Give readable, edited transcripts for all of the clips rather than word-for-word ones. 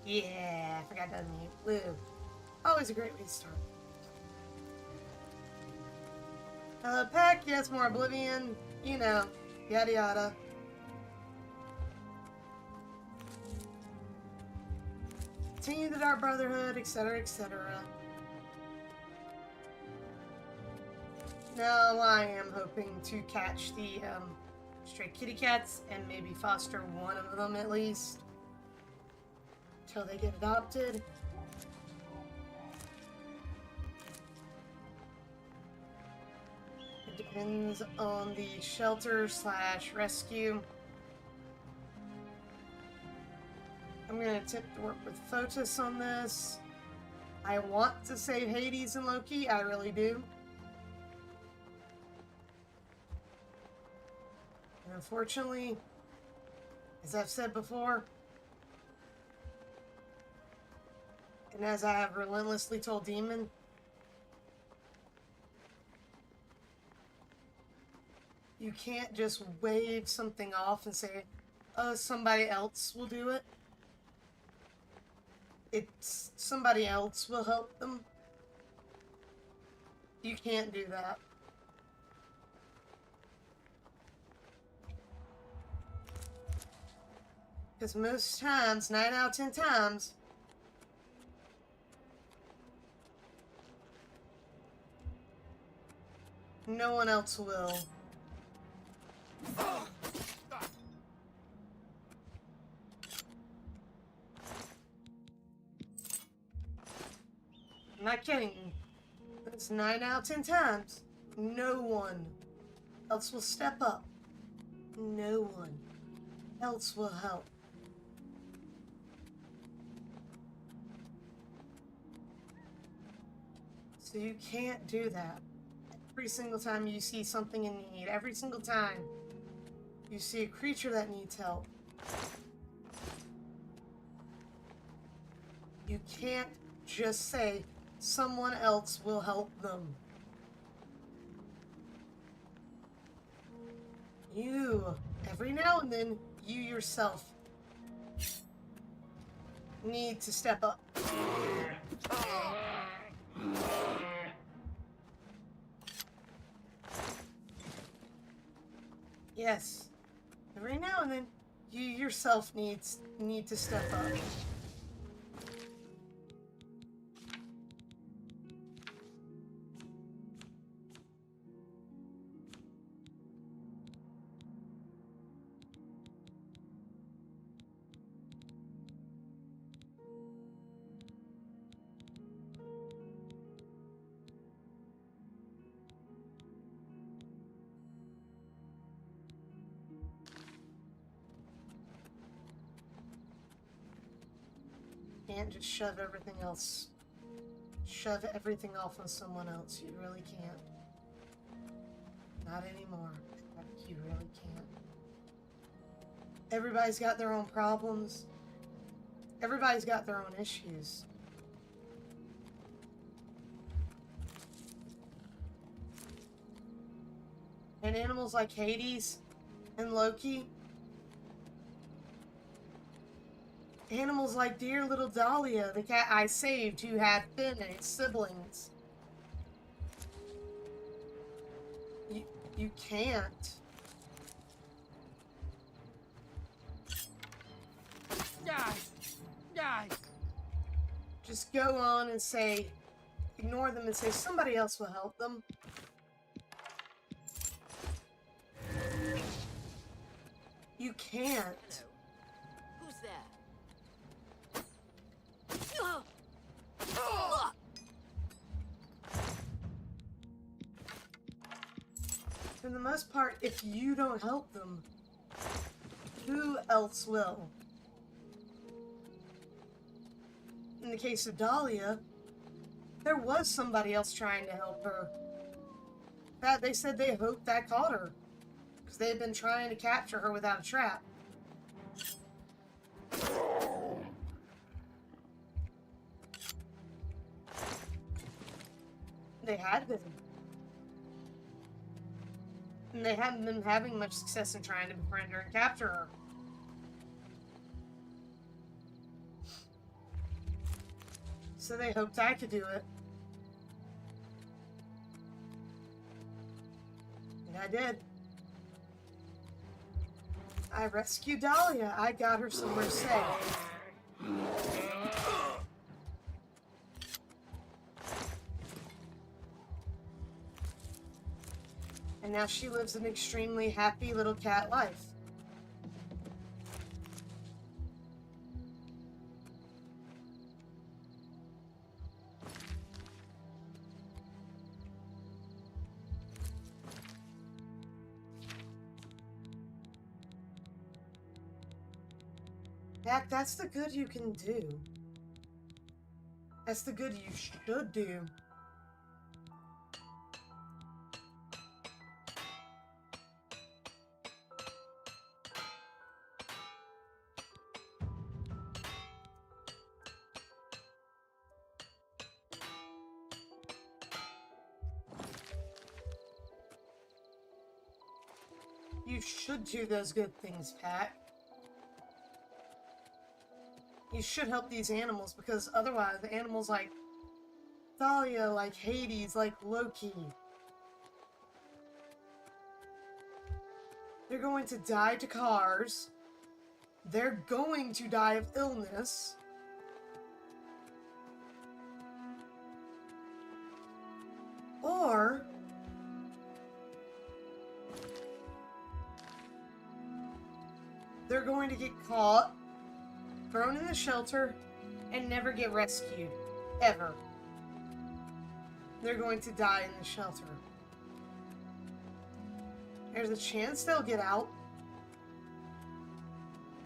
Yeah, I forgot to unmute. Woo. Always a great way to start. Hello, Peck. Yes, more Oblivion. You know, yada yada. Continue the Dark Brotherhood, etc., etc. Now, I am hoping to catch the stray kitty cats and maybe foster one of them at least until they get adopted. It depends on the shelter/rescue. I'm going to attempt to work with Photis on this. I want to save Hades and Loki, I really do. And unfortunately, as I've said before, and as I have relentlessly told Demon, you can't just wave something off and say, oh, somebody else will do it. It's somebody else will help them. You can't do that. Because most times, 9 out of 10 times, no one else will. I'm not kidding. It's 9 out of 10 times. No one else will step up. No one else will help. So you can't do that. Every single time you see something in need, every single time you see a creature that needs help, you can't just say, someone else will help them. You, every now and then, you yourself need to step up. Yes, every now and then, you yourself need to step up. Can't just shove everything off on someone else. You really can't. Not anymore. You really can't. Everybody's got their own problems. Everybody's got their own issues. And animals like Hades and Loki, animals like dear little Dahlia, the cat I saved who had Finn and his siblings. You can't. Die. Just go on and say, ignore them and say somebody else will help them. You can't. Who's there? For the most part, if you don't help them, who else will? In the case of Dahlia, there was somebody else trying to help her. That they said they hoped that caught her, because they had been trying to capture her without a trap. They had been. And they haven't been having much success in trying to befriend her and capture her. So they hoped I could do it. And I did. I rescued Dahlia. I got her somewhere safe. And now she lives an extremely happy little cat life. That's the good you can do. That's the good you should do. You should do those good things, Pat. You should help these animals, because otherwise the animals like Thalia, like Hades, like Loki, they're going to die to cars. They're going to die of illness. Or they're going to get caught, thrown in the shelter, and never get rescued. Ever. They're going to die in the shelter. There's a chance they'll get out.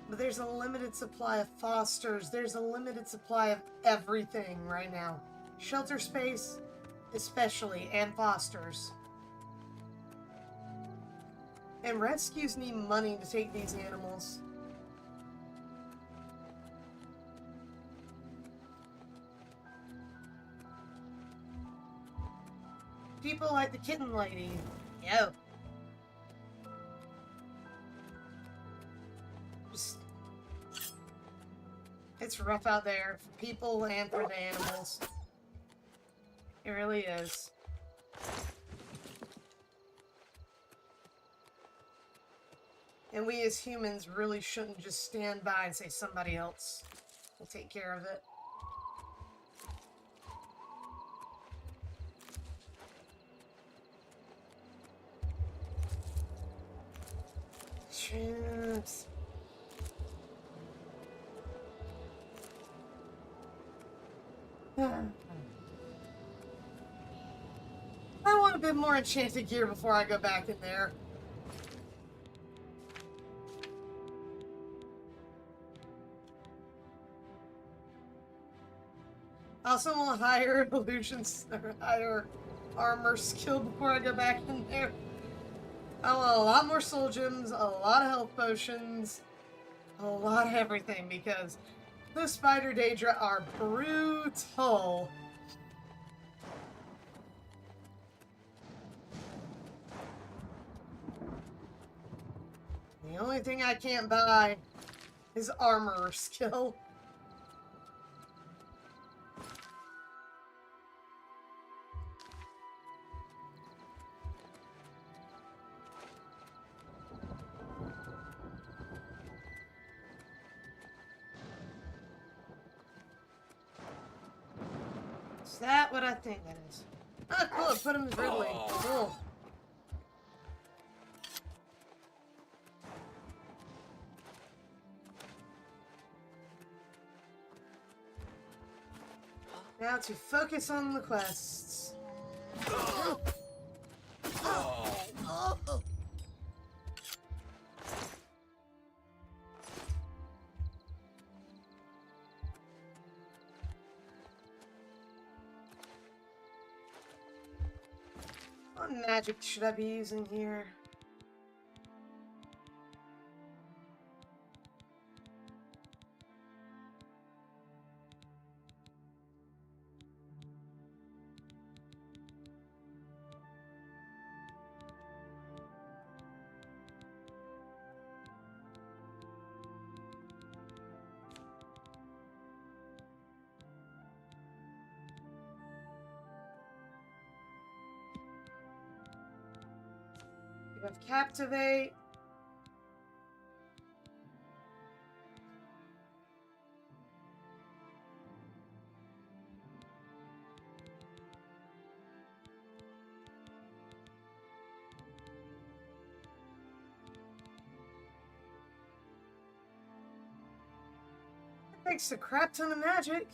But there's a limited supply of fosters. There's a limited supply of everything right now. Shelter space, especially, and fosters. And rescues need money to take these animals. People like the kitten lady. Yo. Just, it's rough out there for people and for the animals. It really is. And we as humans really shouldn't just stand by and say somebody else will take care of it. Shrimps. I want a bit more enchanted gear before I go back in there. I also want higher illusions or higher armor skill before I go back in there. I want a lot more soul gems, a lot of health potions, a lot of everything, because those spider Daedra are brutal. The only thing I can't buy is armor skill. Is that what I think that is? Oh, cool. Put him in Ridley. Cool. Now to focus on the quests. What magic should I be using here? We have Captivate. That takes a crap ton of magic.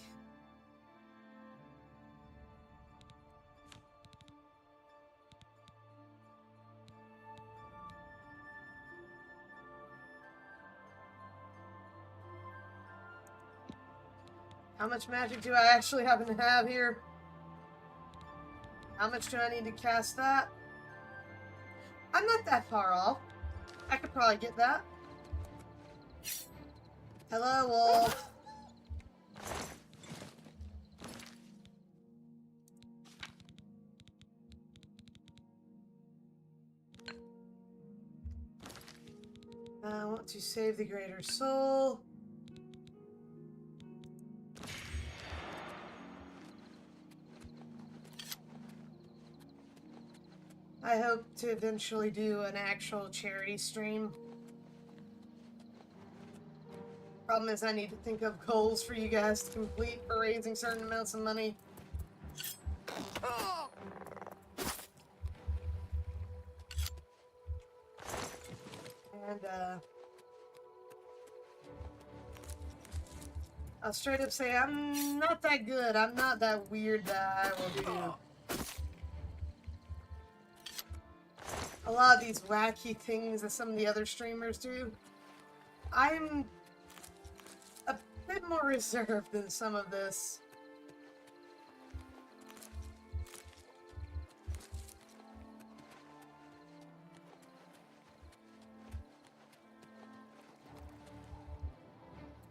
How much magic do I actually happen to have here? How much do I need to cast that? I'm not that far off. I could probably get that. Hello, wolf. I want to save the greater soul. I hope to eventually do an actual charity stream. Problem is I need to think of goals for you guys to complete for raising certain amounts of money. And, I'll straight up say I'm not that good. I'm not that weird that I will do a lot of these wacky things that some of the other streamers do. I'm a bit more reserved than some of this.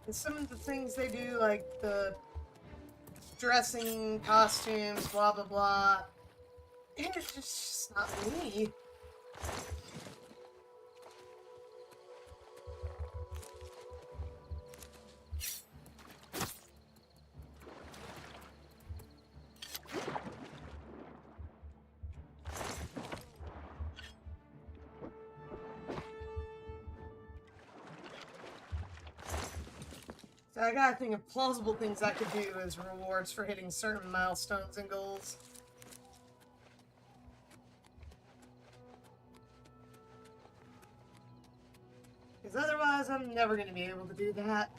And some of the things they do, like the dressing, costumes, blah blah blah, it's just not me. So I gotta think of plausible things I could do as rewards for hitting certain milestones and goals. Because otherwise, I'm never gonna be able to do that.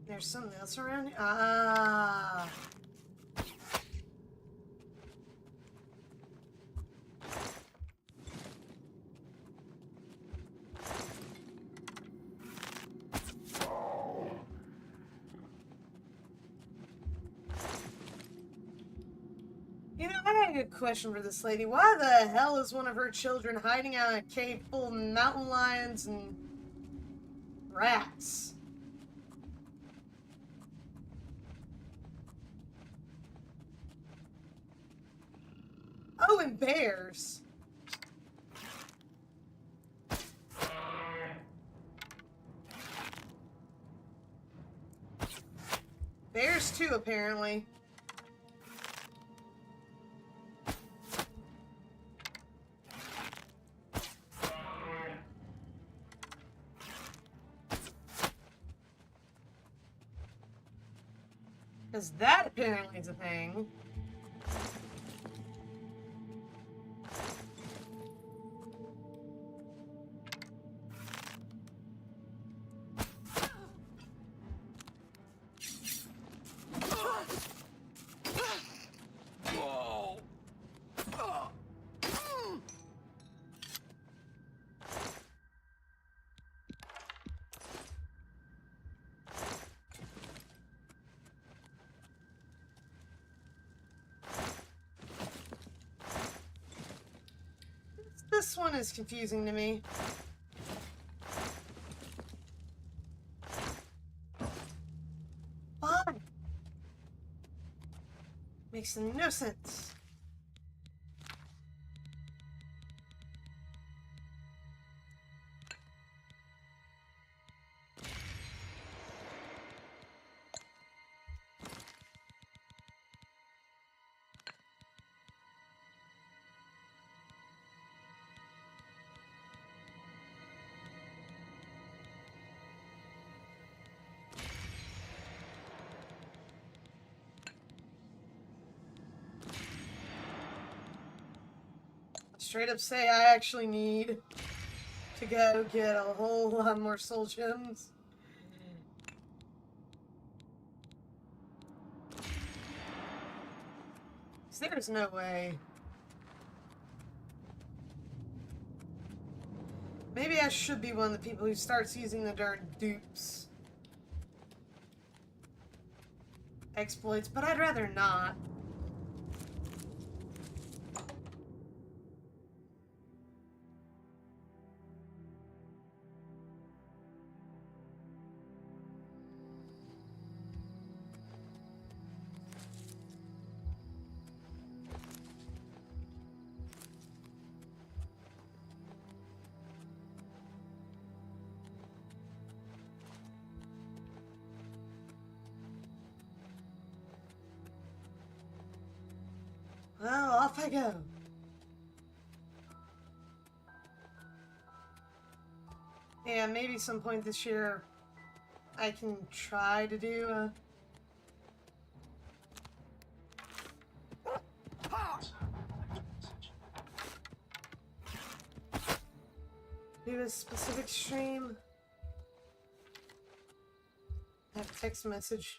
There's something else around here? Ah. You know, I got a good question for this lady. Why the hell is one of her children hiding out in a cave full of mountain lions and rats? and bears. Bears too, apparently. Because that apparently is a thing. This one is confusing to me. Why? Makes no sense. Straight up say I actually need to go get a whole lot more soul gems. There's no way. Maybe I should be one of the people who starts using the darn dupes exploits, but I'd rather not. Well, off I go. Yeah, maybe some point this year I can try to do a... do a specific stream. Have a text message.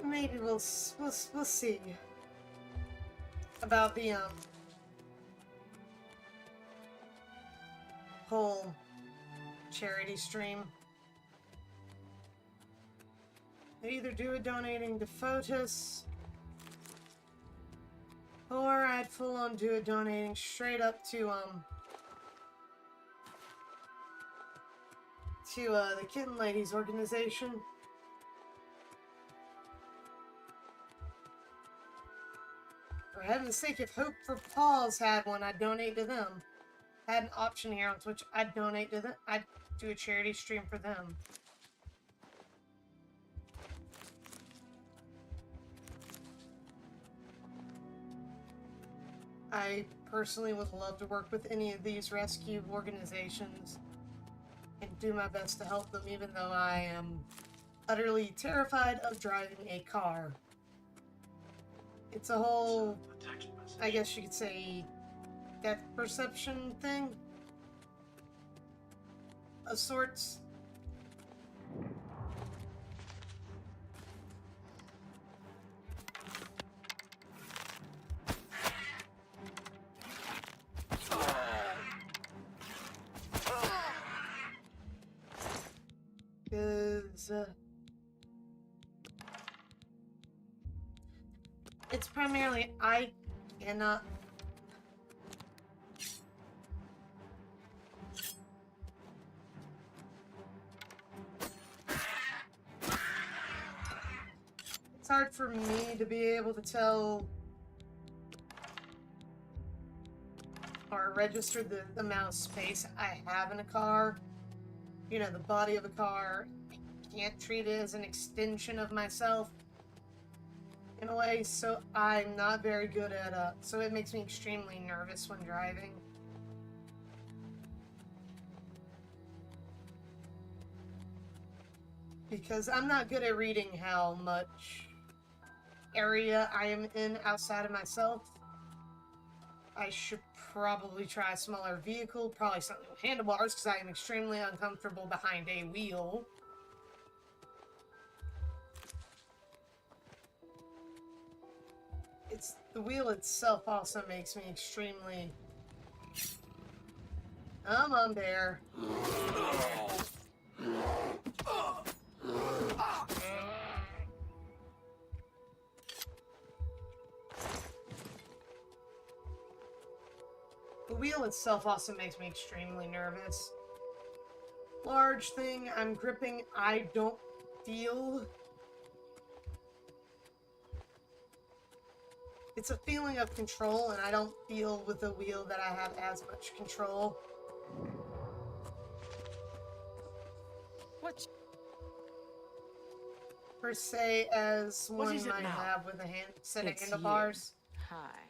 Maybe we'll see about the whole charity stream. I'd either do a donating to Photos, or I'd full on do a donating straight up to the Kitten Ladies organization. For heaven's sake, if Hope for Paws had one, I'd donate to them. Had an option here on Twitch, I'd donate to them. I'd do a charity stream for them. I personally would love to work with any of these rescue organizations and do my best to help them, even though I am utterly terrified of driving a car. It's a whole, I guess you could say, depth perception thing of sorts. Because it's primarily I cannot. It's hard for me to be able to tell or register the amount of space I have in a car. You know, the body of a car. I can't treat it as an extension of myself in a way, so I'm not very good at so it makes me extremely nervous when driving. Because I'm not good at reading how much area I am in outside of myself. I should probably try a smaller vehicle, probably something with handlebars, because I am extremely uncomfortable behind a wheel. It's the wheel itself also makes me extremely... Come on, bear. The wheel itself also makes me extremely nervous. Large thing I'm gripping, I don't feel. It's a feeling of control, and I don't feel with the wheel that I have as much control. What? Per se, as What one is it might now? have with a set of It's handlebars. you. Hi.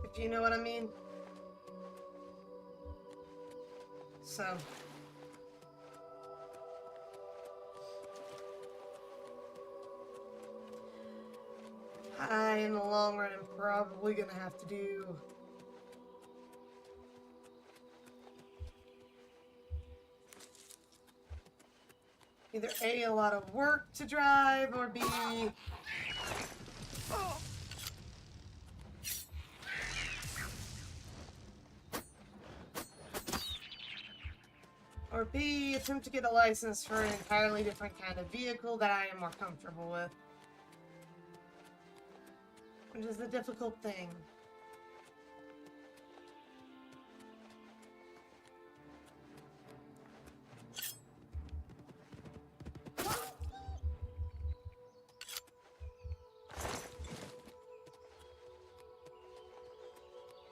If you know what I mean. So. In the long run, I'm probably gonna have to do either A, a lot of work to drive, or B, attempt to get a license for an entirely different kind of vehicle that I am more comfortable with. Which is the difficult thing.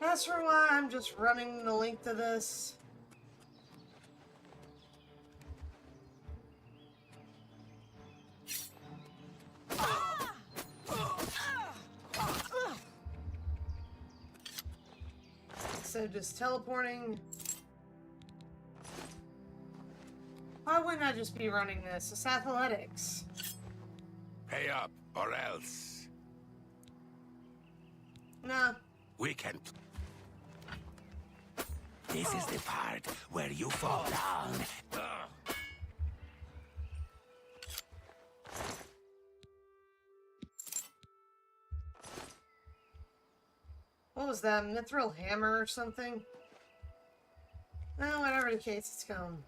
As for why I'm just running the length of this, so just teleporting. Why wouldn't I just be running this? It's athletics. Pay up, or else. No. We can... This is the part where you fall down. What was that? Mithril hammer or something? No, whatever the case, it's gone.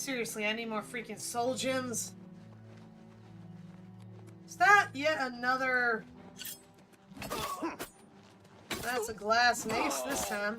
Seriously, I need more freaking soul gems. Is that yet another... That's a glass mace this time.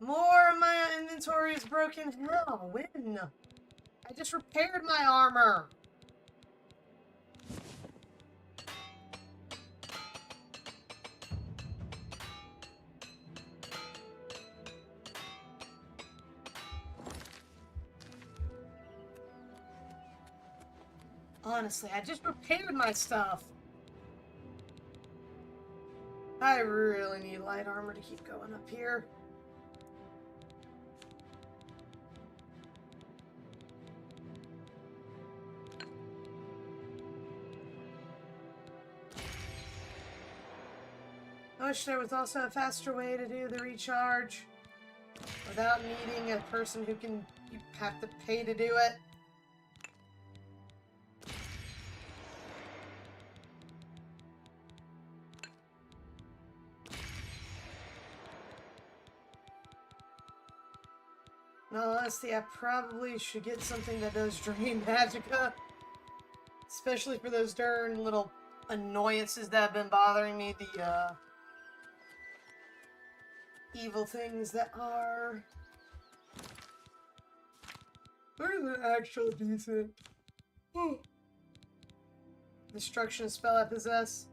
More of my inventory is broken. Hell, when? I just repaired my armor. Honestly, I just repaired my stuff. I really need light armor to keep going up here. I wish there was also a faster way to do the recharge without needing a person who can you have to pay to do it. In all honesty, I probably should get something that does drain magicka. Especially for those darn little annoyances that have been bothering me. The, evil things that are... Where's an actual decent... Destruction spell I possess?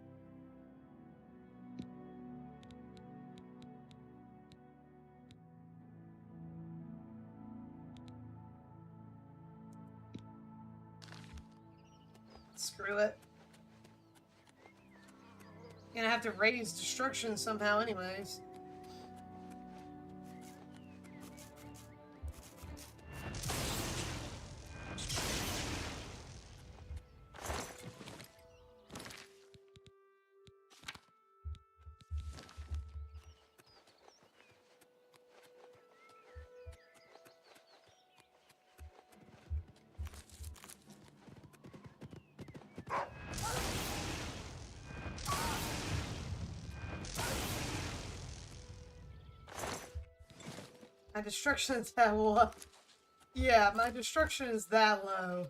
Screw it. Gonna have to raise destruction somehow anyways. My destruction is that low. Yeah, my destruction is that low.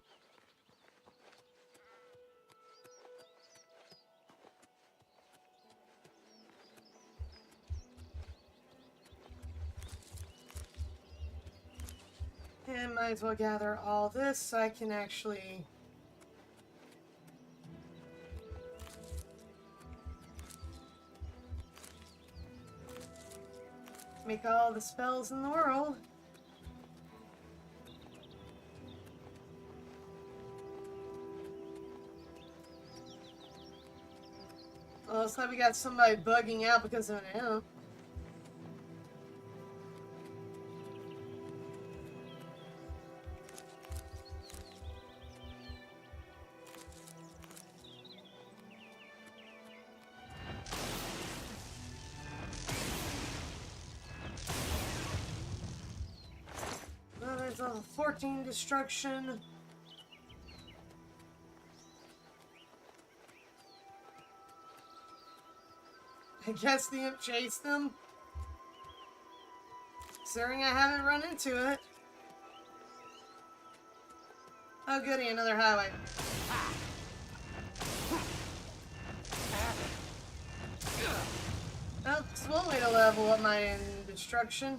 And might as well gather all this so I can actually... make all the spells in the world. Well, looks like we got somebody bugging out because of an imp. Well, there's a 14 destruction. I guess the imp chased them. Considering I haven't run into it. Oh goody, another highway. Well, it's one way to level up my destruction.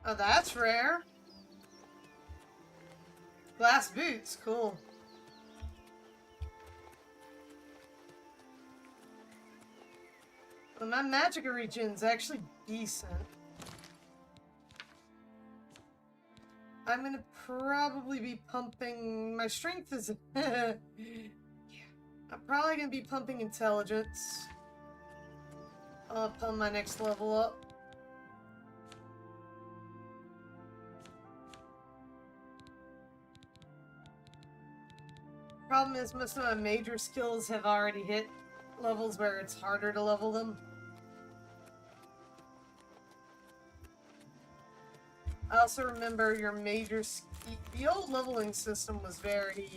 Oh, that's rare. Glass boots, cool. Well, my magicka regen's actually decent. I'm gonna probably be pumping... My strength is... yeah. I'm probably gonna be pumping intelligence. I'll pump my next level up. Problem is, most of my major skills have already hit levels where it's harder to level them. I also remember your major... The old leveling system was very...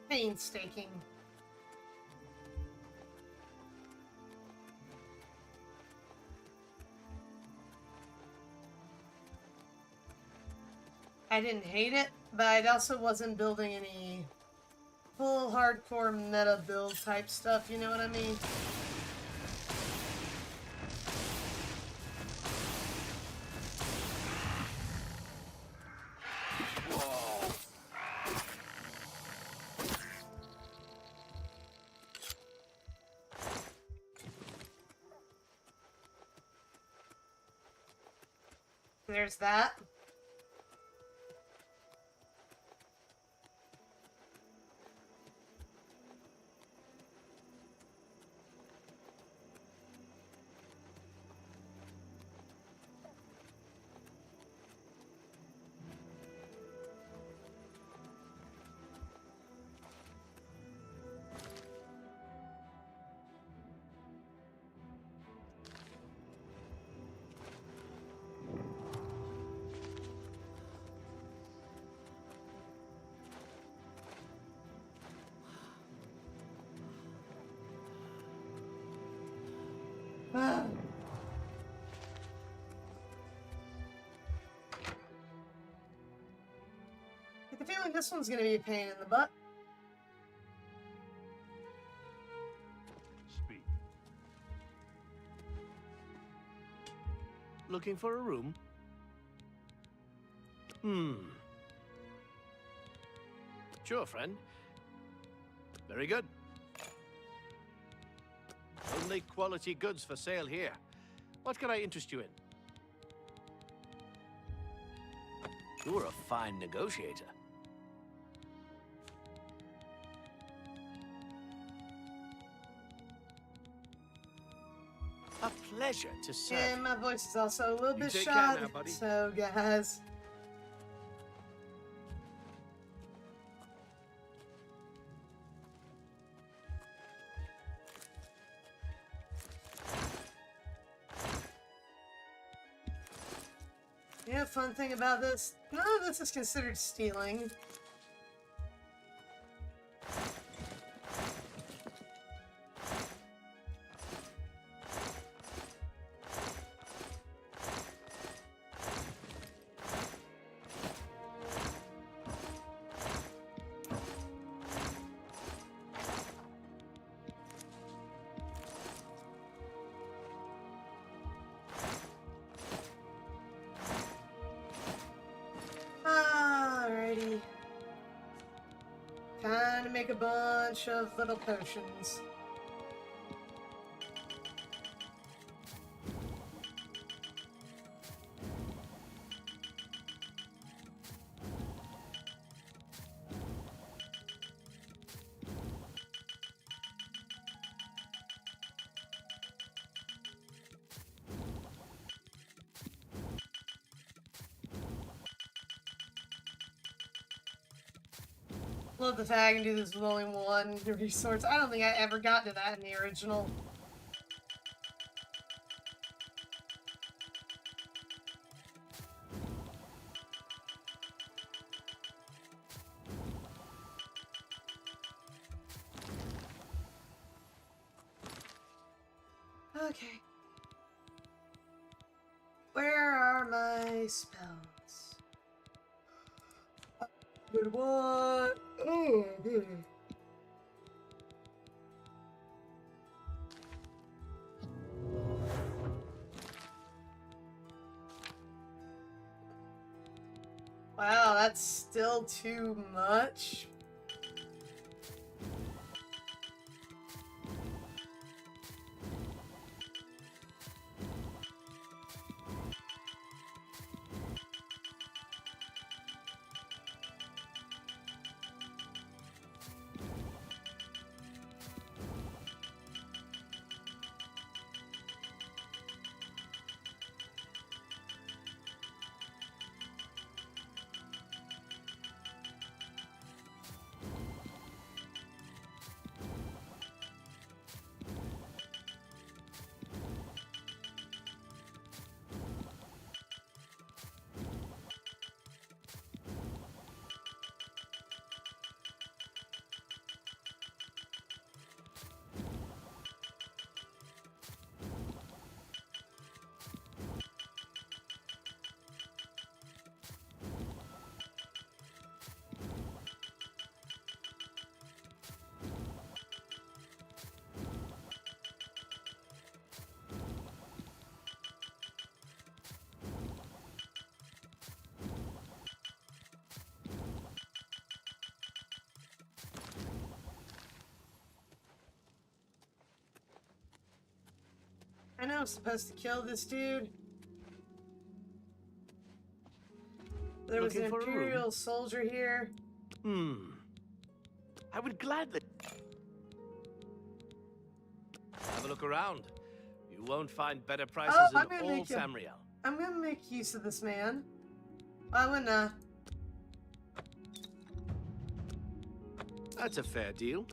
painstaking. I didn't hate it, but I also wasn't building any full hardcore meta build type stuff, you know what I mean? There's that. Get the feeling this one's gonna be a pain in the butt. Speak. Looking for a room? Sure, friend. Very good. Only quality goods for sale here. What can I interest you in? You're a fine negotiator. A pleasure to serve. And my voice is also a little You bit take care shot, now, buddy. so guys. You know, fun thing about this, none of this is considered stealing. Alrighty. Time to make a bunch of little potions. Love the fact I can do this with only one resource. I don't think I ever got to that in the original. Okay. Where are my spells? Good one. Oh, good. Wow, that's still too much. know I'm supposed to kill this dude. There was an Looking for a room? Imperial soldier here. I would gladly have a look around. You won't find better prices I'm in gonna all make him- Tamriel. I'm gonna make use of this man. Why wouldn't I? That's a fair deal.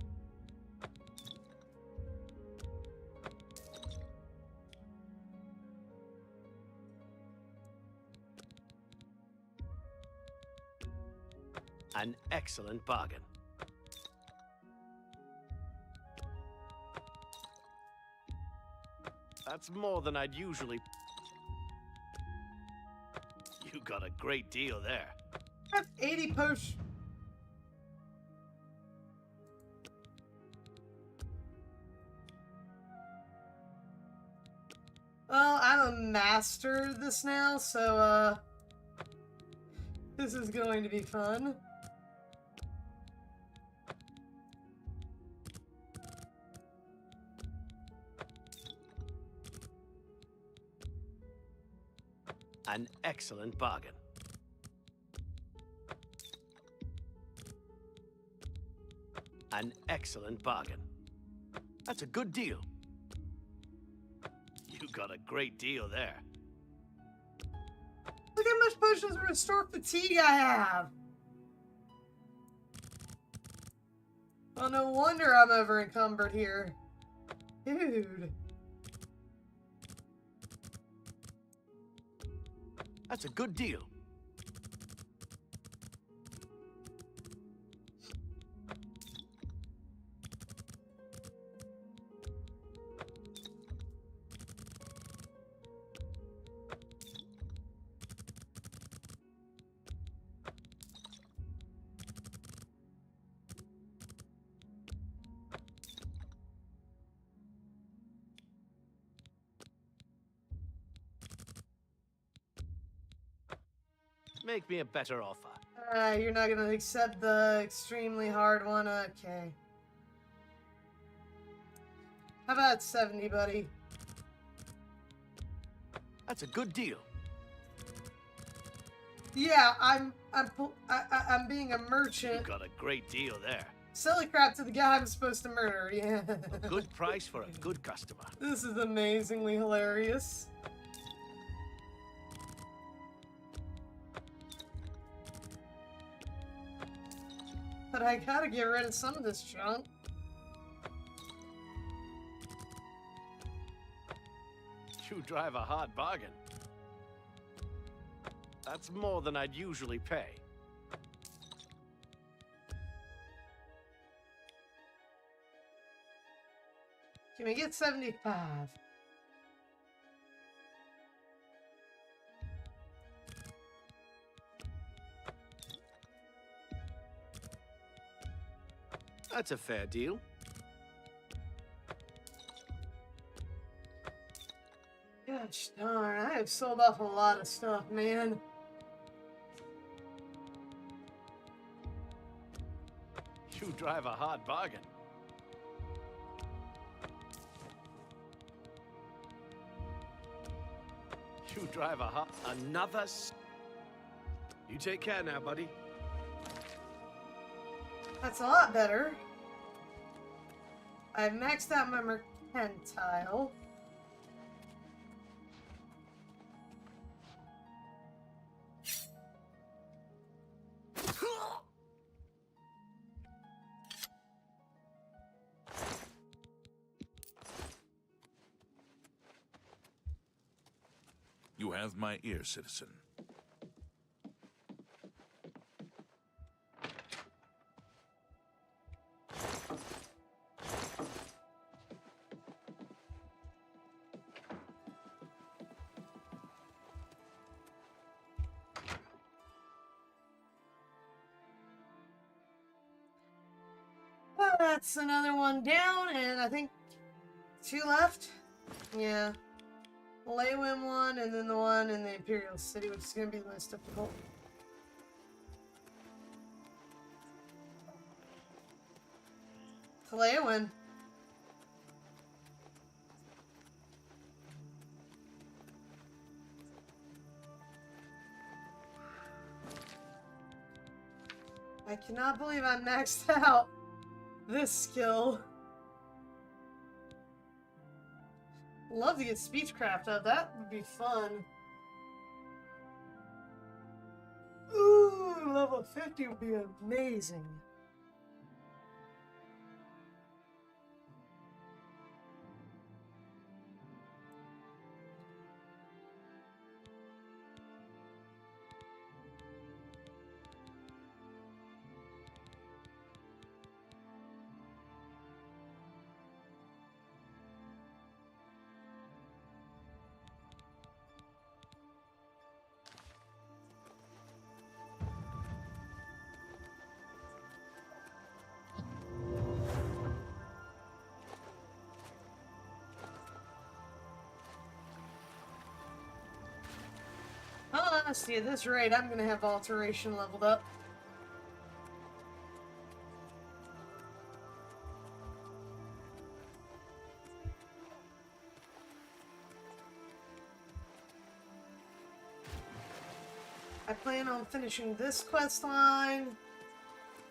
An excellent bargain. That's more than I'd usually... You got a great deal there. That's 80 potions. Well, I'm a master of this now, so, this is going to be fun. An excellent bargain. An excellent bargain. That's a good deal. You got a great deal there. Look how much potions of restore fatigue I have. Well, no wonder I'm over encumbered here. Dude. That's a good deal. Make me a better offer. You're not gonna accept the extremely hard one? Okay. How about 70, buddy? That's a good deal. Yeah, I'm being a You merchant. got a great deal there. Silly crap to the guy I'm supposed to murder, yeah. A good price for a good customer. This is amazingly hilarious. But I gotta get rid of some of this junk. You drive a hard bargain. That's more than I'd usually pay. Can we get 75? That's a fair deal. Gosh darn, I have sold off a lot of stuff, man. You drive a hard bargain. You drive a hard... Another... You take care now, buddy. That's a lot better. I've maxed out my mercantile. You have my ear, citizen. Well, that's another one down, and I think 2 left. Yeah. Leywin one, and then the one in the Imperial City, which is going to be less difficult. Leywin. I cannot believe I maxed out this skill. Love to get speechcraft up. That would be fun. Ooh, level 50 would be amazing. Honestly, at this rate, I'm gonna have alteration leveled up. I plan on finishing this quest line,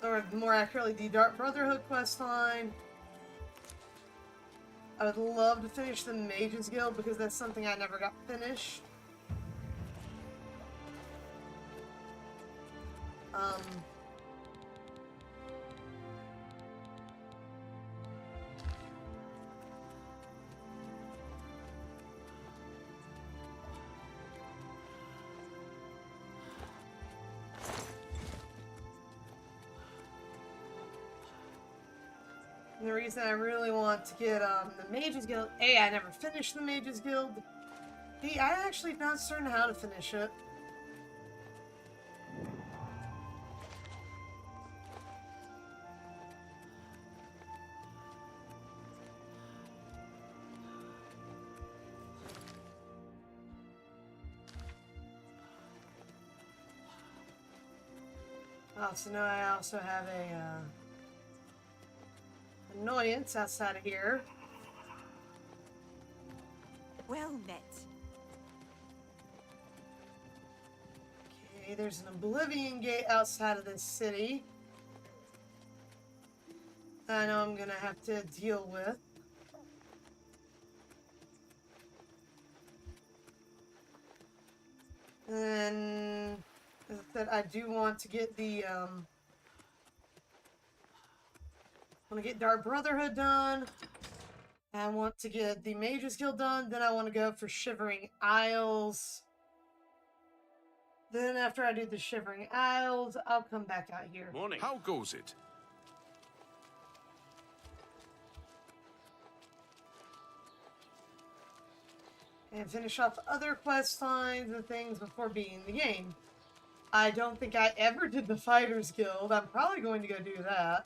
or more accurately, the Dark Brotherhood quest line. I would love to finish the Mages Guild because that's something I never got finished. And the reason I really want to get the Mages Guild, A, I never finished the Mages Guild. B, I actually not certain how to finish it. Oh, so now I also have a annoyance outside of here. Well met. Okay, there's an Oblivion gate outside of this city. I know I'm gonna have to deal with. And as I said, I do want to get the want to get Dark Brotherhood done. I want to get the Mages Guild done. Then I want to go for Shivering Isles. Then after I do the Shivering Isles, I'll come back out here. Morning. How goes it? And finish off other quest lines and things before beating the game. I don't think I ever did the Fighters Guild. I'm probably going to go do that.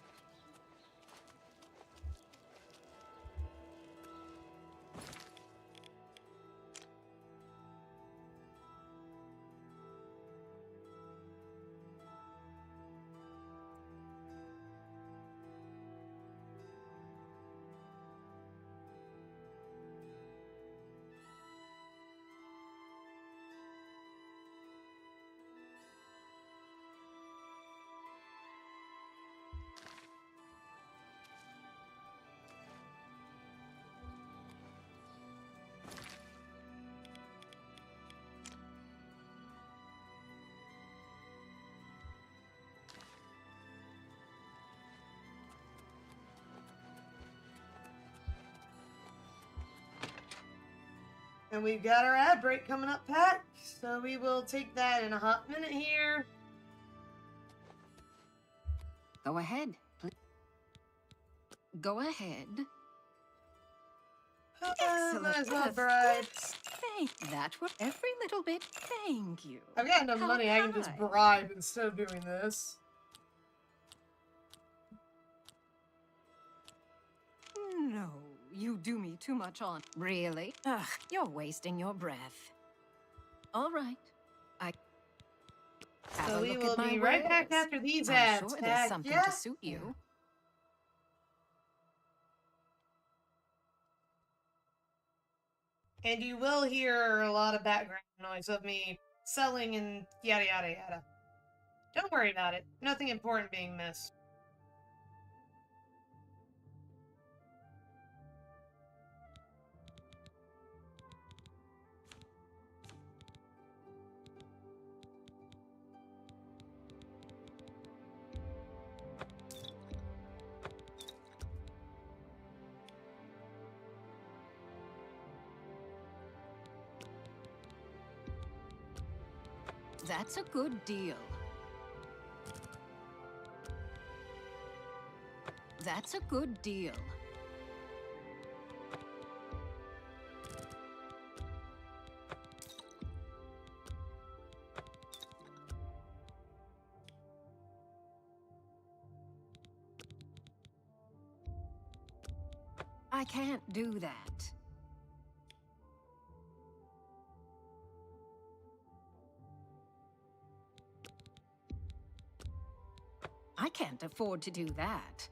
And we've got our ad break coming up, Pat. So we will take that in a hot minute here. Go ahead, please. Go ahead. Might as well Yes, bribe. yes, thank that was every little bit. Thank you. I've got enough How money, I can just kind. bribe instead of doing this. No, you do me too much on. Really? Ugh, you're wasting your breath. All right. I have So a we look will at my be right back wares. after these I'm ads. sure Pat. there's something Yeah? to suit you. And you will hear a lot of background noise of me selling and yada yada yada. Don't worry about it. Nothing important being missed. That's a good deal. That's a good deal. I can't do that. I can't afford to do that.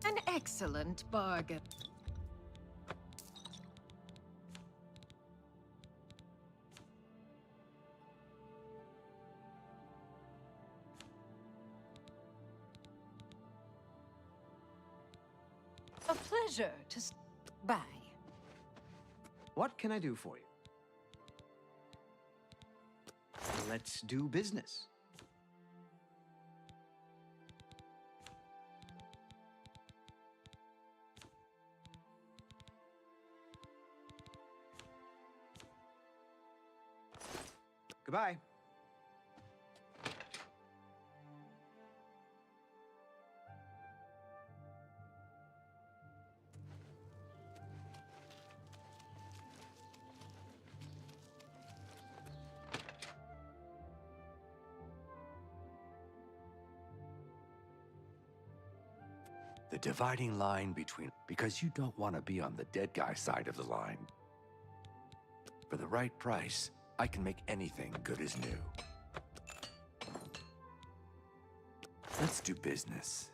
An excellent bargain. A pleasure to buy. What can I do for you? Let's do business. Goodbye. The dividing line between... Because you don't want to be on the dead guy side of the line. For the right price, I can make anything good as new. Let's do business.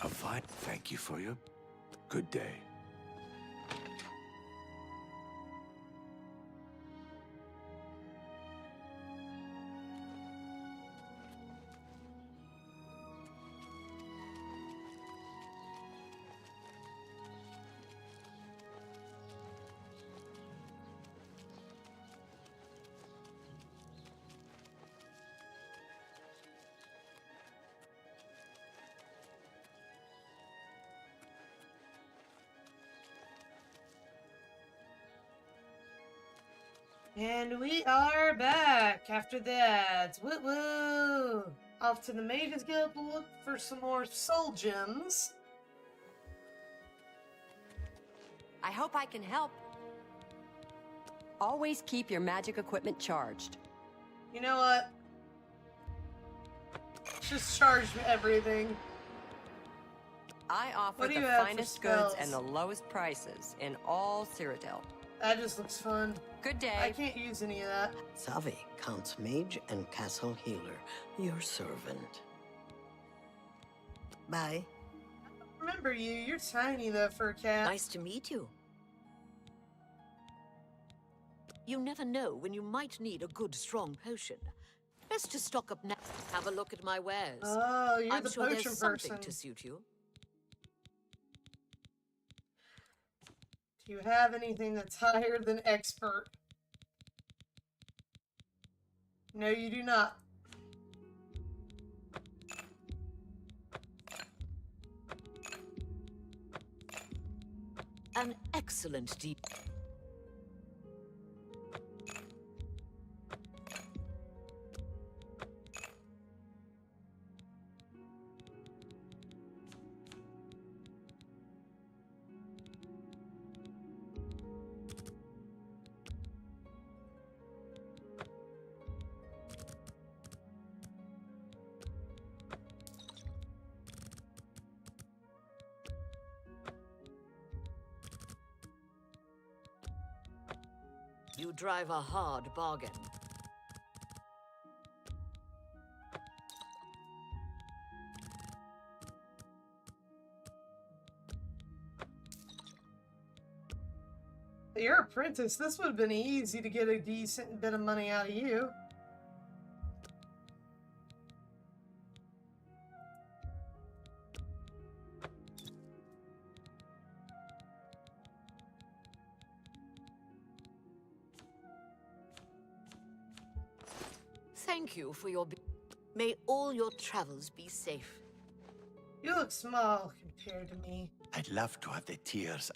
A fine thank you for your good day. And we are back after that. Woo woo! Off to the Mages Guild to look for some more soul gems. I hope I can help. Always keep your magic equipment charged. You know what? Just charge everything. I offer What do the you have for finest goods and the spells? lowest prices in all Cyrodiil. That just looks fun. Good I day. can't use any of that. Savi, Count's mage and castle healer, your servant. Bye. Remember you, you're tiny though for a cat. Nice to meet you. You never know when you might need a good, strong potion. Best to stock up now. Have a look at my wares. Oh, you're I'm the sure potion there's something person. to suit you. Do you have anything that's higher than expert? No, you do not. An excellent deep. You drive a hard bargain. You're apprentice. This would have been easy to get a decent bit of money out of you. Thank you for your... May all your travels be safe. You look small compared to me. I'd love to have the tears.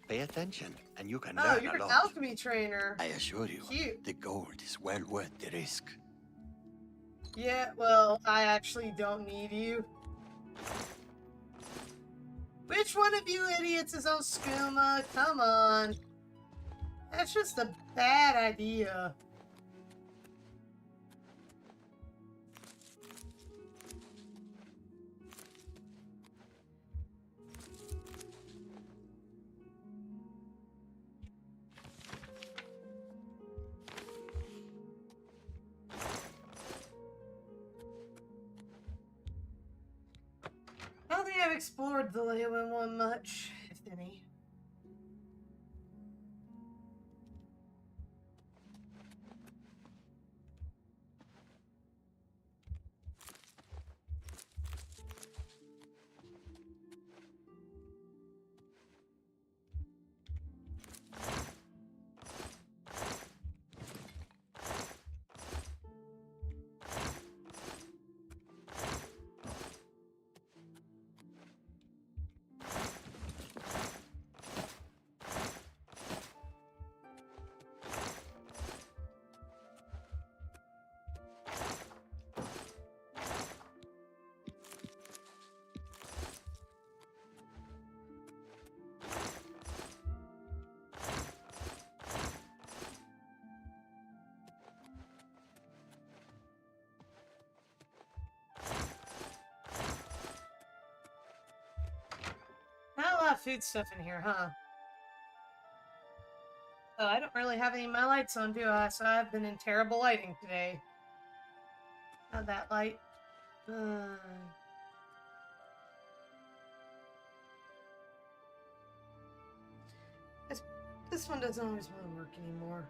Pay attention, and you can Oh, learn you're a an lot. alchemy trainer. I assure you, Cute. the gold is well worth the risk. Yeah, well, I actually don't need you. Which one of you idiots is on skooma? Come on. That's just a bad idea. I don't think I've explored the Leyland one much, if any. Not a lot of food stuff in here, huh? Oh, I don't really have any of my lights on, do I? So I've been in terrible lighting today. Not that light. This one doesn't always want to work anymore.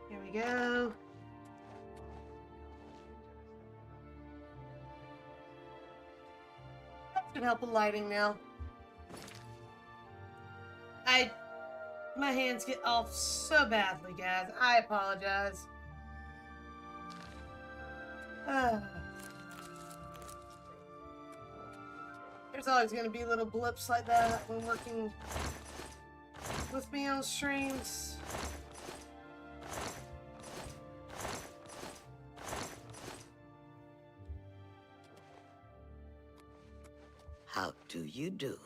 Here we go. That should help with lighting now. My hands get off so badly, guys. I apologize. There's always going to be little blips like that when working with me on streams. How do you do?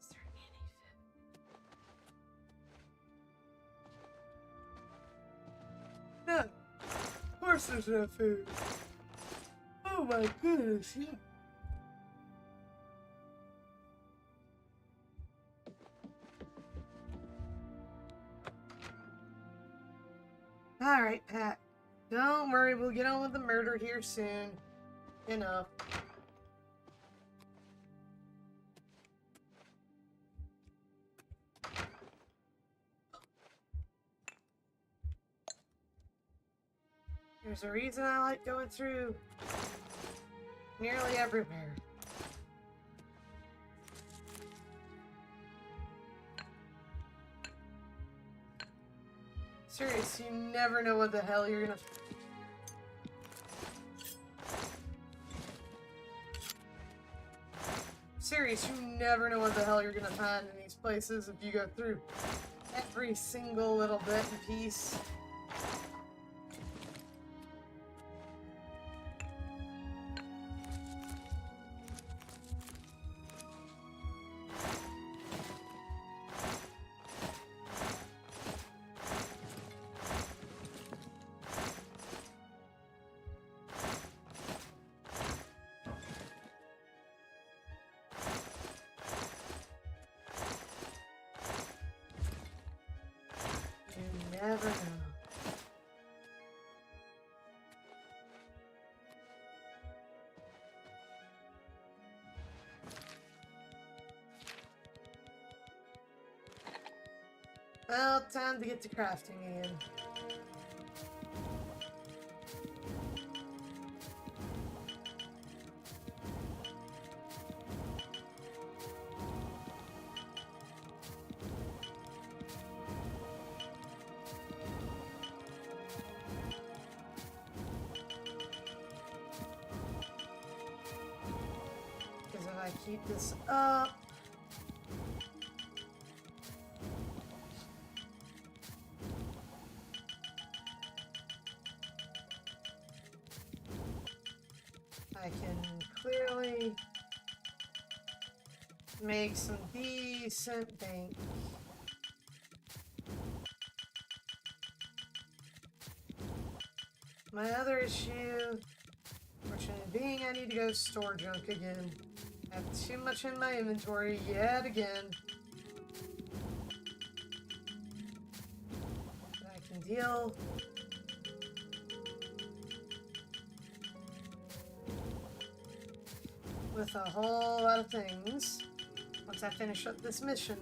Is there any food? No. Of course there's no food. Oh my goodness, yeah. Alright, Pat. Don't worry, we'll get on with the murder here soon. You know. There's a reason I like going through nearly everywhere. Serious, you never know what the hell you're gonna... Serious, you never know what the hell you're gonna find in these places if you go through every single little bit and piece. You never know. Well, time to get to crafting again. Because if I keep this up, I can clearly make some decent bank. My other issue, fortunately being, I need to go store junk again. I have too much in my inventory yet again. But I can deal. With a whole lot of things once I finish up this mission.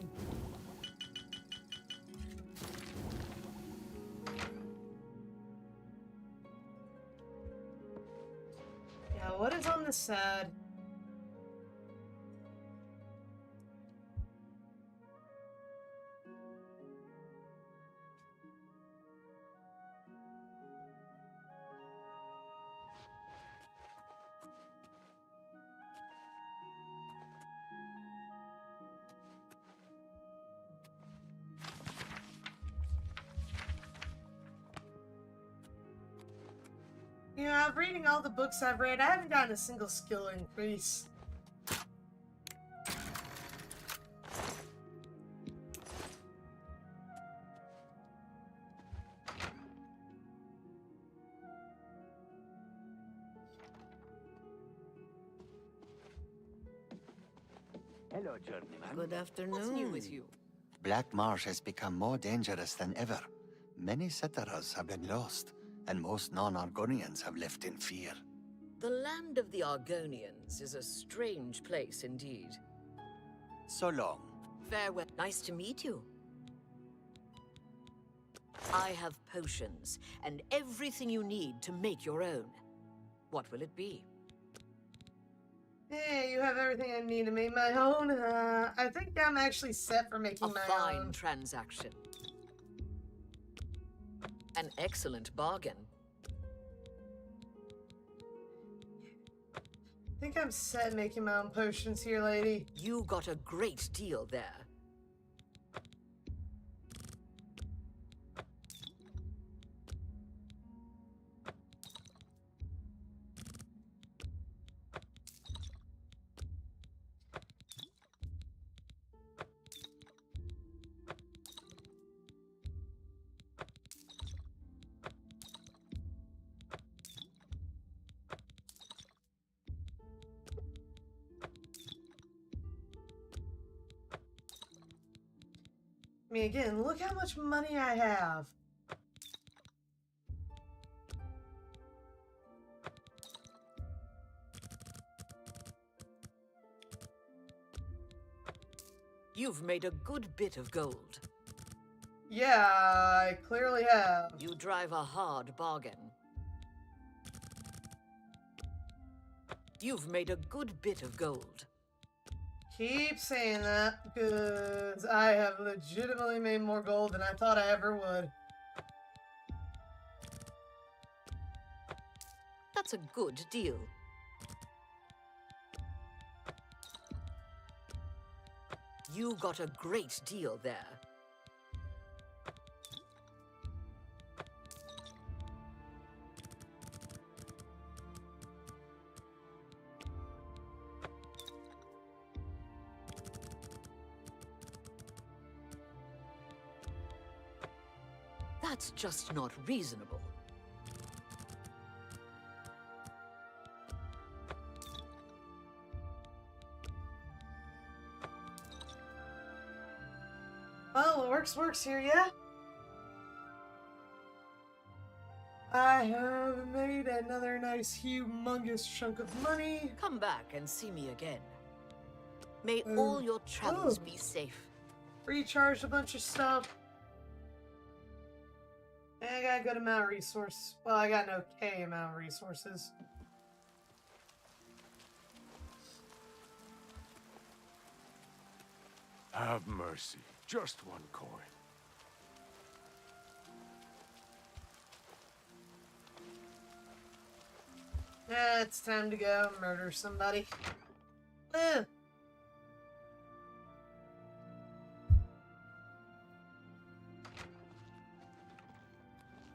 Yeah, what is on the side? You know, I'm reading all the books I've read. I haven't gotten a single skill increase. Hello, journeyman. Good afternoon. What's new with you? Black Marsh has become more dangerous than ever. Many settlers have been lost, and most non-Argonians have left in fear. The land of the Argonians is a strange place indeed. So long. Farewell. Nice to meet you. I have potions and everything you need to make your own. What will it be? Hey, you have everything I need to make my own. I think I'm actually set for making A my fine own. transaction. An excellent bargain. I think I'm set making my own potions here, lady. You got a great deal there. I mean, again, look how much money I have. You've made a good bit of gold. Yeah, I clearly have. You drive a hard bargain. You've made a good bit of gold. Keep saying that, because I have legitimately made more gold than I thought I ever would. That's a good deal. You got a great deal there. That's just not reasonable. Well, what works here, yeah? I have made another nice, humongous chunk of money. Come back and see me again. May all your travels be safe. Recharged a bunch of stuff. And I got a good amount of resources. Well, I got an okay amount of resources. Have mercy. Just one coin. It's time to go murder somebody. Ugh.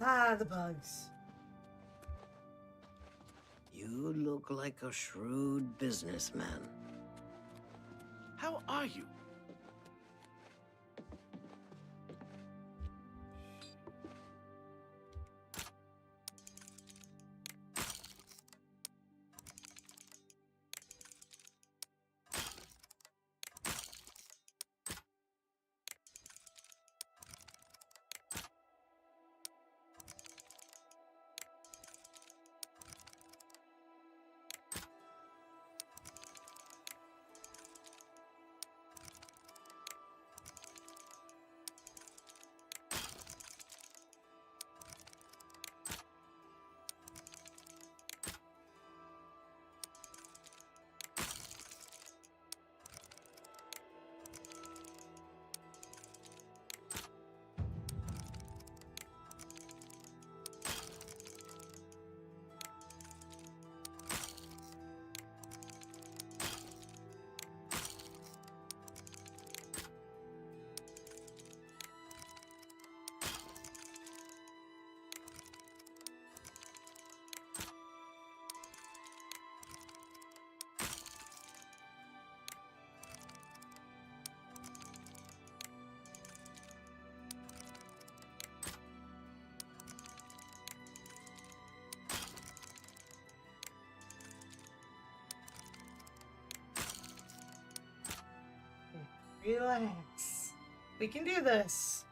Ah, the bugs. You look like a shrewd businessman. How are you? Relax. We can do this.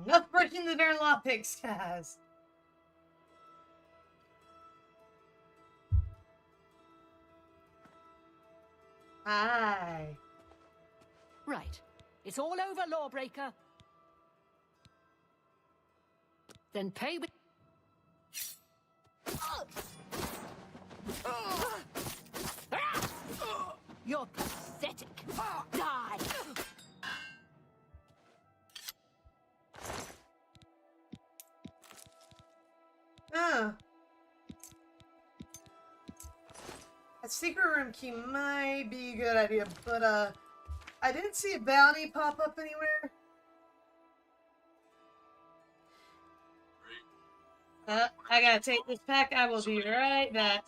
Enough breaking the darn lockpicks, guys. Hi. Right. It's all over, lawbreaker. Then pay with... You're pathetic. Die! Oh. A secret room key might be a good idea, but I didn't see a bounty pop up anywhere. I gotta take this pack. I will be right back.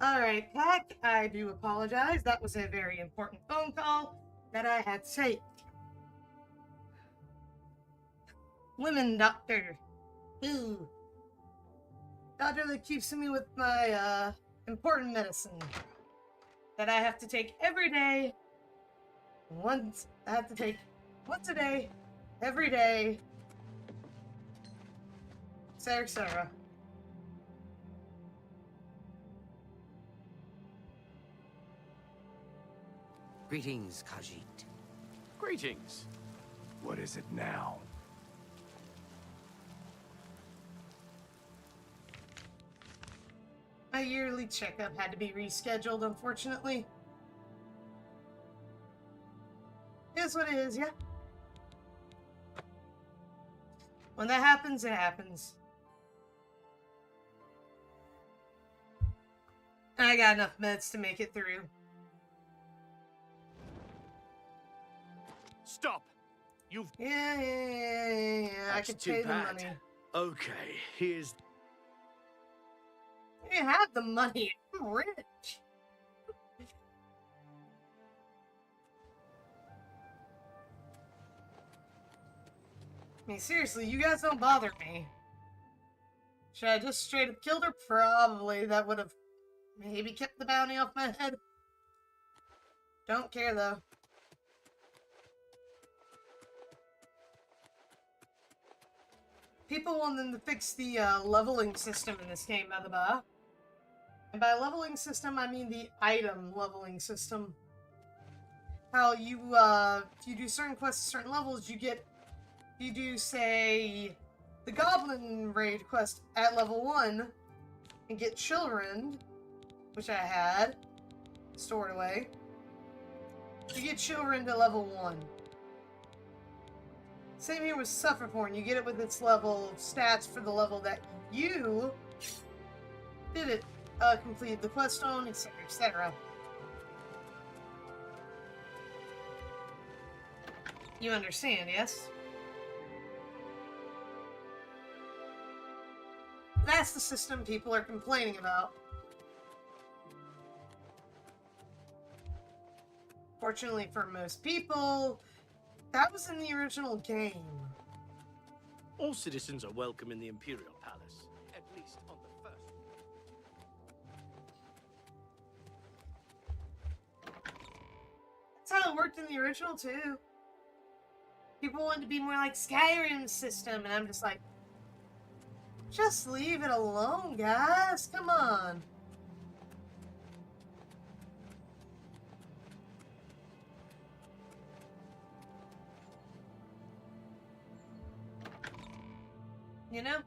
Alright, Pack, I do apologize. That was a very important phone call that I had to take. Women doctor. Ooh. Doctor that keeps me with my, important medicine. That I have to take every day. I have to take once a day, every day, etc., etc. Greetings, Khajiit. Greetings. What is it now? My yearly checkup had to be rescheduled, unfortunately. It is what it is, yeah. When that happens, it happens. I got enough meds to make it through. Stop! You've... Yeah. I That's could too pay the bad. money. Okay, here's... You have the money. I'm rich. I mean, seriously, you guys don't bother me. Should I just straight up killed her? Probably. That would have maybe kept the bounty off my head. Don't care, though. People want them to fix the leveling system in this game, by the by. And by leveling system, I mean the item leveling system. How you, if you do certain quests at certain levels, you get, you do, say, the Goblin Raid quest at level 1, and get children, which I had, stored away. You get children to level 1. Same here with Sufferborn, you get it with its level of stats for the level that you did it, completed the quest on, etc., etc. You understand, yes? That's the system people are complaining about. Fortunately for most people, that was in the original game. All citizens are welcome in the Imperial Palace, at least on the first. That's how it worked in the original, too. People wanted to be more like Skyrim's system, and I'm just like, just leave it alone, guys. Come on. You know?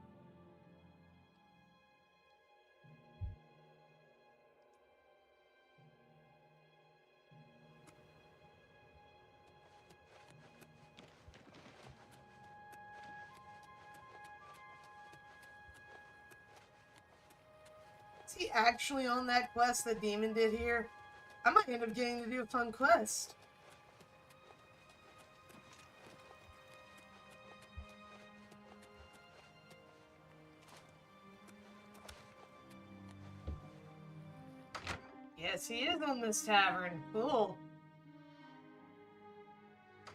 Is he actually on that quest that Demon did here? I might end up getting to do a fun quest. Yes, he is on this tavern. Cool.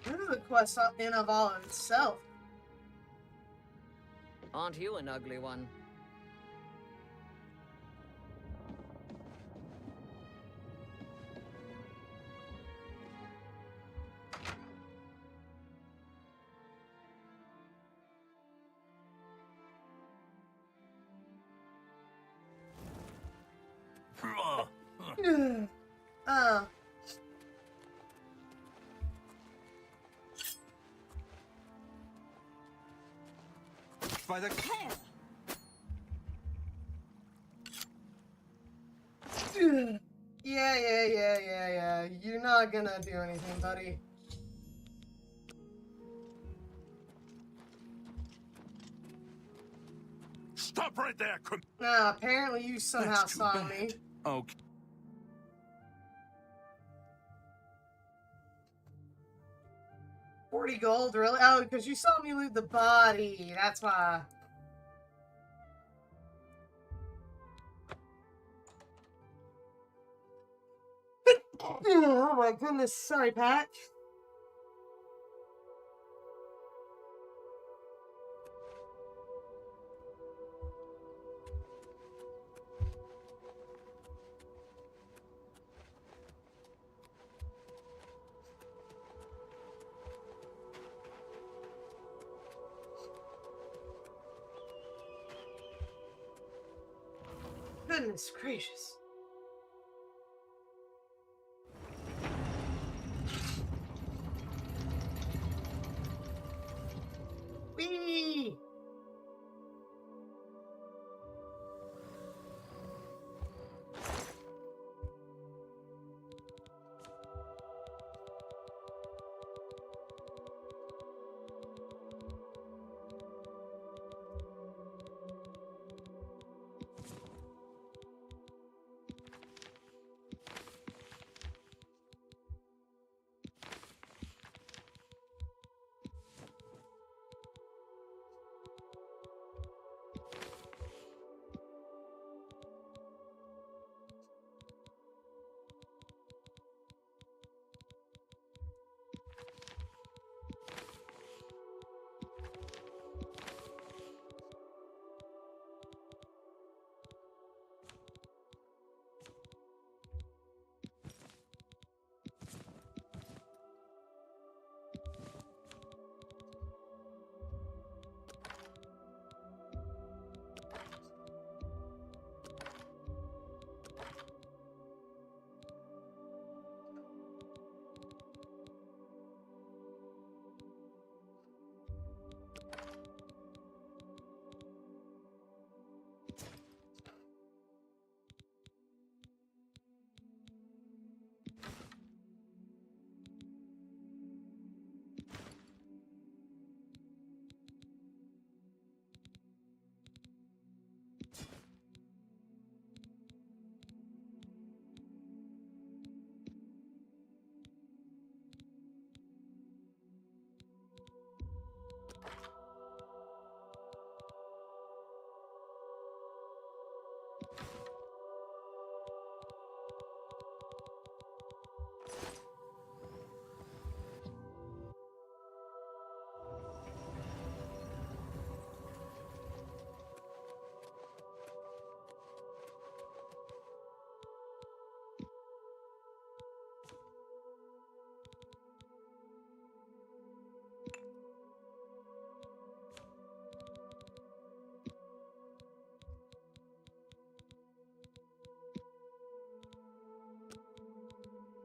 This is a quest in of all of itself. Aren't you an ugly one? By the Yeah. You're not gonna do anything, buddy. Stop right there! Nah, apparently you somehow saw me. Okay. 40 gold, really? Oh, because you saw me loot the body. That's why. Oh my goodness, sorry, Pat. Goodness gracious. Whee!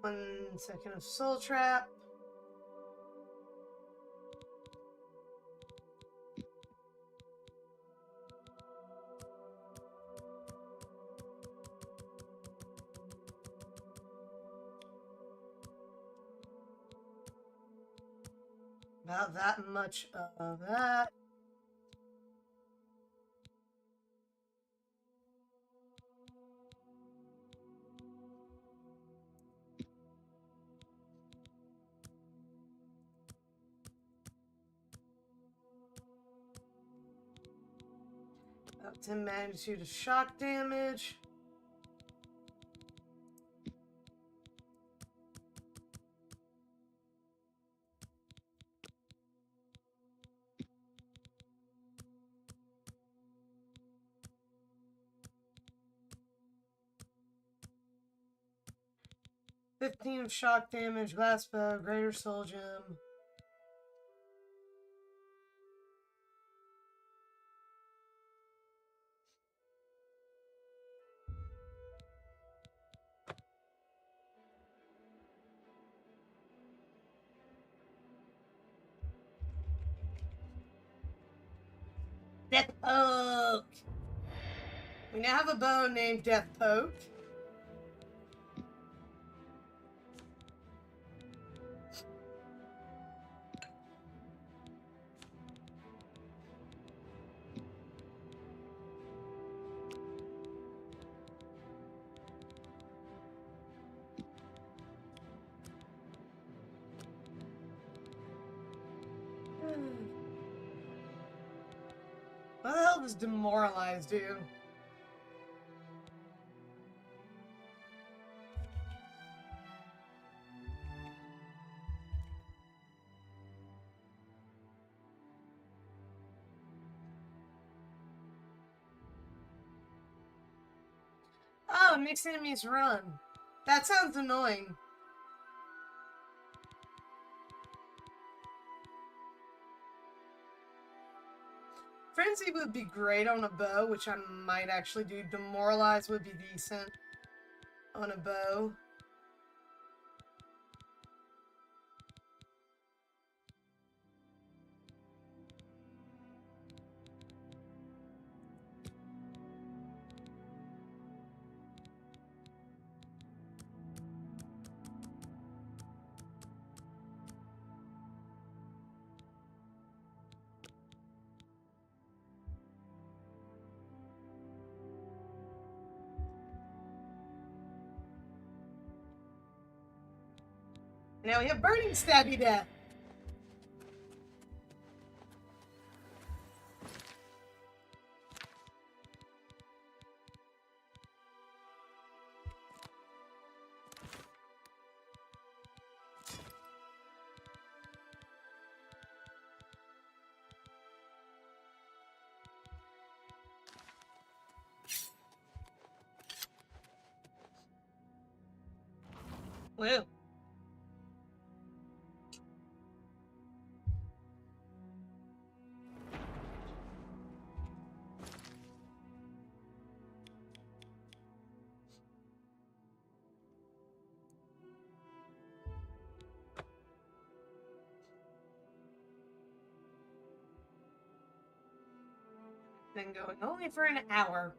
One second of Soul Trap. About that much of that. About 10 magnitude of shock damage. $15 of shock damage, blast bow, greater soul gem. Death Poke! We now have a bow named Death Poke. What the hell does demoralize do? Oh, it makes enemies run. That sounds annoying. Frenzy would be great on a bow, which I might actually do. Demoralize would be decent on a bow. Now we have burning stabby death. Whoa. Been going only for an hour.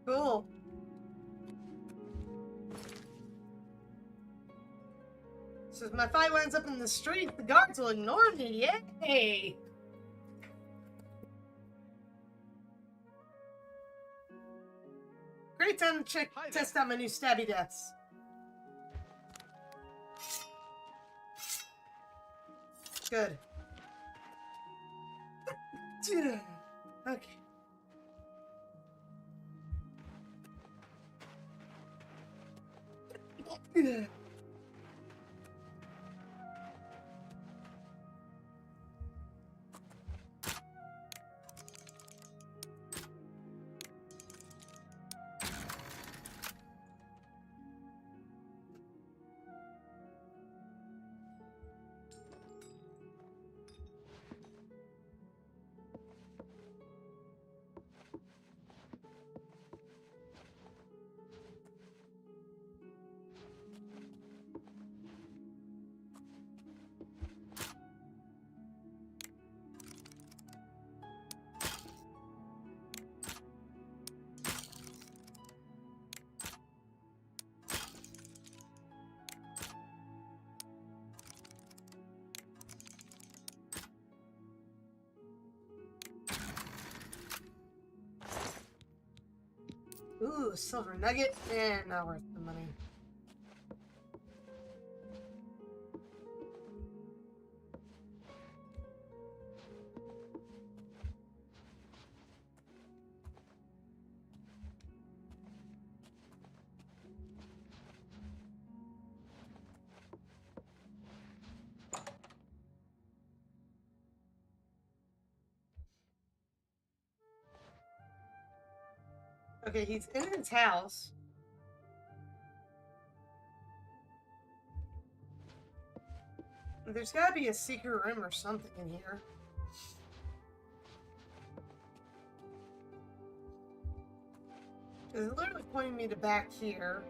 Cool. So if my fight winds up in the street, the guards will ignore me. Yay! Great time to test out my new stabby deaths. Good. Okay. Ooh, silver nugget. Not worth the money. Okay, he's in his house. There's gotta be a secret room or something in here. It's literally pointing me to back here.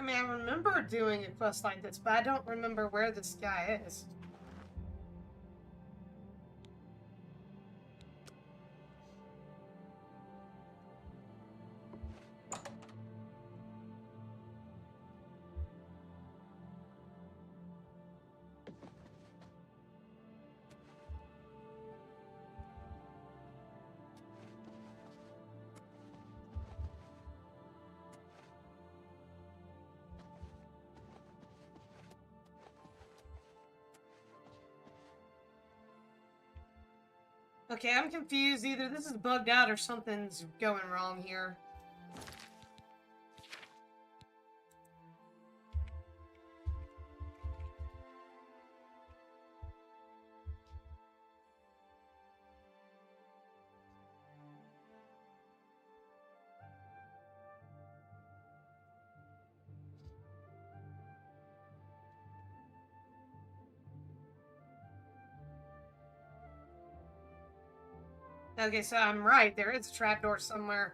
I mean, I remember doing a quest like this, but I don't remember where this guy is. Okay, I'm confused. Either this is bugged out or something's going wrong here. Okay, so I'm right. There is a trapdoor somewhere.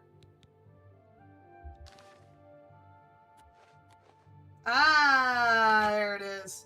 Ah, there it is.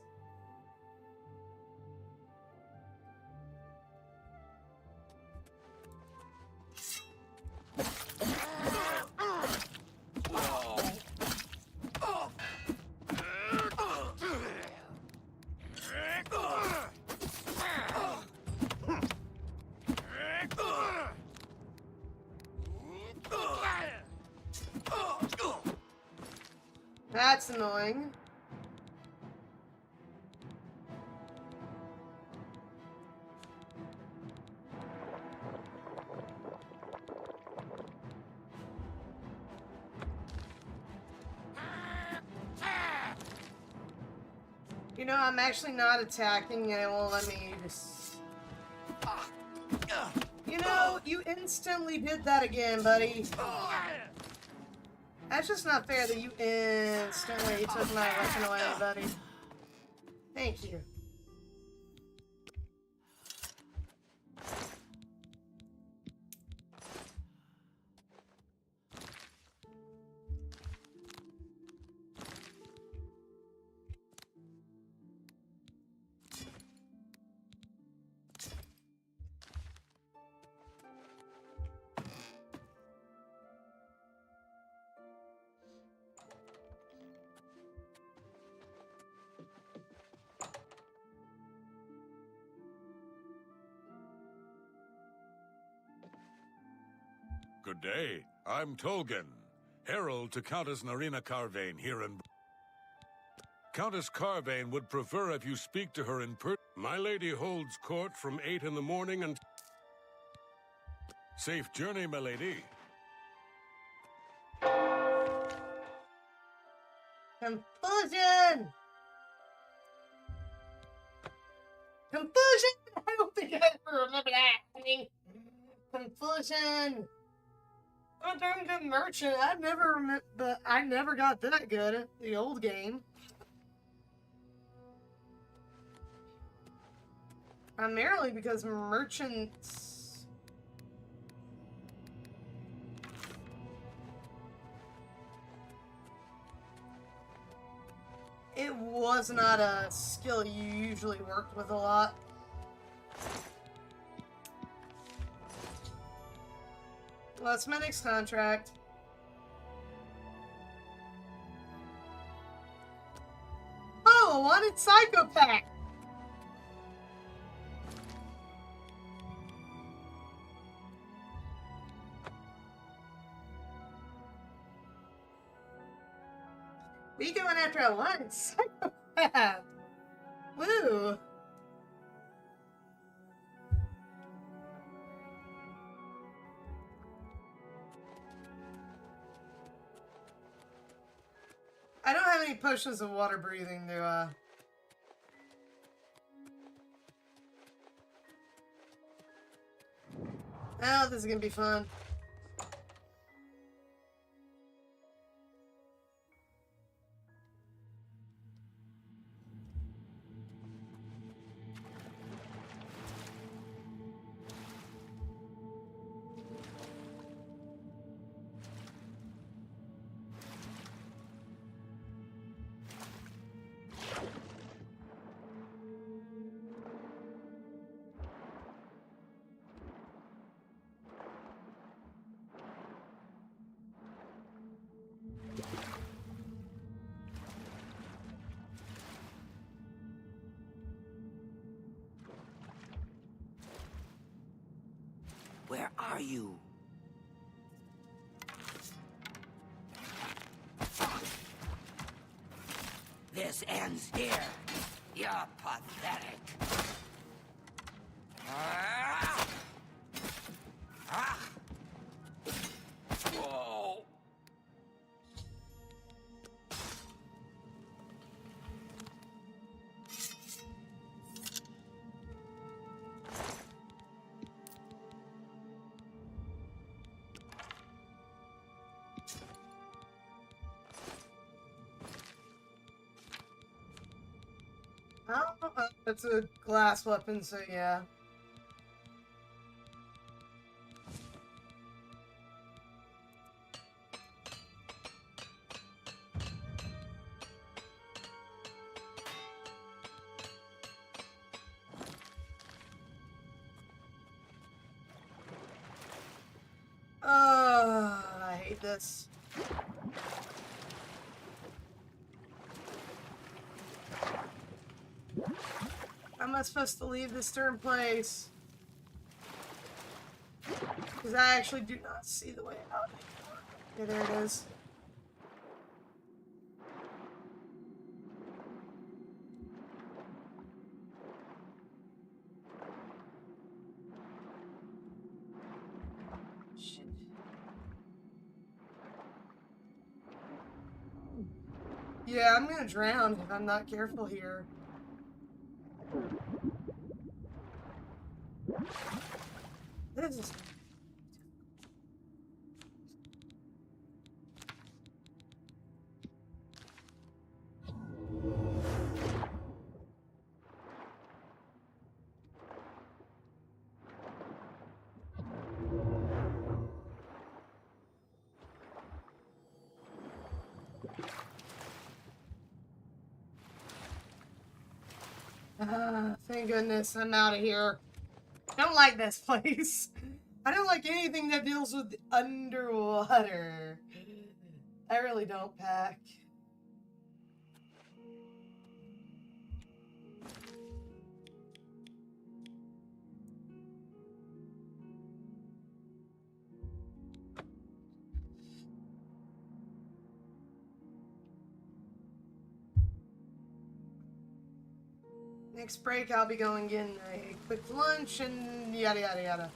That's annoying. You know, I'm actually not attacking, and it won't let me just... You know, you instantly did that again, buddy. That's just not fair that you instantly took my weapon away, buddy. Thank you. Good day. I'm Tolgan, herald to Countess Narina Carvane here in... Countess Carvane would prefer if you speak to her in person. My lady holds court from 8 in the morning and... Safe journey, my lady. Confusion! Confusion! I don't think I ever remember that. I mean, confusion! I'm doing good merchant. I never remember, but I never got that good at the old game. Primarily because merchants... It was not a skill you usually worked with a lot. Well, that's my next contract. Oh, a wanted psychopath! We going after a wanted psychopath! Woo! I don't have any potions of water breathing, do I? Oh, this is gonna be fun. you? This ends here. You're pathetic. Ah! Ah! Whoa! Oh, it's a glass weapon, so yeah. I hate this. How am I supposed to leave this darn place? Because I actually do not see the way out anymore. Okay, there it is. Shit. Yeah, I'm gonna drown if I'm not careful here. This is... Thank goodness I'm out of here. I don't like this place. I don't like anything that deals with underwater. I really don't, Pack. Next break, I'll be going getting a quick lunch and yada yada yada.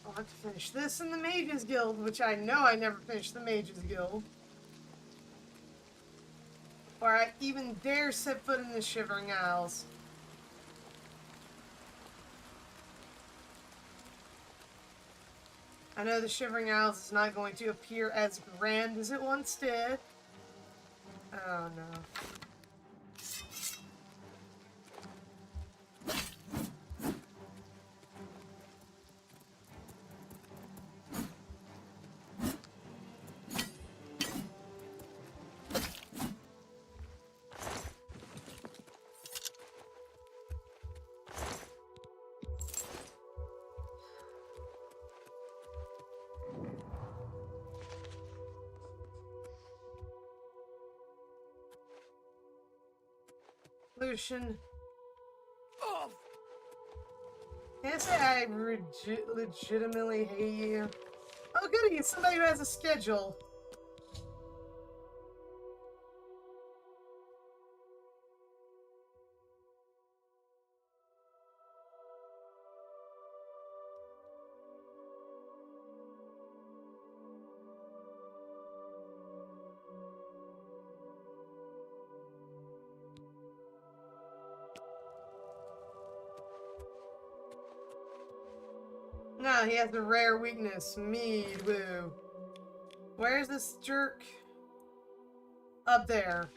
I'll have to finish this in the Mages Guild, which I know I never finished the Mages Guild. Or I even dare set foot in the Shivering Isles. I know the Shivering Isles is not going to appear as grand as it once did. Oh no. Lucian. Can I say I legitimately hate you? Oh goody, it's somebody who has a schedule. No, he has a rare weakness. Mead, woo. Where's this jerk? Up there.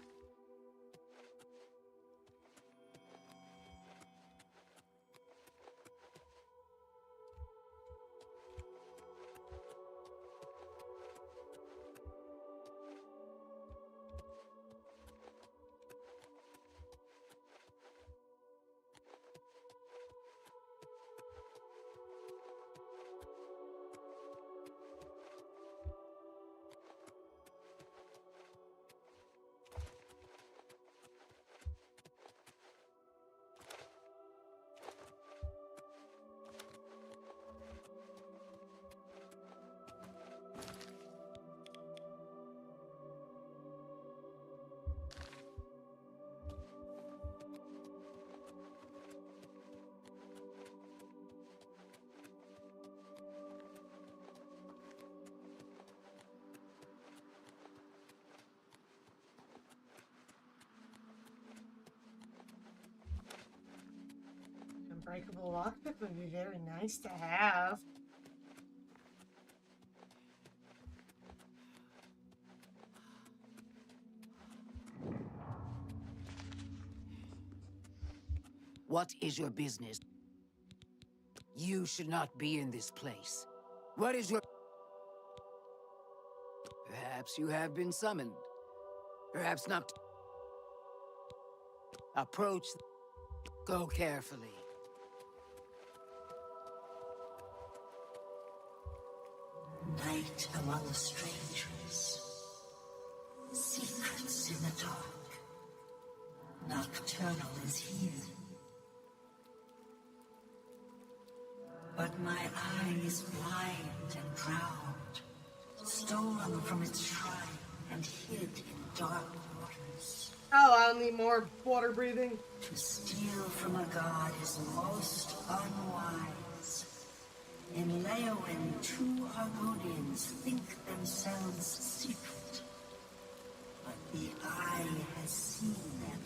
Breakable lockpick would be very nice to have. What is your business? You should not be in this place. What is your... Perhaps you have been summoned. Perhaps not. Approach. Go carefully. Night among the strangers. Secrets in the dark. Nocturnal is here. But my eye is blind and drowned, stolen from its shrine and hid in dark waters. Oh, I'll need more water breathing. To steal from a god is most unwise. In Leowin, 2 Argonians think themselves secret, but the eye has seen them.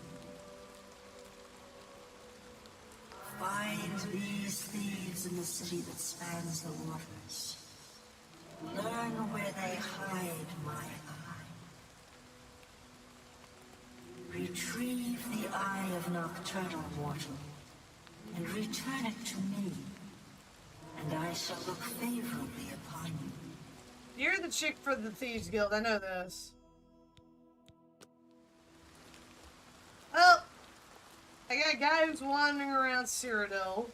Find these thieves in the city that spans the waters. Learn where they hide my eye. Retrieve the eye of nocturnal mortal, and return it to me, and I shall look favorably upon you. You're the chick for the Thieves Guild, I know this. Well, I got a guy who's wandering around Cyrodiil.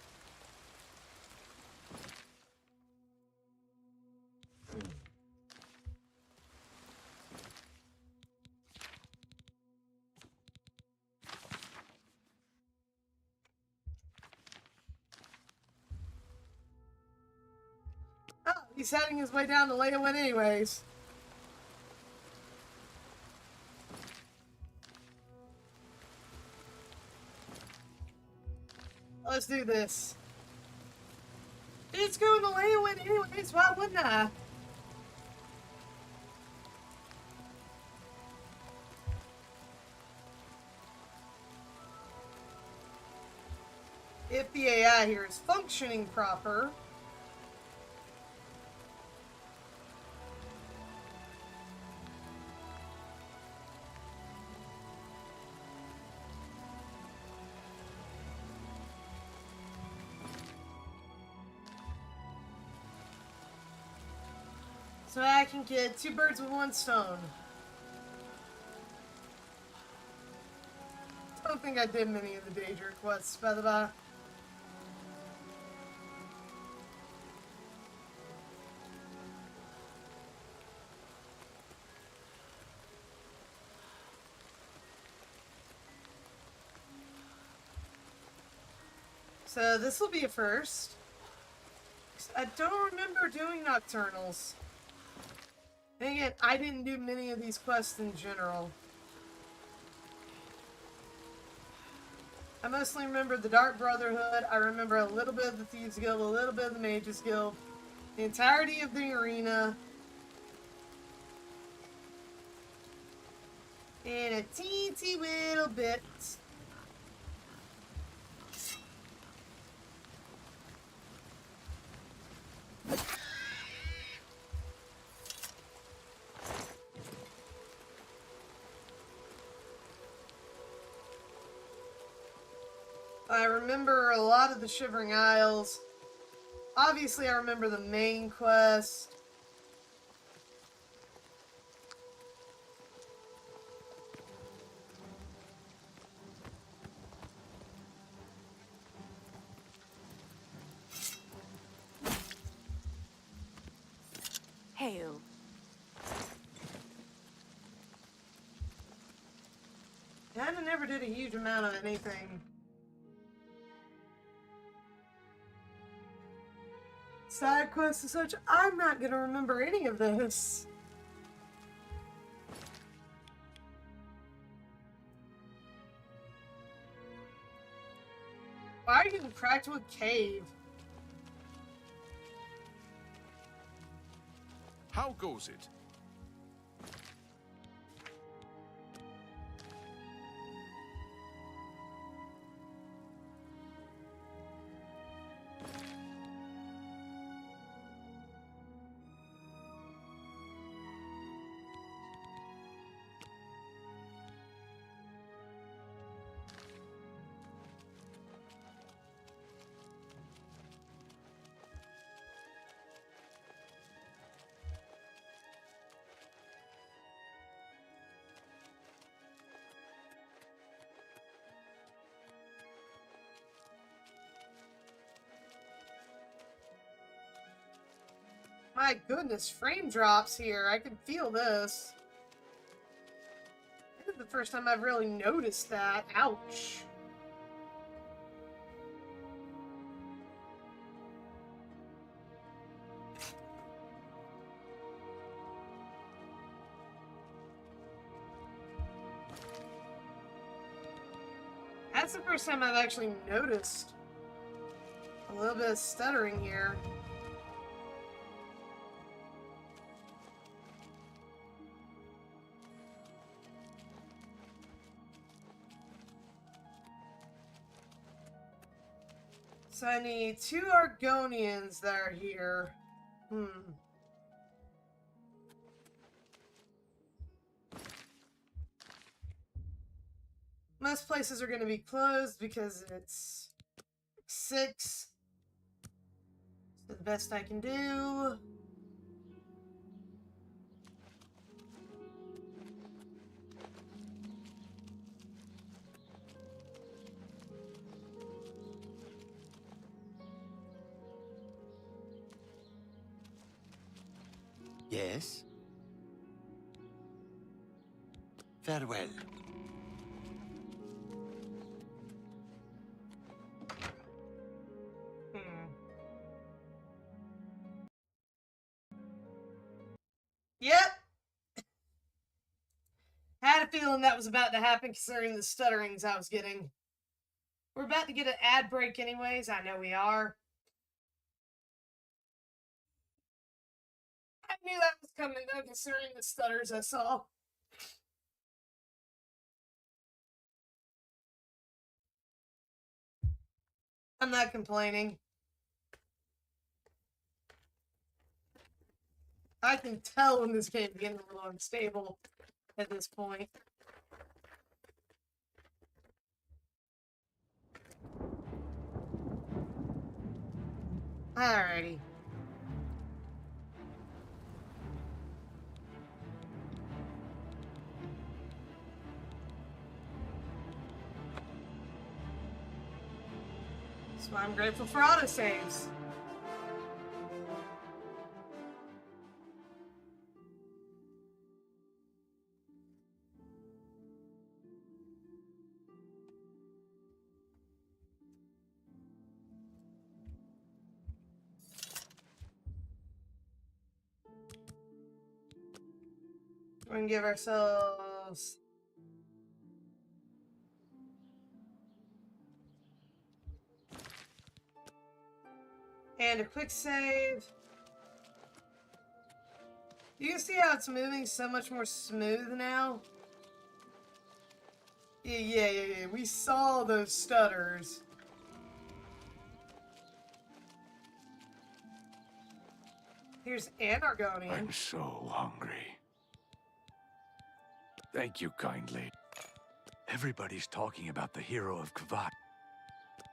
Oh, he's heading his way down to Leowin anyways. Let's do this. It's going to Leowin anyways, why wouldn't I? If the AI here is functioning proper. So I can get 2 birds with 1 stone. I don't think I did many of the Daedric quests, by the by. So this will be a first. I don't remember doing Nocturnals. And again, I didn't do many of these quests in general. I mostly remember the Dark Brotherhood. I remember a little bit of the Thieves Guild, a little bit of the Mages Guild, the entirety of the arena, and a teensy little bit. I remember a lot of the Shivering Isles. Obviously, I remember the main quest. Hail. Kinda never did a huge amount of anything. Side quests and such, I'm not gonna remember any of this. Why are you in Crackwood Cave? How goes it? my goodness, frame drops here. I can feel this. This is the first time I've really noticed that. Ouch. That's the first time I've actually noticed a little bit of stuttering here. So I need 2 Argonians that are here. Most places are going to be closed because it's 6. So the best I can do. Yes? Farewell. Yep. Had a feeling that was about to happen considering the stutterings I was getting. We're about to get an ad break anyways. I know we are. I knew that was coming though, considering the stutters I saw. I'm not complaining. I can tell when this game's getting a little unstable at this point. Alrighty. That's why I'm grateful for autosaves. We're gonna give ourselves and a quick save. You can see how it's moving so much more smooth now. Yeah. We saw those stutters. Here's an Argonian. I'm so hungry. Thank you kindly. Everybody's talking about the hero of Kvat.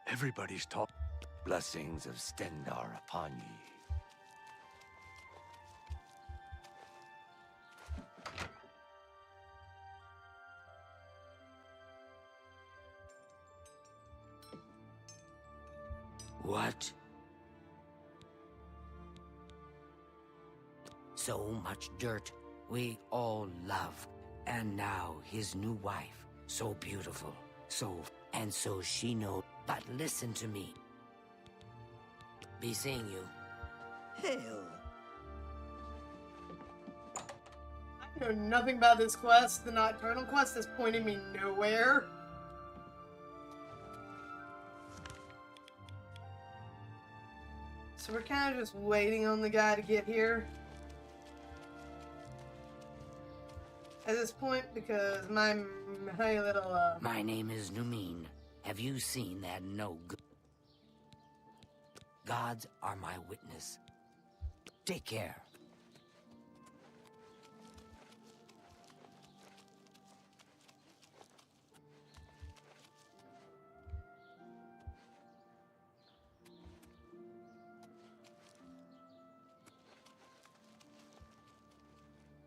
Everybody's talking. Blessings of Stendar upon ye. What? So much dirt we all love. And now his new wife, so beautiful, so she knows. But listen to me. Be seeing you. Hail. I know nothing about this quest. The Nocturnal quest is pointing me nowhere. So we're kind of just waiting on the guy to get here. At this point, because my little, My name is Numin. Have you seen that Gods are my witness. Take care.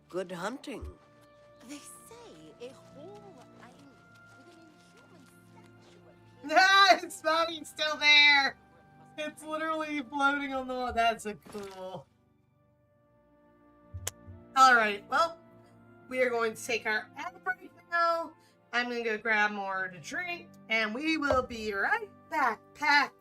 Good hunting. They say a whole island with an inhuman statue. Ah, it's Bobby's still there. It's literally floating on the wall. That's a cool. Alright, well, we are going to take our ad break now. I'm going to go grab more to drink, and we will be right back. Pack.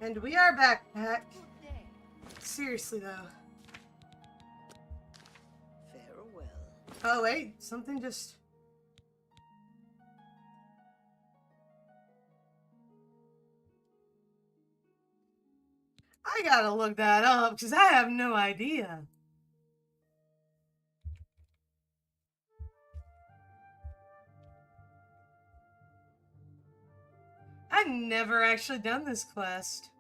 And we are back, Pack. Seriously, though. Farewell. Oh, wait. Something just... I gotta look that up, because I have no idea. I've never actually done this quest.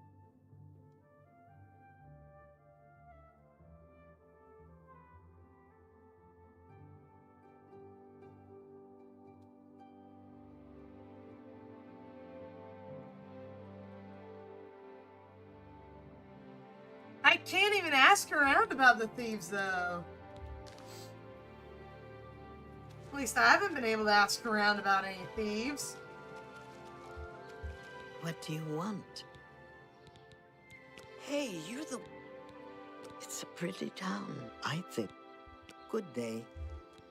I can't even ask around about the thieves, though. At least I haven't been able to ask around about any thieves. What do you want? Hey, you're the... It's a pretty town, I think. Good day.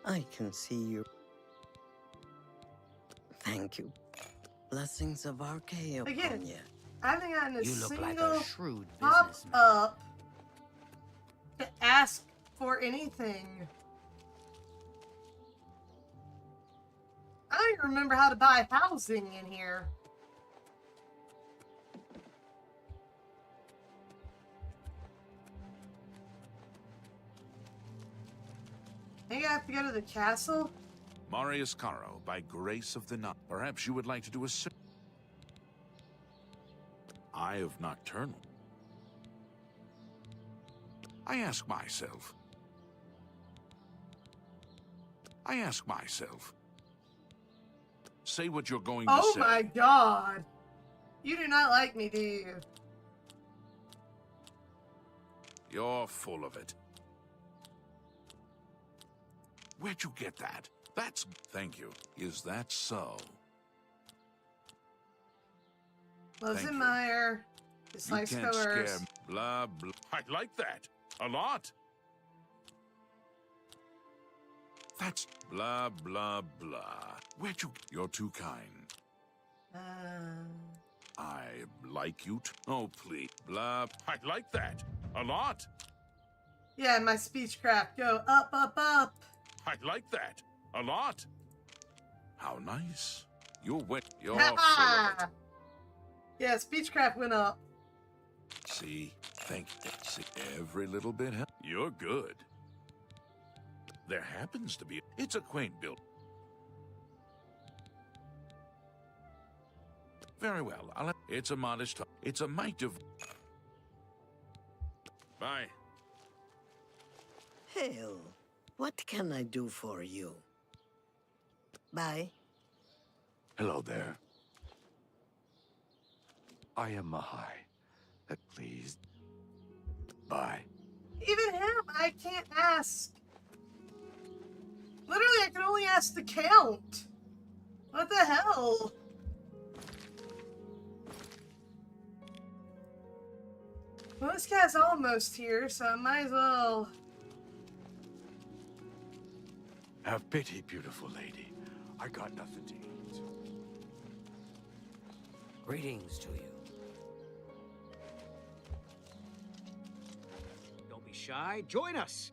I can see you. Thank you. Blessings of Archaea upon Again, you. I haven't gotten a You look like single a shrewd pop businessman. up to ask for anything. I don't even remember how to buy housing in here. I think I have to go to the castle. Marius Caro, by grace of the night. Perhaps you would like to do a Eye of Nocturnal. I ask myself. Say what you're going to say. Oh my god. You do not like me, do you? You're full of it. Where'd you get that? That's... Thank you. Is that so? Loves Thank you. admire. You Dislikes can't coerce. scare me. Blah, blah. I like that. A lot. That's blah, blah, blah. Where'd you... You're too kind. I like you oh, please. Blah. I like that. A lot. Yeah, my speechcraft. Go up, up, up. I like that. A lot. How nice. You're full of it. Yeah, speechcraft went up. See, thank you. See, every little bit helps. You're good. There happens to be... It's a quaint build. Very well. It's a modest... It's a mite of... Bye. Hail. What can I do for you? Bye. Hello there. I am Mahai. Please. Bye. Even him, I can't ask. Literally, I can only ask the Count. What the hell? Well, this guy's almost here, so I might as well... Have pity, beautiful lady. I got nothing to eat. Greetings to you. Don't be shy. Join us.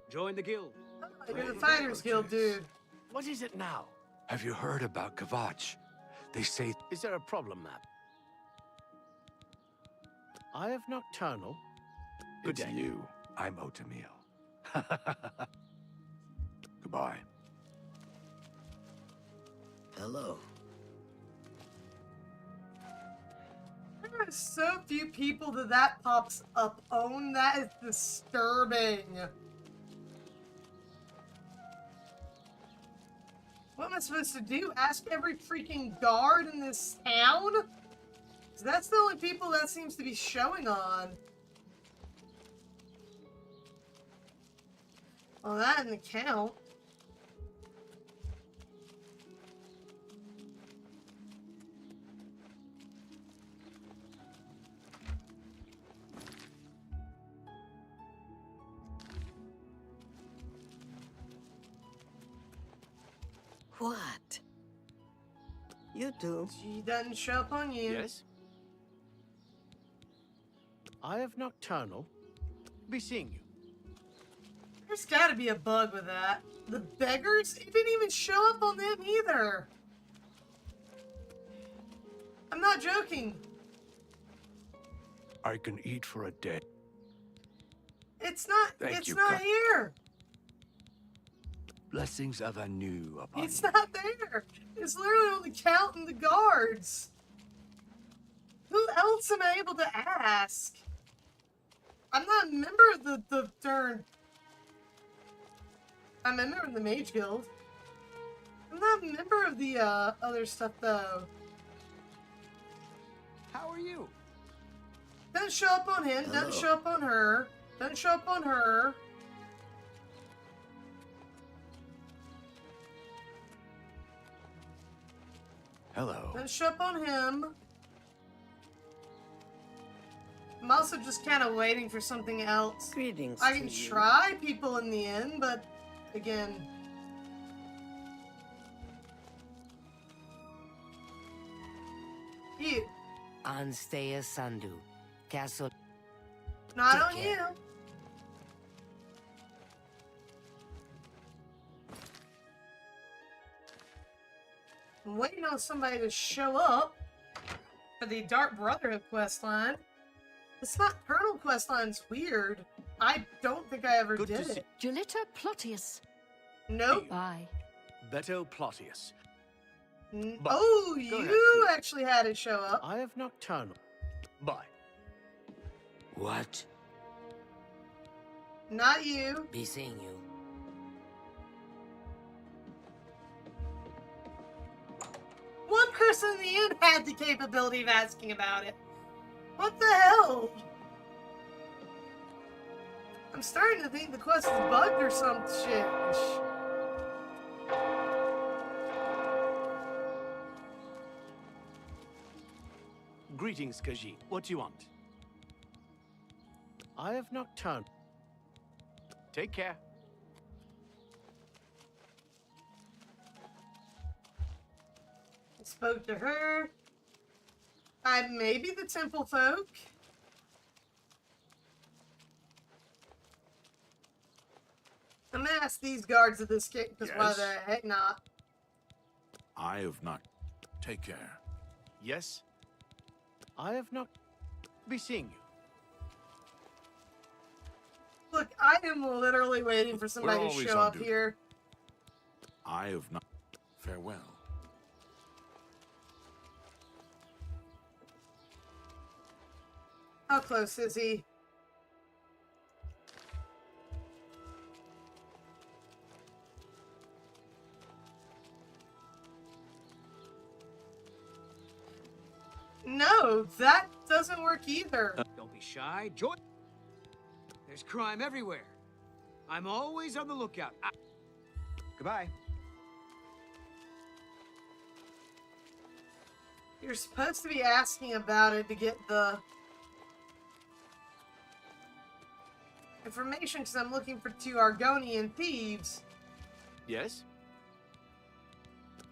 Join the guild. Oh, you're the Fighters Guild, dude. What is it now? Have you heard about Kavach? They say... Is there a problem, map? Eye of Nocturnal? Good It's day. you. I'm Otamil. Goodbye. Hello. There are so few people that pops up on. That is disturbing. What am I supposed to do? Ask every freaking guard in this town? 'Cause that's the only people that seems to be showing on. Well, that and the Count. What? You do? She doesn't show up on you. Yes? Eye of Nocturnal? Be seeing you. There's gotta be a bug with that. The beggars? It didn't even show up on them either. I'm not joking. I can eat for a day. It's not. Thank It's you, not God. here. Blessings of Anu upon It's you. not there. It's literally on the Count and the guards. Who else am I able to ask? I'm not a member of the darn. I'm a member of the Mage Guild. I'm not a member of the other stuff though. How are you? Doesn't show up on him. Doesn't show up on her. Doesn't show up on her. Hello. Doesn't show up on him. I'm also just kind of waiting for something else. Greetings. I can to you. try people in the inn, but again. You. Ansteya Sandu, Castle. Not Take on care. you. I'm waiting on somebody to show up for the Dark Brotherhood questline. It's not Colonel questline's weird. I don't think I ever Good to did see- it. Julita Plotius. Nope. Bye. Beto Plotius. Oh, Go you ahead, please. actually had it show up. I have nocturnal. Bye. What? Not you. Be seeing you. One person in the inn had the capability of asking about it. What the hell? I'm starting to think the quest is bugged or some shit. Greetings, Khajiit. What do you want? I have nocturnal. Take care. Spoke to her. Maybe the temple folk. I'm gonna ask these guards of this kid, because why Yes? the heck not? I have not. Take care. Yes? I have not. Be seeing you. Look, I am literally waiting for somebody to always show on up duty. here. I have not. Farewell. How close is he? No, that doesn't work either. Don't be shy. Join. There's crime everywhere. I'm always on the lookout. Goodbye. You're supposed to be asking about it to get the information because I'm looking for two Argonian thieves. Yes?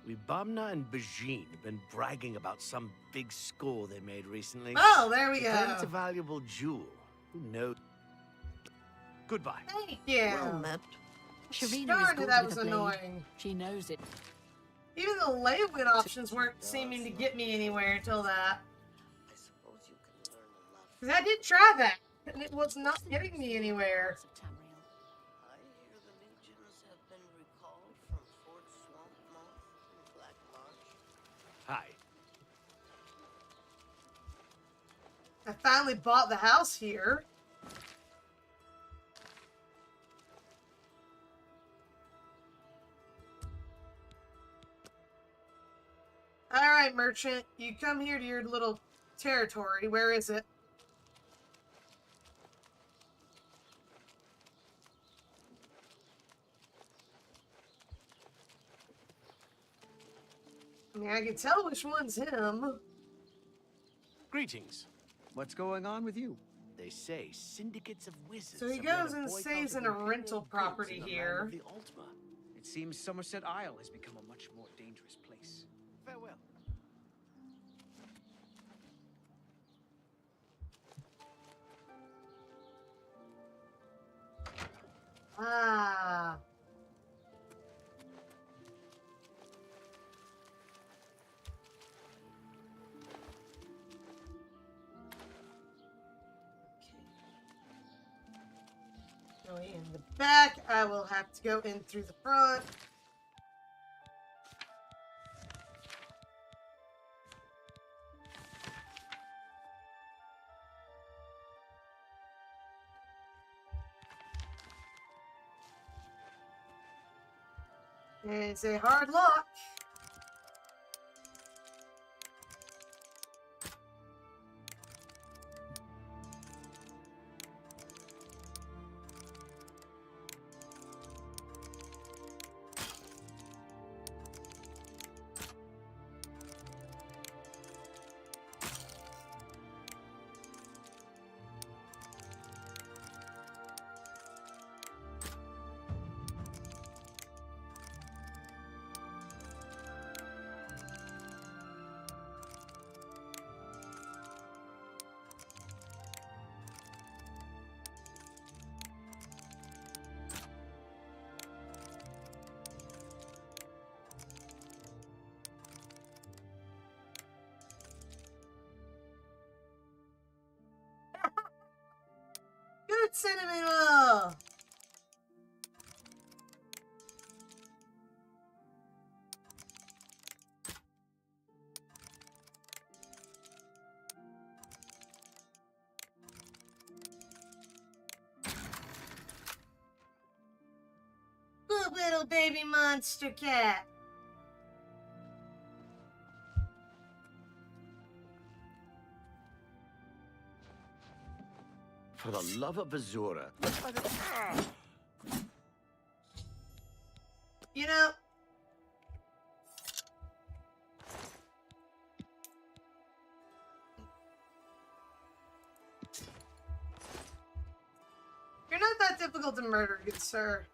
Libamna and Bajin have been bragging about some big score they made recently. Oh, there we They claim it's a go. valuable jewel. Who knows? Goodbye. Thank you. Well met. Sharina is Darn it, good that with was a blade. annoying. She knows it. Even the layawin options weren't seeming to get me anywhere until that. I suppose you can learn a lot. Because I did try that, and it was not getting me anywhere. I hear the legions have been recalled from Fort Swampmouth in Black Marsh. Hi. I finally bought the house here. Alright, merchant. You come here to your little territory. Where is it? I mean, I can tell which one's him. Greetings. What's going on with you? They say syndicates of wizards. So he have led goes a and boycott stays of in a imperial rental goods property in the land here. of the Ultima. It seems Somerset Isle has become a much more dangerous place. Farewell. Ah. Going in the back, I will have to go in through the front. It's a hard lock. cinnamon roll. Good little baby monster cat. For the love of Azura. You know, you're not that difficult to murder, good sir.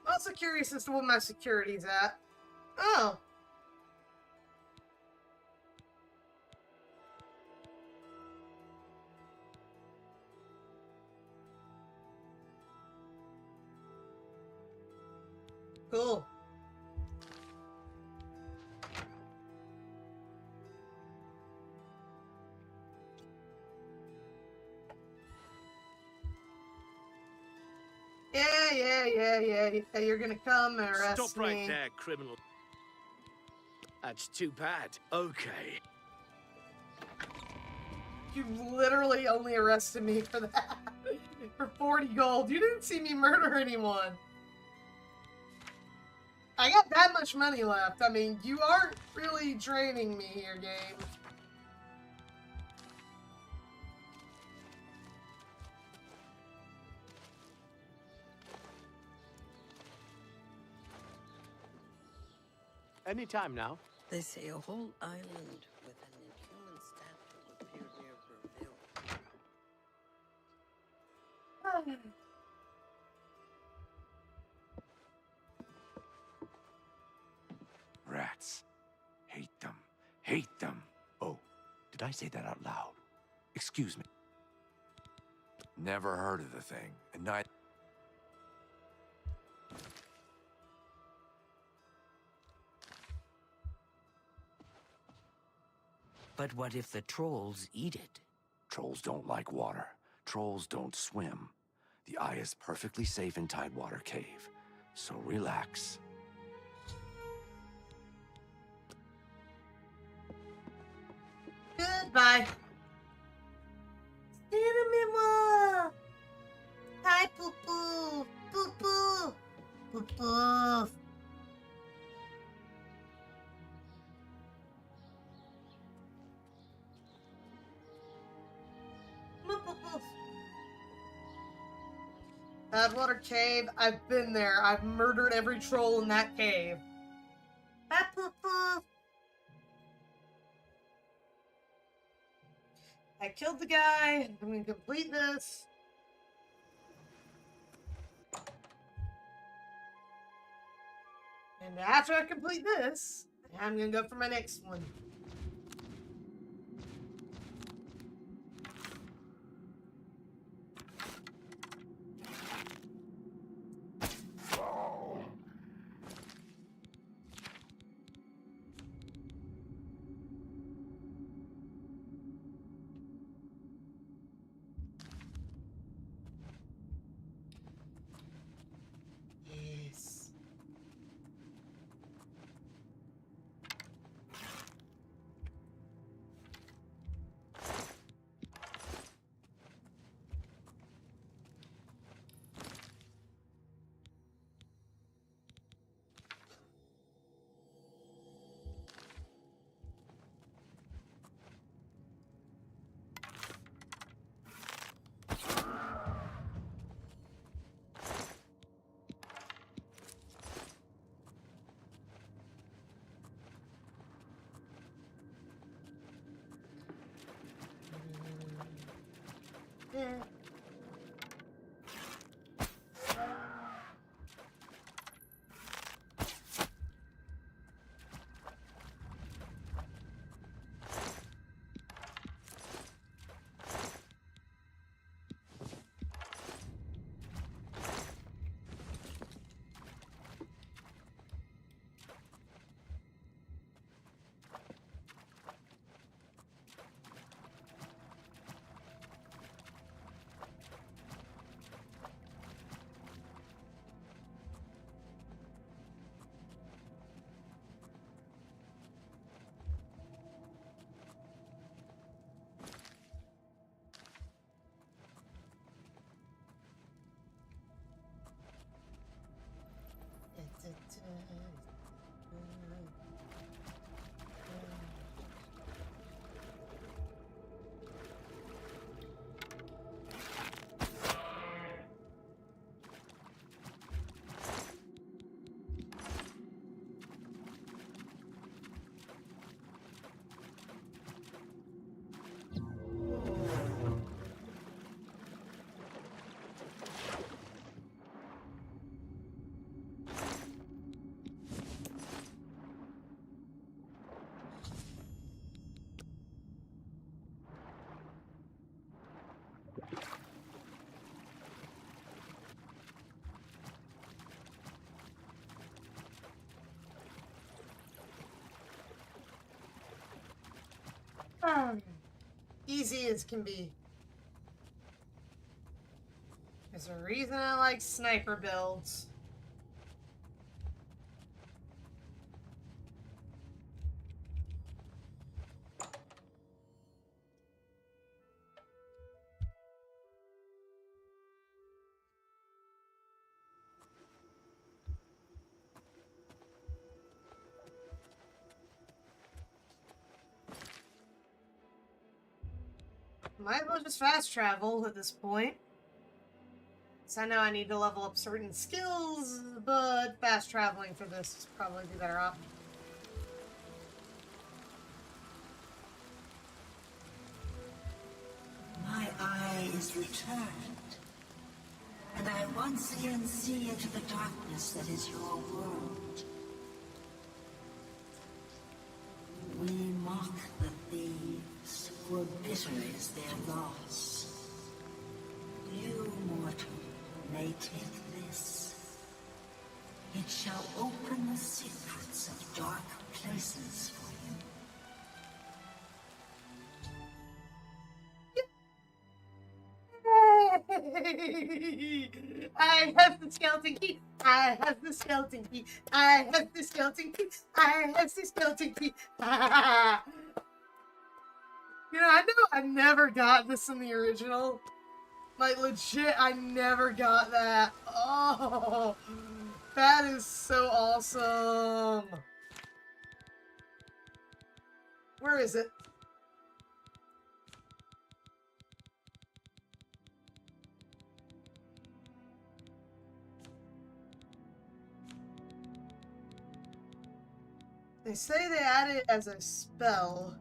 I'm also curious as to what my security's at. Oh. Cool. Yeah. You're gonna come and arrest me. Stop right there, criminal. That's too bad. Okay. You literally only arrested me for that. For 40 gold. You didn't see me murder anyone. I got that much money left. I mean, you aren't really draining me here, game. Anytime now. They say a whole island with an inhuman statue appeared near Brazil. Rats. Hate them. Hate them. Oh, did I say that out loud? Excuse me. Never heard of the thing, and neither. But what if the trolls eat it? Trolls don't like water. Trolls don't swim. The eye is perfectly safe in Tidewater Cave, so relax. Goodbye. Cinnamon. Hi, Poo Poo. Poo Poo. Poo Poo. Tidewater Cave, I've been there. I've murdered every troll in that cave. Bye, Poo Poo. I killed the guy. I'm gonna complete this. And after I complete this, I'm gonna go for my next one. Yes. Yeah. Easy as can be. There's a reason I like sniper builds. Might as well just fast travel at this point. So I know I need to level up certain skills, but fast traveling for this is probably the better option. My eye is returned, and I once again see into the darkness that is your world. We mock the thieves, for bitter is their loss. You, mortal, may take this. It shall open the secrets of dark places for you. I have the skeleton key. I have the skeleton key. I have the skeleton key. I have the skeleton key. You know, I know I never got this in the original. Like, legit, I never got that. Oh, that is so awesome. Where is it? They say they add it as a spell.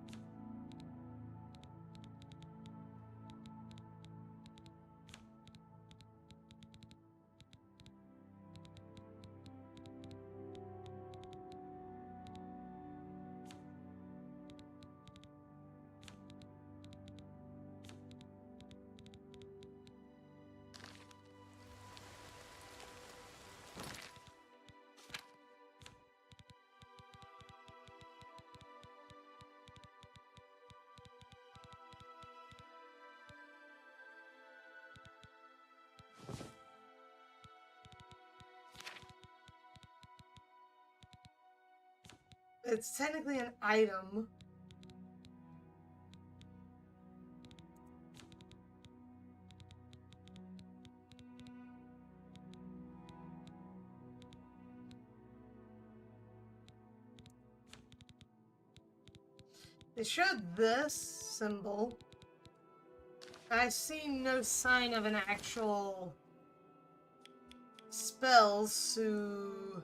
It's technically an item. They showed this symbol. I see no sign of an actual spell, so...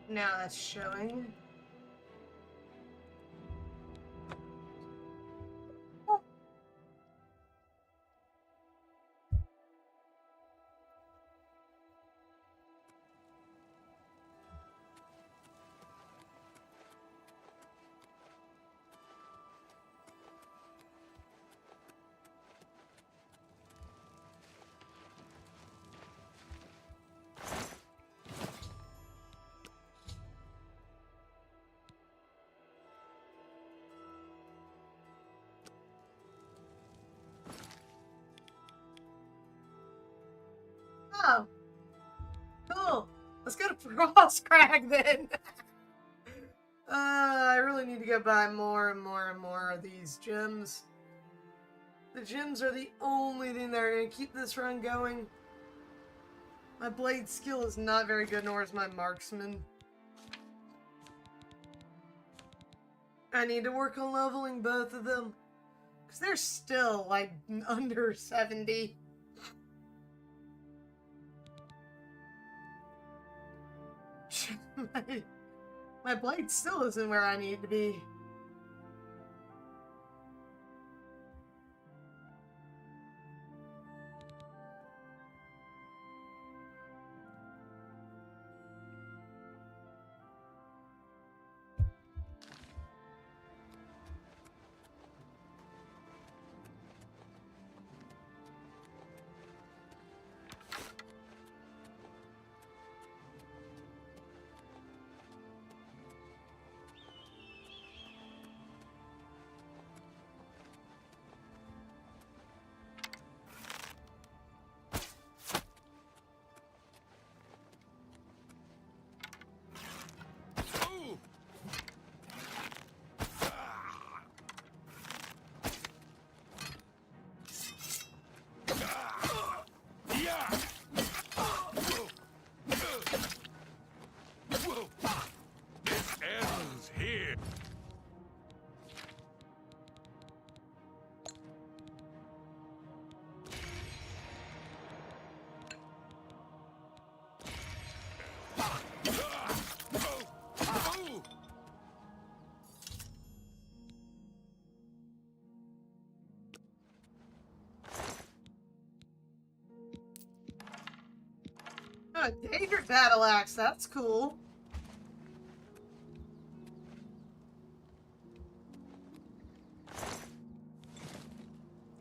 Now that's showing. Frostcrag then. I really need to go buy more and more and more of these gems. The gems are the only thing that are going to keep this run going. My blade skill is not very good, nor is my marksman. I need to work on leveling both of them. Because they're still, like, under 70. my blade still isn't where I need to be. Oh, Daedric battle axe, that's cool.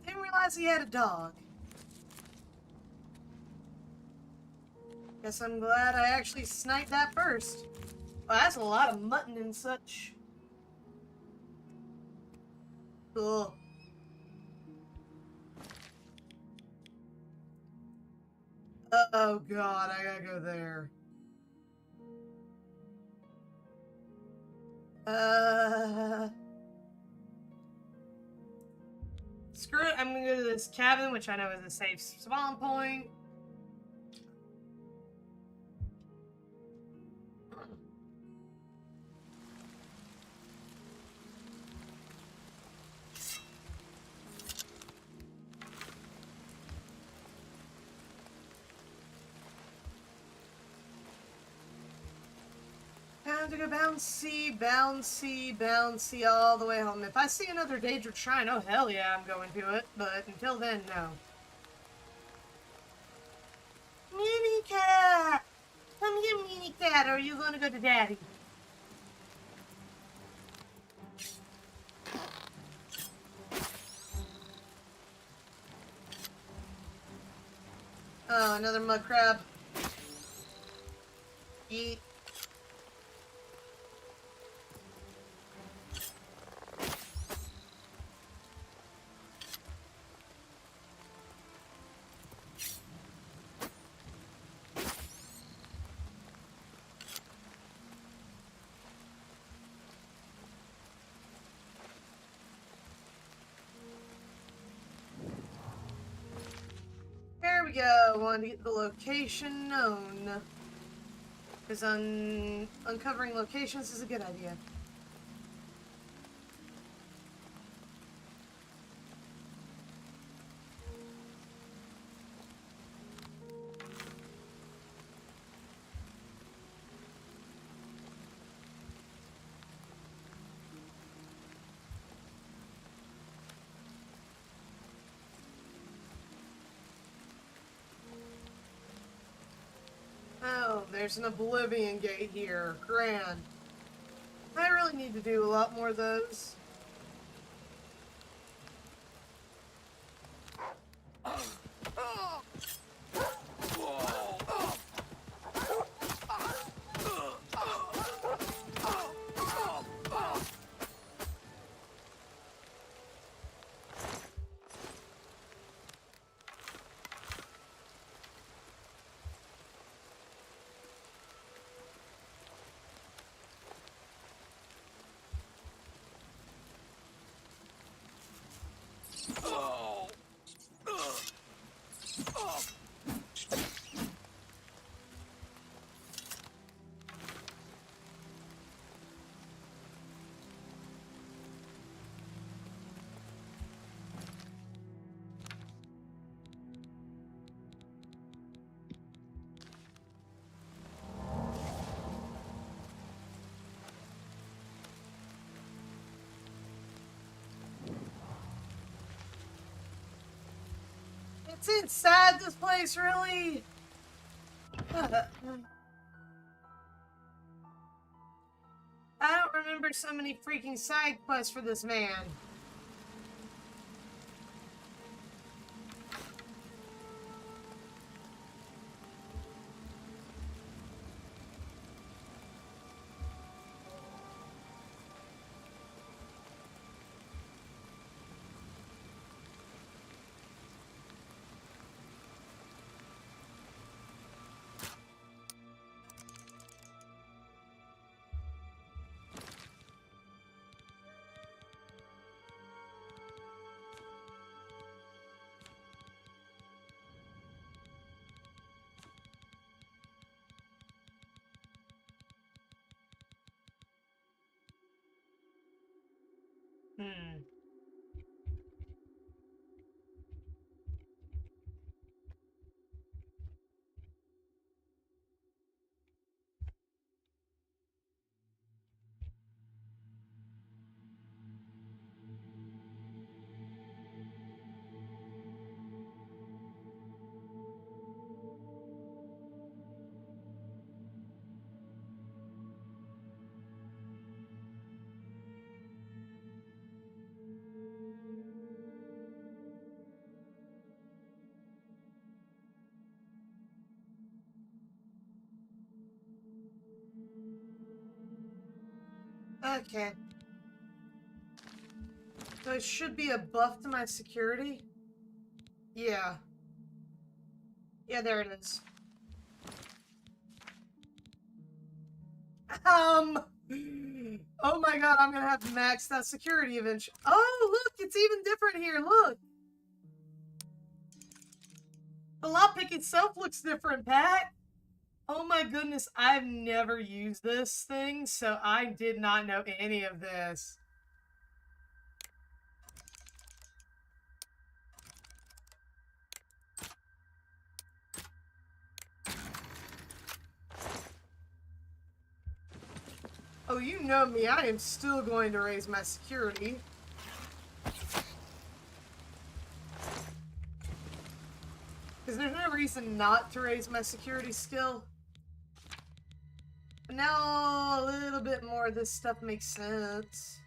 Didn't realize he had a dog. Guess I'm glad I actually sniped that first. Well, that's a lot of mutton and such. Cool. Oh god, I gotta go there. Screw it, I'm gonna go to this cabin, which I know is a safe spawn point. Time to go bouncy, bouncy, bouncy all the way home. If I see another Daedric Shrine, oh hell yeah, I'm going to it. But until then, no. Mini cat! Come here, mini cat, or are you going to go to daddy? Oh, another mud crab. Eat. There we go. Want to get the location known. Because uncovering locations is a good idea. Oh, there's an Oblivion gate here. Grand. I really need to do a lot more of those. It's inside this place, really? I don't remember so many freaking side quests for this man. Hmm. Okay. So it should be a buff to my security? Yeah. Yeah, there it is. Oh my god, I'm gonna have to max that security eventually. Oh, look, it's even different here, look! The lockpick itself looks different, Pat! Oh my goodness, I've never used this thing, so I did not know any of this. Oh, you know me, I am still going to raise my security. Because there's no reason not to raise my security skill. But now a little bit more of this stuff makes sense.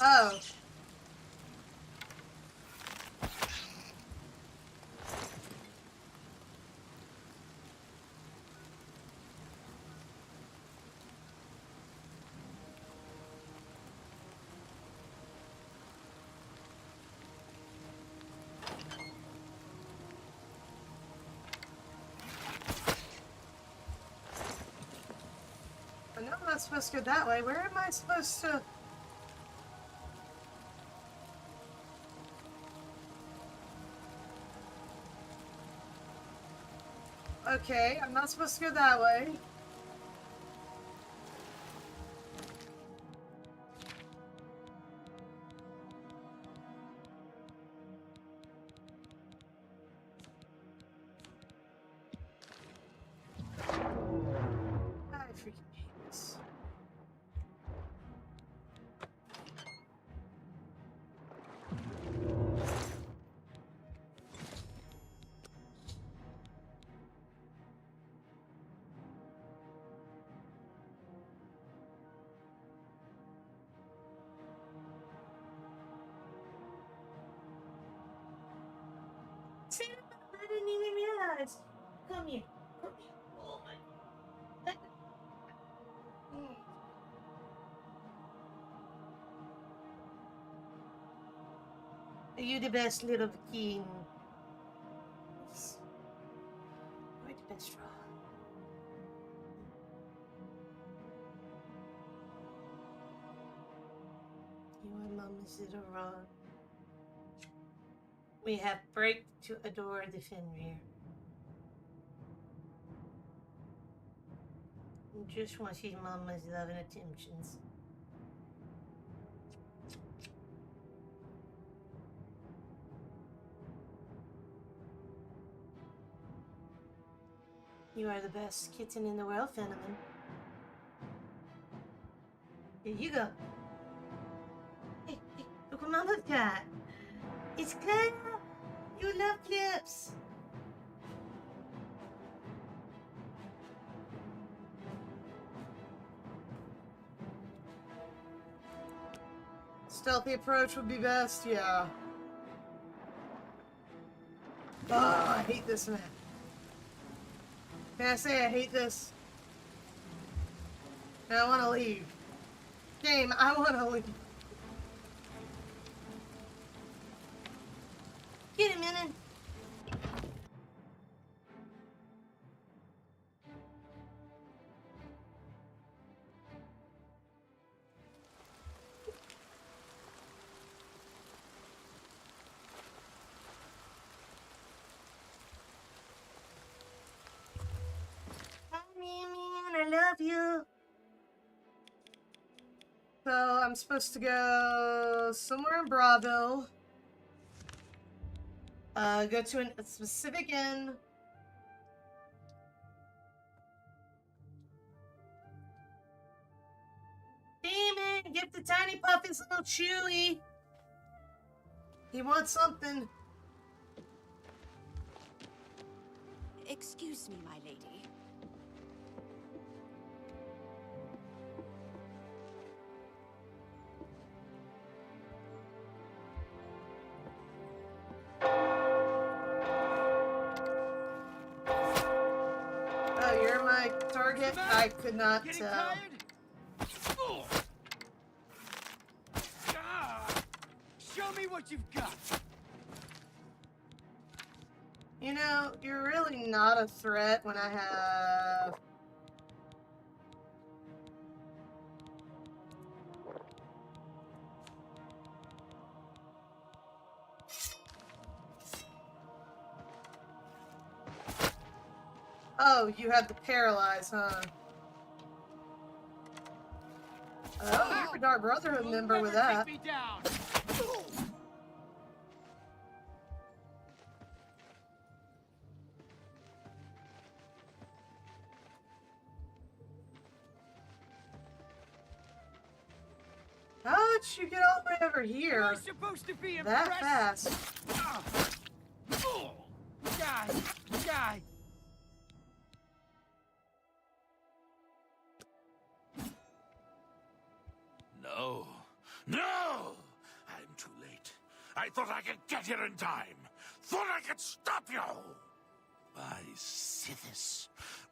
Oh. I know I'm not supposed to go that way. Where am I supposed to... Okay, I'm not supposed to go that way. I freaking hate this. See, I didn't even realize. Come here. Come here. Oh my. You the best little king. You're the best draw. You are Mama's little rod. We have break to adore the Fenrir. Just want his mama's love and attentions. You are the best kitten in the world, Fenneman. Here you go. Hey, hey, look what Mama's got. It's Claire. You love clips. Stealthy approach would be best, yeah. Oh, I hate this map. Can I say I hate this? And I want to leave. Game, I want to leave. Get him in it. I love you. So I'm supposed to go somewhere in Bravo. Go to a specific inn. Demon, give the tiny pup his little chewy. He wants something. Excuse me, my lady. Oh, you're my target? I could not tell. Show me what you've got. You know, you're really not a threat when I have... Oh, you have the paralyze, huh? Oh, you're a Dark Brotherhood member with that. Take me down. How did you get all the way over here? You're supposed to be that impressed. fast? Die. No. I'm too late. I thought I could get here in time. Thought I could stop you. By Sithis,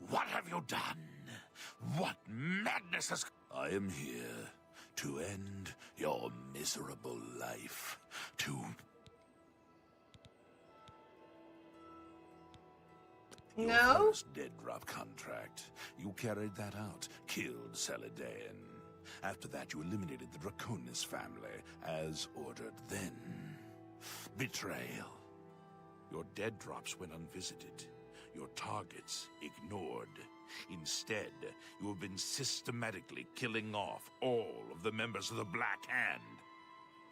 what have you done? What madness has... I am here to end your miserable life. No? Your first dead drop contract. You carried that out, killed Celadon. After that, you eliminated the Draconis family, as ordered. Then, betrayal. Your dead drops went unvisited. Your targets ignored. Instead, you have been systematically killing off all of the members of the Black Hand.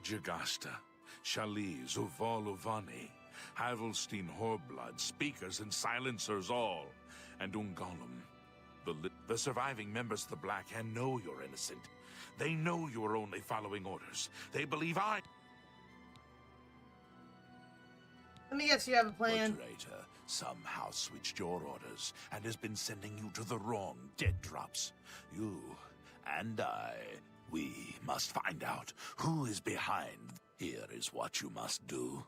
Jagasta, Shali, Zuval Uvani, Havelstein Horblood, speakers and silencers all, and Ungalum. The surviving members of the Black Hand know you're innocent. They know you are only following orders. They believe I... Let me guess, you have a plan. The traitor somehow switched your orders and has been sending you to the wrong dead drops. You and I, we must find out who is behind. Here is what you must do.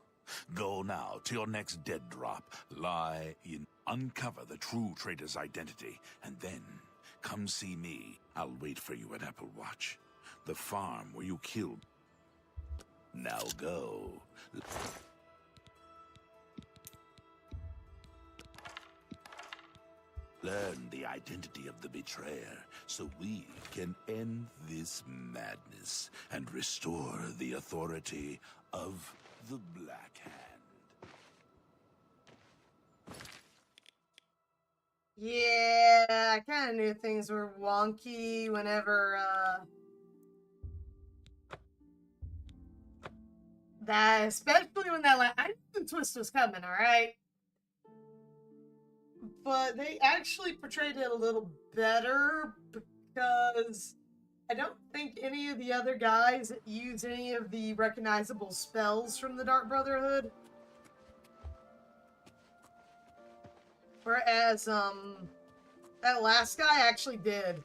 Go now to your next dead drop. Lie in. Uncover the true traitor's identity, and then come see me. I'll wait for you at Apple Watch, the farm where you killed. Now go. Learn the identity of the betrayer, so we can end this madness and restore the authority of the Black Hand. Yeah, I kind of knew things were wonky whenever, especially when I knew the twist was coming, alright? but they actually portrayed it a little better because I don't think any of the other guys use any of the recognizable spells from the Dark Brotherhood. Whereas, that last guy actually did.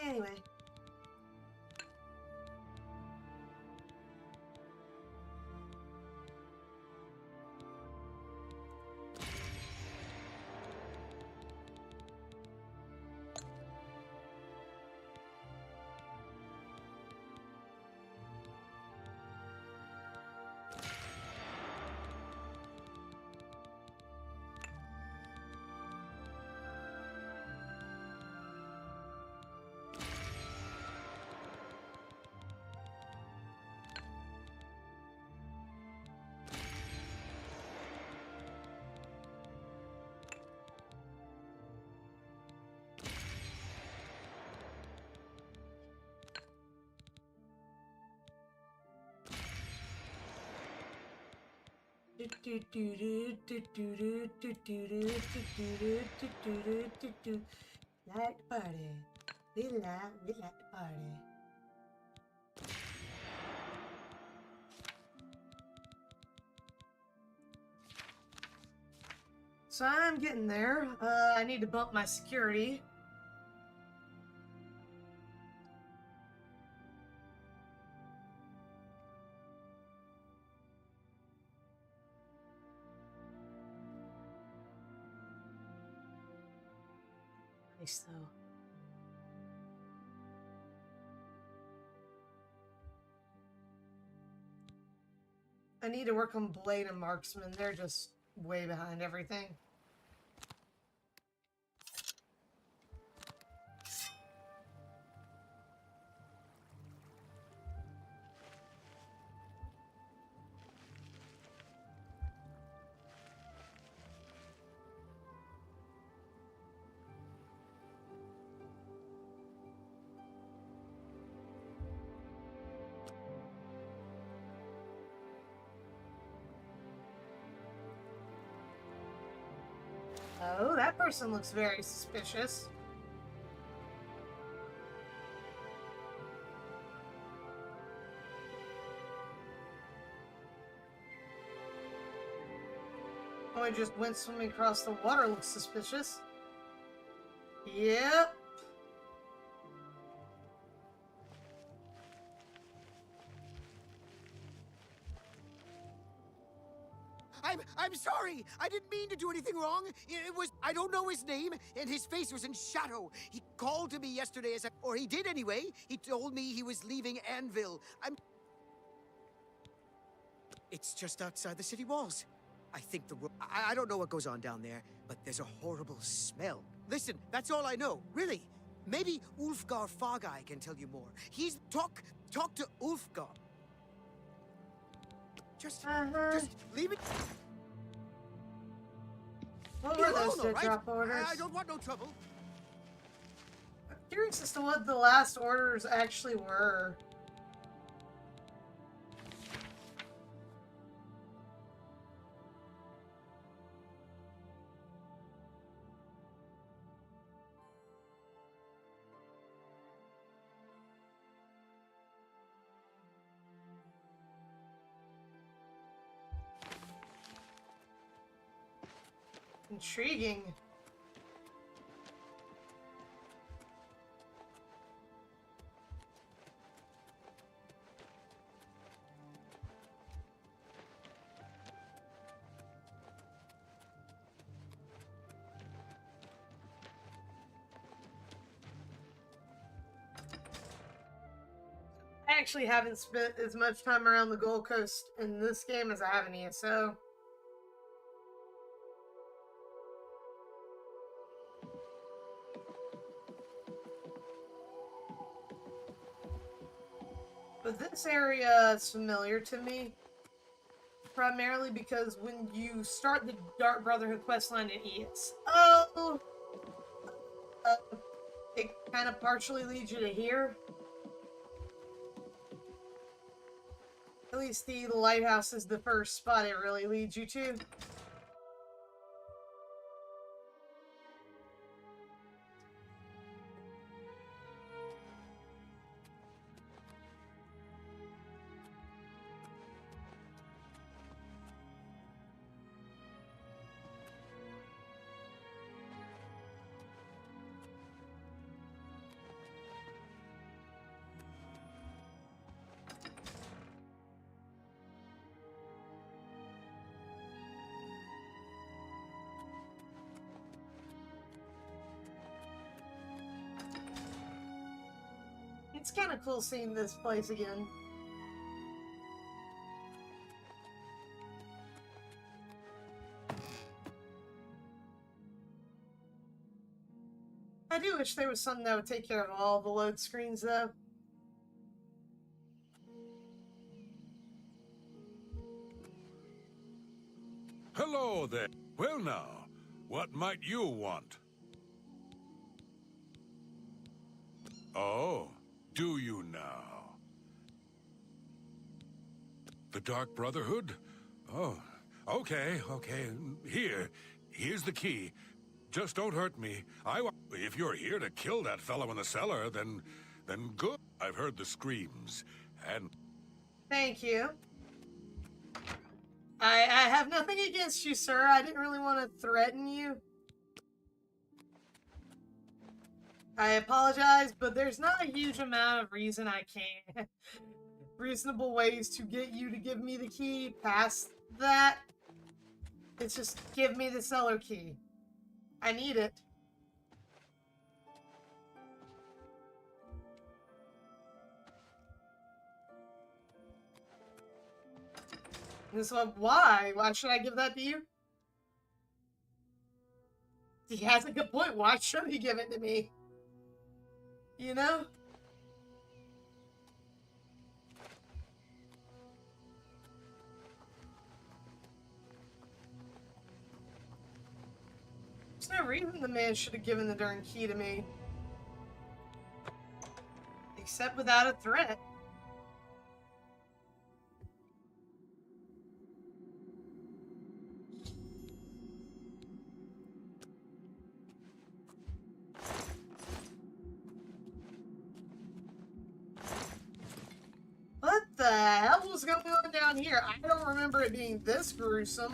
Anyway. Like the party. We like the party. So I'm getting there. I need to bump my security. Nice though. I need to work on Blade and Marksman. They're just way behind everything. Oh, that person looks very suspicious. Oh, I just went swimming across the water. Looks suspicious. Yep. I'm sorry. I didn't mean to do anything wrong. It was, I don't know his name, and his face was in shadow. He called to me yesterday or he did anyway. He told me he was leaving Anvil. It's just outside the city walls. I think I don't know what goes on down there, but there's a horrible smell. Listen, that's all I know, really. Maybe Ulfgar Fargai can tell you more. Talk to Ulfgar. Just leave it. What were those dead right? drop orders? I don't want no trouble. I'm curious as to what the last orders actually were. Intriguing. I actually haven't spent as much time around the Gold Coast in this game as I have in ESO. But this area is familiar to me. Primarily because when you start the Dark Brotherhood questline in ESO, it kind of partially leads you to here. At least the lighthouse is the first spot it really leads you to. It's kind of cool seeing this place again. I do wish there was something that would take care of all the load screens, though. Hello there. Well now, what might you want? Oh, do you now? The Dark Brotherhood? Oh, okay. Here's the key. Just don't hurt me. If you're here to kill that fellow in the cellar, then good. I've heard the screams, and... Thank you. I have nothing against you, sir. I didn't really want to threaten you. I apologize, but there's not a huge amount of reason I can't. Reasonable ways to get you to give me the key. Past that, it's just give me the cellar key. I need it. This one, why? Why should I give that to you? He has a good point. Why should he give it to me? You know? There's no reason the man should have given the darn key to me. Except without a threat. What the hell was going on down here? I don't remember it being this gruesome.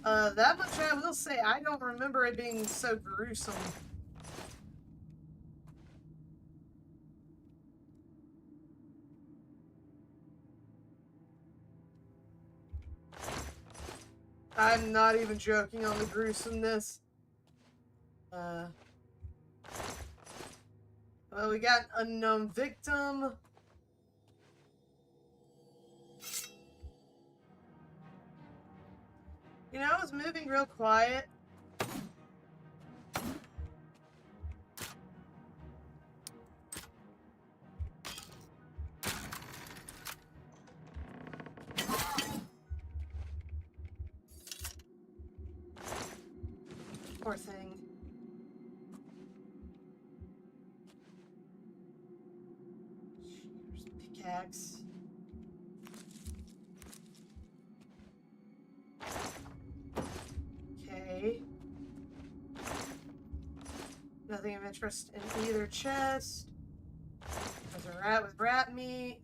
That much I will say, I don't remember it being so gruesome. I'm not even joking on the gruesomeness. Well, we got an unknown victim. You know, I was moving real quiet. Poor thing. Here's the pickaxe. Okay. Nothing of interest in either chest. There's a rat with rat meat.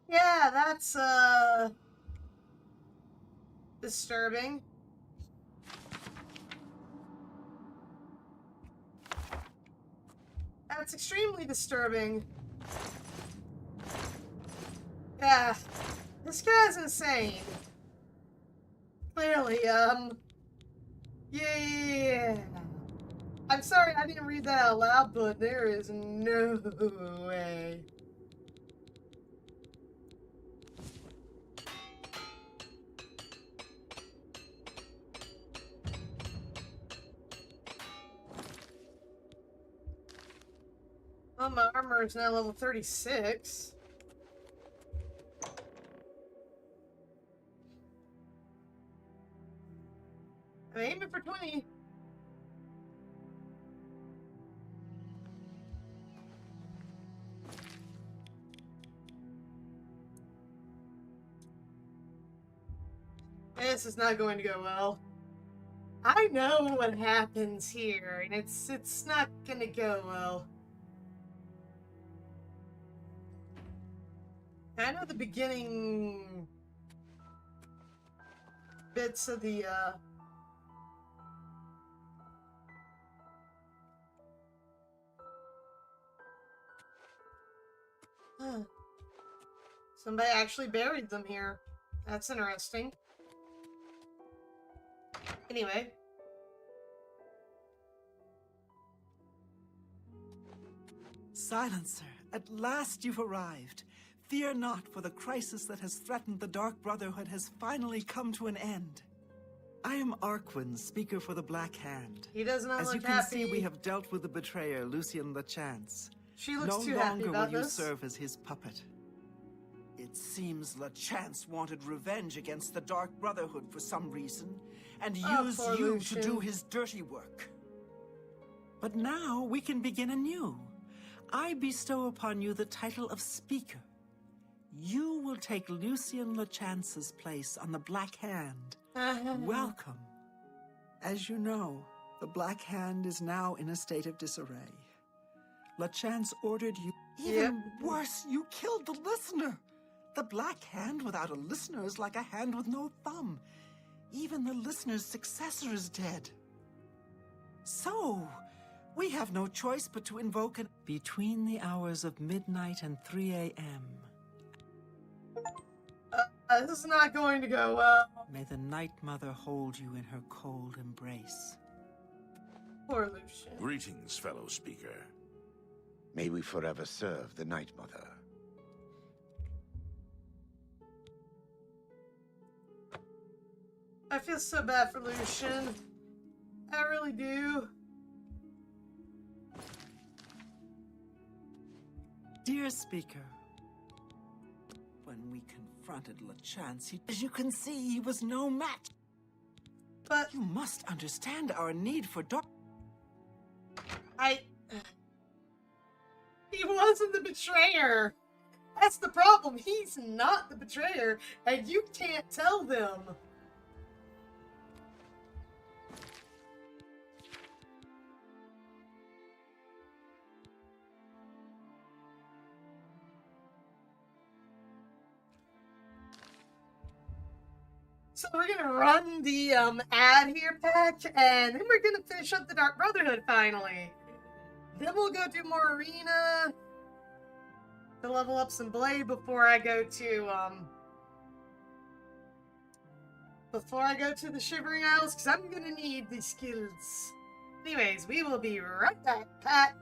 Yeah, that's, disturbing. That's extremely disturbing. Yeah, this guy's insane. Clearly, yeah. I'm sorry, I didn't read that out loud, but there is no way. Well, my armor is now level 36. I'm aiming for 20. This is not going to go well. I know what happens here, and it's not gonna go well. I know the beginning bits of the somebody actually buried them here. That's interesting. Anyway. Silencer, at last you've arrived. Fear not, for the crisis that has threatened the Dark Brotherhood has finally come to an end. I am Arquin, speaker for the Black Hand. He does not As look you can happy. see, we have dealt with the betrayer, Lucien LeChance. She looks no too happy longer about will you this. serve as his puppet. It seems LeChance wanted revenge against the Dark Brotherhood for some reason, and used poor you Lucien. to do his dirty work. But now we can begin anew. I bestow upon you the title of Speaker. You will take Lucien LeChance's place on the Black Hand. Welcome. As you know, the Black Hand is now in a state of disarray. LeChance ordered you. Even worse, you killed the listener. The Black Hand without a listener is like a hand with no thumb. Even the listener's successor is dead. So, we have no choice but to invoke an... Between the hours of midnight and 3 a.m. This is not going to go well. May the Night Mother hold you in her cold embrace. Poor Lucien. Greetings, fellow speaker. May we forever serve the Night Mother. I feel so bad for Lucien. I really do. Dear Speaker, when we confronted LeChance, as you can see, he was no match. But you must understand our need for He wasn't the betrayer. That's the problem. He's not the betrayer, and you can't tell them. So we're gonna run the ad here pack, and then we're gonna finish up the Dark Brotherhood finally. Then we'll go do more arena to level up some blade before I go to the Shivering Isles, because I'm gonna need these skills. Anyways, we will be right back, pack.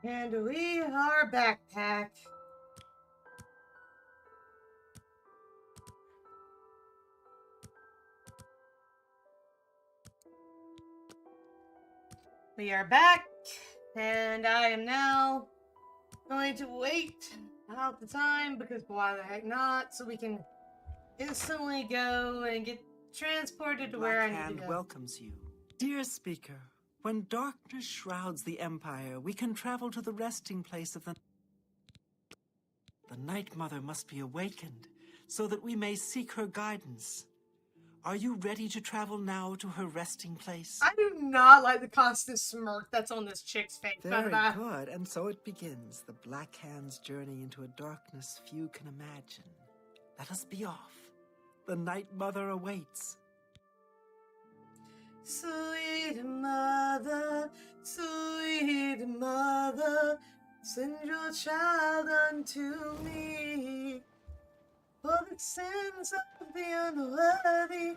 And we are backpack. We are back, and I am now going to wait out the time because why the heck not? So we can instantly go and get transported to where I need Hand to go. welcomes you. Dear Speaker, when darkness shrouds the Empire, we can travel to the resting place of the Night Mother must be awakened, so that we may seek her guidance. Are you ready to travel now to her resting place? I do not like the constant smirk that's on this chick's face. Very good, and so it begins, the Black Hand's journey into a darkness few can imagine. Let us be off. The Night Mother awaits. Sweet mother, send your child unto me. For the sins of the unworthy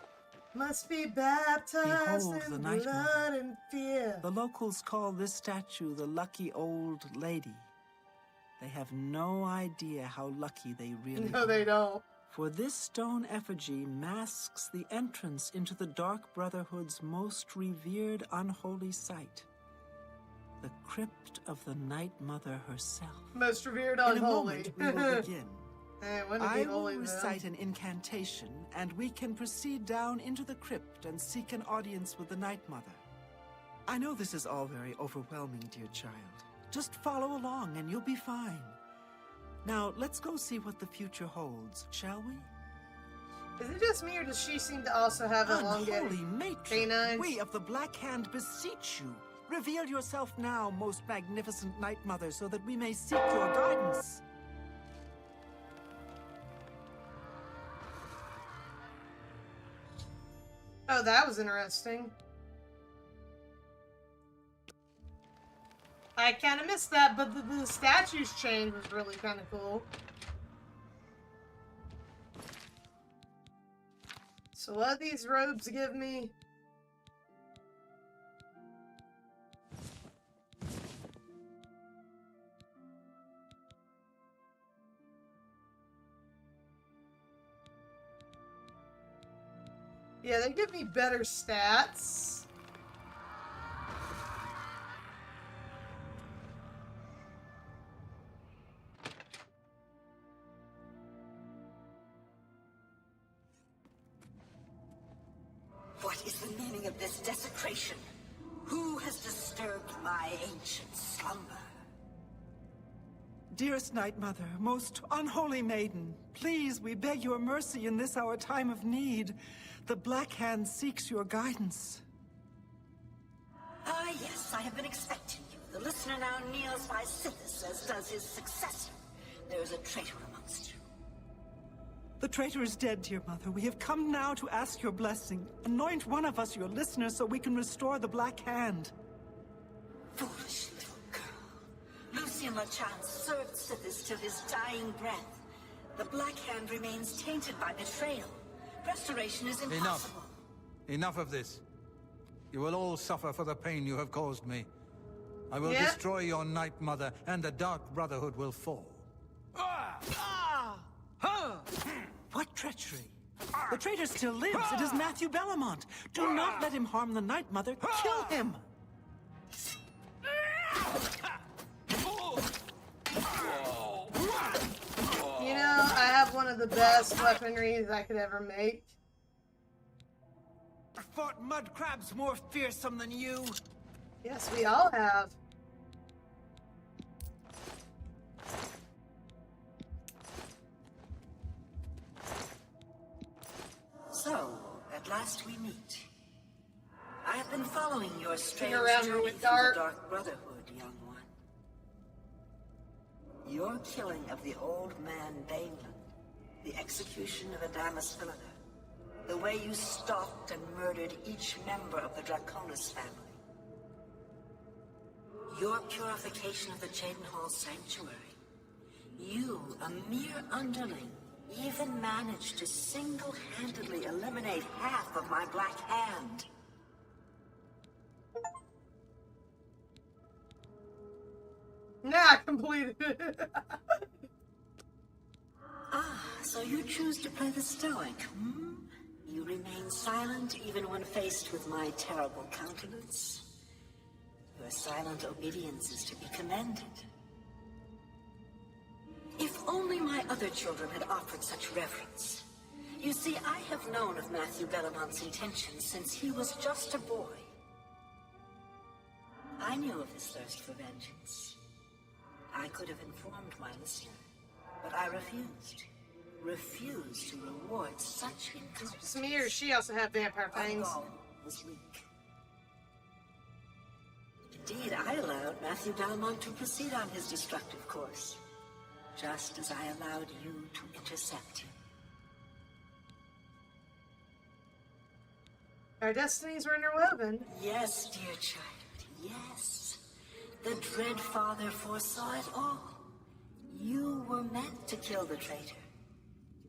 must be baptized Behold the in Night blood Mother. and fear. The locals call this statue the Lucky Old Lady. They have no idea how lucky they really are. No, they don't. For this stone effigy masks the entrance into the Dark Brotherhood's most revered unholy site, the crypt of the Night Mother herself. Most revered In a unholy. moment, we will begin. I will holy, recite an incantation, and we can proceed down into the crypt and seek an audience with the Night Mother. I know this is all very overwhelming, dear child. Just follow along and you'll be fine. Now, let's go see what the future holds, shall we? Is it just me, or does she seem to also have elongated Unholy matron, canines? we of the Black Hand beseech you. Reveal yourself now, most magnificent Night Mother, so that we may seek your guidance. Oh, that was interesting. I kind of missed that, but the statue's change was really kind of cool. So what these robes give me? Yeah, they give me better stats. What is the meaning of this desecration? Who has disturbed my ancient slumber? Dearest Night Mother, most unholy maiden, please, we beg your mercy in this our time of need. The Black Hand seeks your guidance. Ah, yes, I have been expecting you. The listener now kneels by Sithis, as does his successor. There is a traitor amongst you. The traitor is dead, dear mother. We have come now to ask your blessing. Anoint one of us your listener so we can restore the Black Hand. Foolish little girl. Lucian LeChance served Sithis till his dying breath. The Black Hand remains tainted by betrayal. Restoration is impossible. Enough of this. You will all suffer for the pain you have caused me. I will destroy your Night Mother, and the Dark Brotherhood will fall. What treachery? The traitor still lives. It is Matthew Bellamont. Do not let him harm the Night Mother. Kill him! You know, I have one of the best weaponries I could ever make. I fought mud crabs more fearsome than you. Yes, we all have. So, at last we meet. I have been following your strange around journey with through dark. the Dark Brotherhood, young one. Your killing of the old man Bainland, the execution of Adamus Philida, the way you stalked and murdered each member of the Draconis family. Your purification of the Cheydinhal Sanctuary. You, a mere underling, even managed to single-handedly eliminate half of my Black Hand. not completed it. So you choose to play the stoic, hmm? You remain silent even when faced with my terrible countenance. Your silent obedience is to be commended. If only my other children had offered such reverence. You see, I have known of Matthew Bellamont's intentions since he was just a boy. I knew of his thirst for vengeance. I could have informed my listener, but I refused. Refused to reward such incompetence. Smee or she also have vampire fangs. Was weak. Indeed, I allowed Matthew Bellamont to proceed on his destructive course, just as I allowed you to intercept him. Our destinies were interwoven. Yes, dear child, yes. The Dread Father foresaw it all. You were meant to kill the traitor.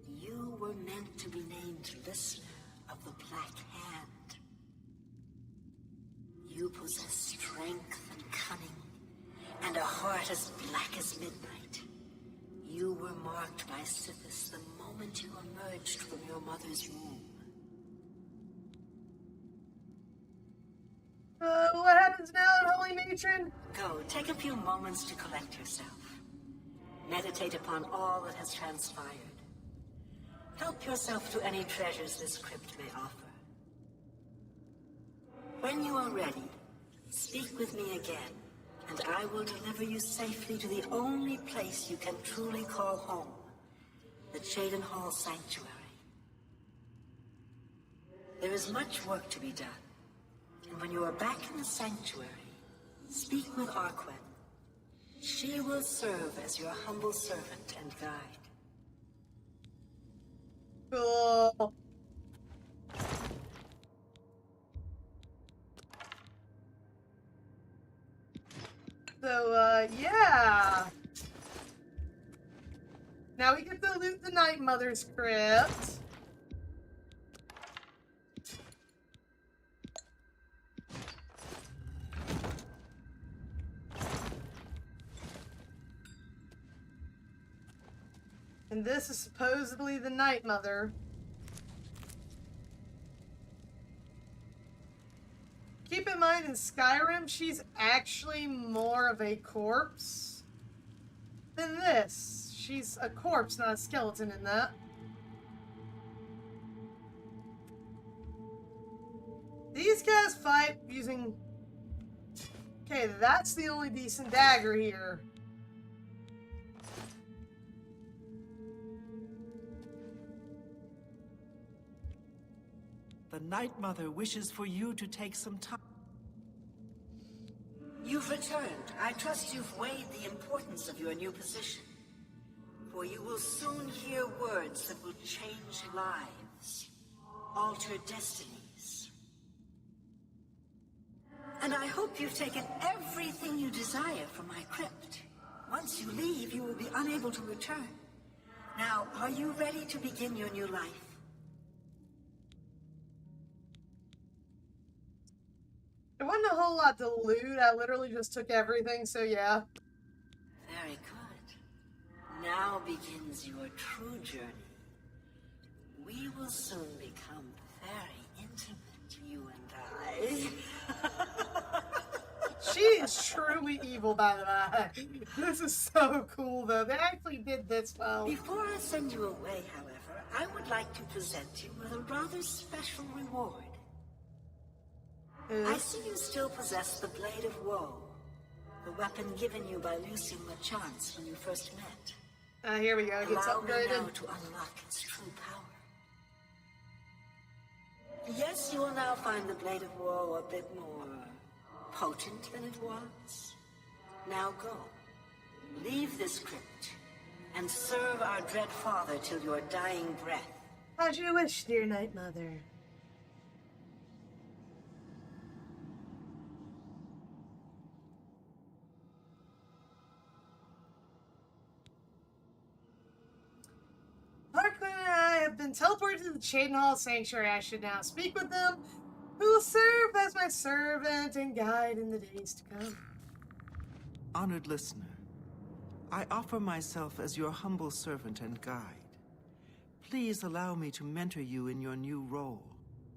You were meant to be named listener of the Black Hand. You possess strength and cunning, and a heart as black as midnight. You were marked by Sithis the moment you emerged from your mother's womb. What happens now, Holy Matron? Go, take a few moments to collect yourself. Meditate upon all that has transpired. Help yourself to any treasures this crypt may offer. When you are ready, speak with me again, and I will deliver you safely to the only place you can truly call home, the Cheydinhal Sanctuary. There is much work to be done, and when you are back in the sanctuary, speak with Arquen. She will serve as your humble servant and guide. Cool. So, yeah. Now we get to loot the Night Mother's crypt. And this is supposedly the Night Mother. Keep in mind, in Skyrim, she's actually more of a corpse than this. She's a corpse, not a skeleton in that. These guys fight using... Okay, that's the only decent dagger here. The Night Mother wishes for you to take some time. You've returned. I trust you've weighed the importance of your new position. For you will soon hear words that will change lives, alter destinies. And I hope you've taken everything you desire from my crypt. Once you leave, you will be unable to return. Now, are you ready to begin your new life? There wasn't a whole lot to loot. I literally just took everything, so yeah. Very good. Now begins your true journey. We will soon become very intimate, you and I. She is truly evil, by the way. This is so cool, though. They actually did this well. Before I send you away, however, I would like to present you with a rather special reward. I see you still possess the Blade of Woe, the weapon given you by Lucien LeChance when you first met. Here we go. It gets Allow me upgraded. now to unlock its true power. Yes, you will now find the Blade of Woe a bit more potent than it was. Now go. Leave this crypt and serve our dread father till your dying breath. As you wish, dear Night Mother. Arquen and I have been teleported to the Cheydinhal Sanctuary. I should now speak with them, who will serve as my servant and guide in the days to come. Honored listener, I offer myself as your humble servant and guide. Please allow me to mentor you in your new role.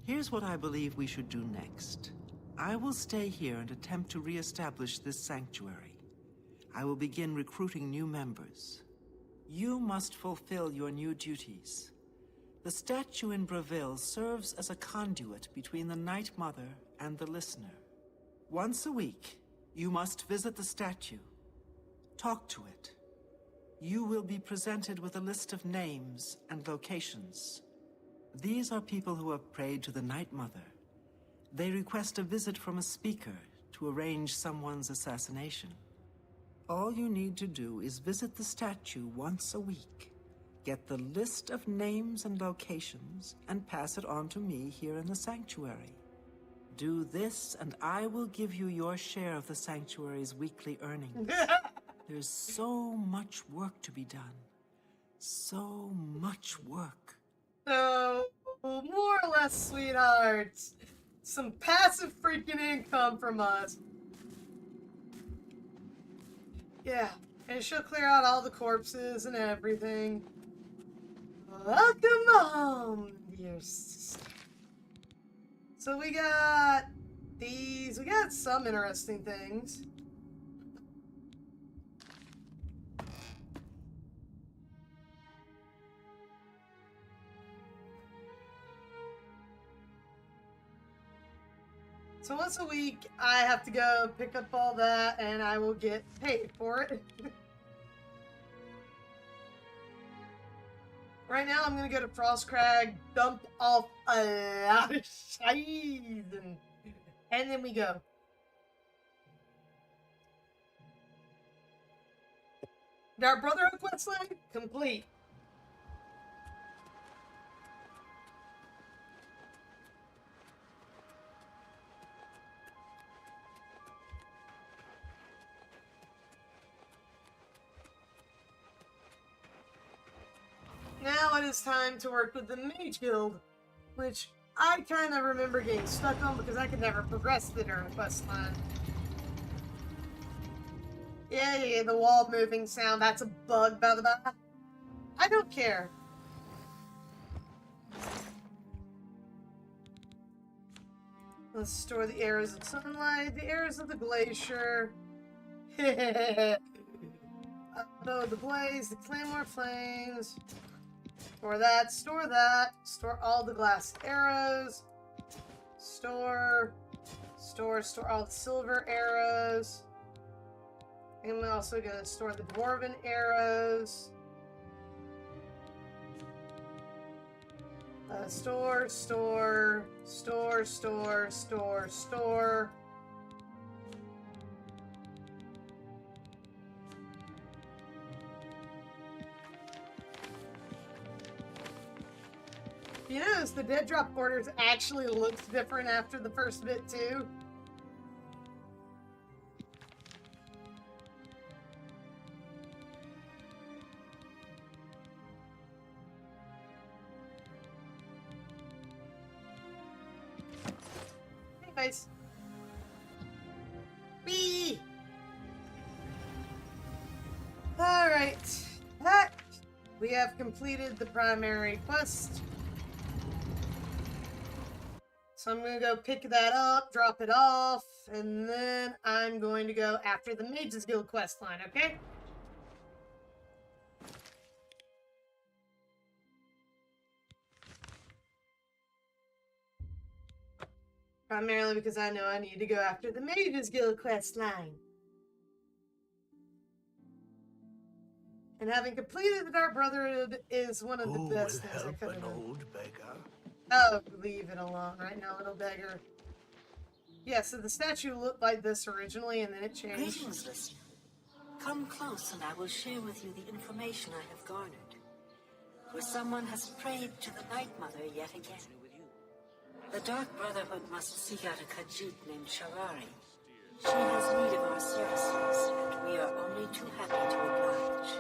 Here's what I believe we should do next. I will stay here and attempt to re-establish this sanctuary. I will begin recruiting new members. You must fulfill your new duties. The statue in Breville serves as a conduit between the Night Mother and the listener. Once a week, you must visit the statue. Talk to it. You will be presented with a list of names and locations. These are people who have prayed to the Night Mother. They request a visit from a speaker to arrange someone's assassination. All you need to do is visit the statue once a week, get the list of names and locations, and pass it on to me here in the sanctuary. Do this, and I will give you your share of the sanctuary's weekly earnings. There's so much work to be done. So much work. So, more or less, sweethearts. Some passive freaking income from us. Yeah, and she'll clear out all the corpses and everything. Welcome home, dear sister. So we got these. We got some interesting things. So once a week, I have to go pick up all that, and I will get paid for it. Right now, I'm going to go to Frostcrag, dump off a lot of shite, and then we go. Dark Brotherhood questline complete. Now it is time to work with the Mage Guild, which I kind of remember getting stuck on because I could never progress the during quest line. Yeah, the wall moving sound, that's a bug, by the way. I don't care. Let's store the arrows of sunlight, the arrows of the glacier. Upload the blaze, the claymore flames. Store that, store all the glass arrows, store all the silver arrows. And I'm also gonna store the dwarven arrows. Store. You notice the dead drop quarters actually looks different after the first bit too. Anyways. Whee! Alright. We have completed the primary quest. So I'm going to go pick that up, drop it off, and then I'm going to go after the Mages Guild quest line, okay? Primarily because I know I need to go after the Mages Guild quest line. And having completed the Dark Brotherhood is one of the best things I could have done. Old beggar. Oh, leave it alone right now, little beggar. Yeah, so the statue looked like this originally, and then it changed. Greetings, listener. Come close, and I will share with you the information I have garnered. For someone has prayed to the Night Mother yet again. The Dark Brotherhood must seek out a Khajiit named Sharari. She has need of our services, and we are only too happy to oblige.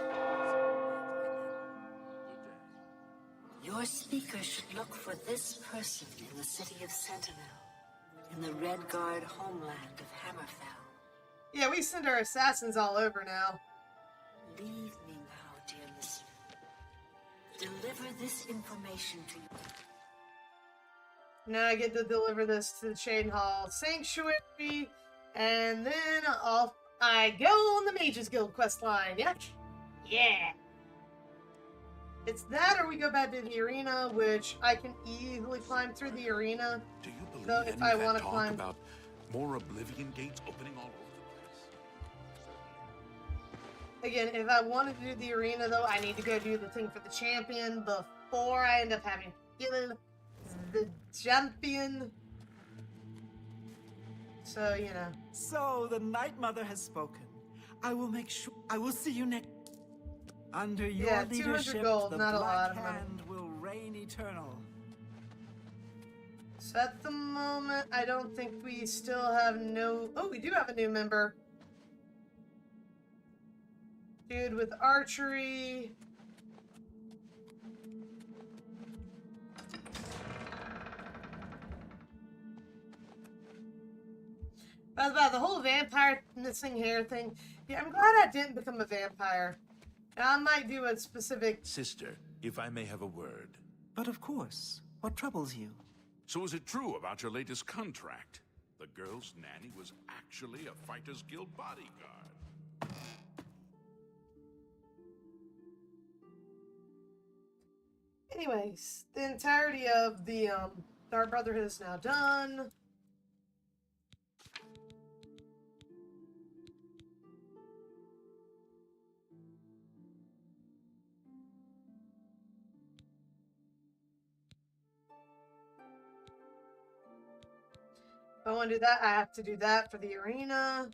Your speaker should look for this person in the city of Sentinel, in the Red Guard homeland of Hammerfell. Yeah, we send our assassins all over now. Leave me now, dear listener. Deliver this information to you. Now I get to deliver this to the Chain Hall Sanctuary, and then off I go on the Mages Guild quest line. Yep. Yeah. It's that, or we go back to the arena, which I can easily climb through the arena. Do you believe Though any if I of that want to talk climb, about more Oblivion gates opening all over the place? again, if I wanted to do the arena, though, I need to go do the thing for the champion before I end up having to kill the champion. So, you know. So, the Night Mother has spoken. I will make sure. I will see you next. Under your Yeah, 200 leadership, gold, the not a lot Black of money. Hand will reign eternal. So at the moment, I don't think we still have no... Oh, we do have a new member. Dude with archery. By the way, the whole vampire missing hair thing. Yeah, I'm glad I didn't become a vampire. Now, I might do a specific... Sister, if I may have a word. But of course, what troubles you? So is it true about your latest contract? The girl's nanny was actually a Fighters Guild bodyguard. Anyways, the entirety of the Dark Brotherhood is now done. If I want to do that, I have to do that for the arena.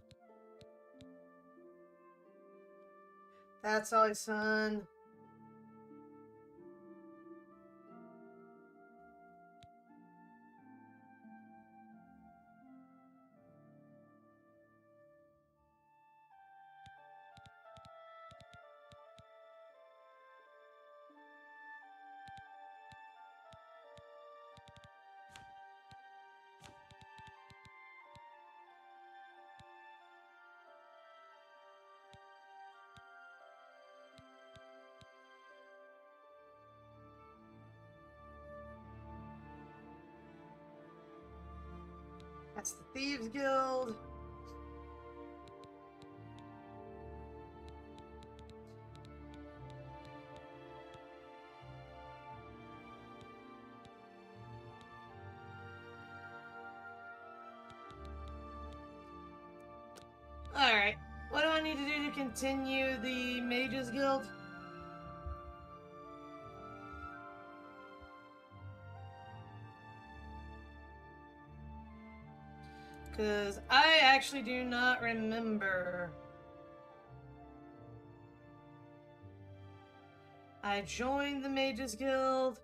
That's always fun. That's the Thieves Guild. Alright. What do I need to do to continue the Mages Guild? Because I actually do not remember. I joined the Mages Guild.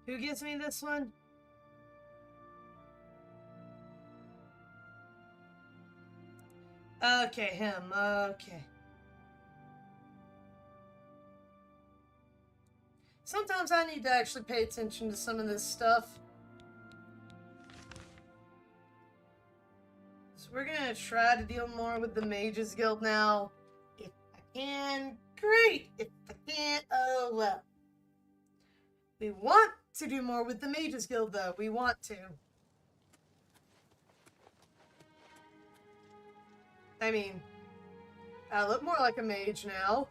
Who gives me this one? Okay, him. Okay. Sometimes I need to actually pay attention to some of this stuff. So we're gonna try to deal more with the Mages Guild now. If I can, great. If I can't, oh well. We want to do more with the Mages Guild, though. We want to. I mean, I look more like a mage now.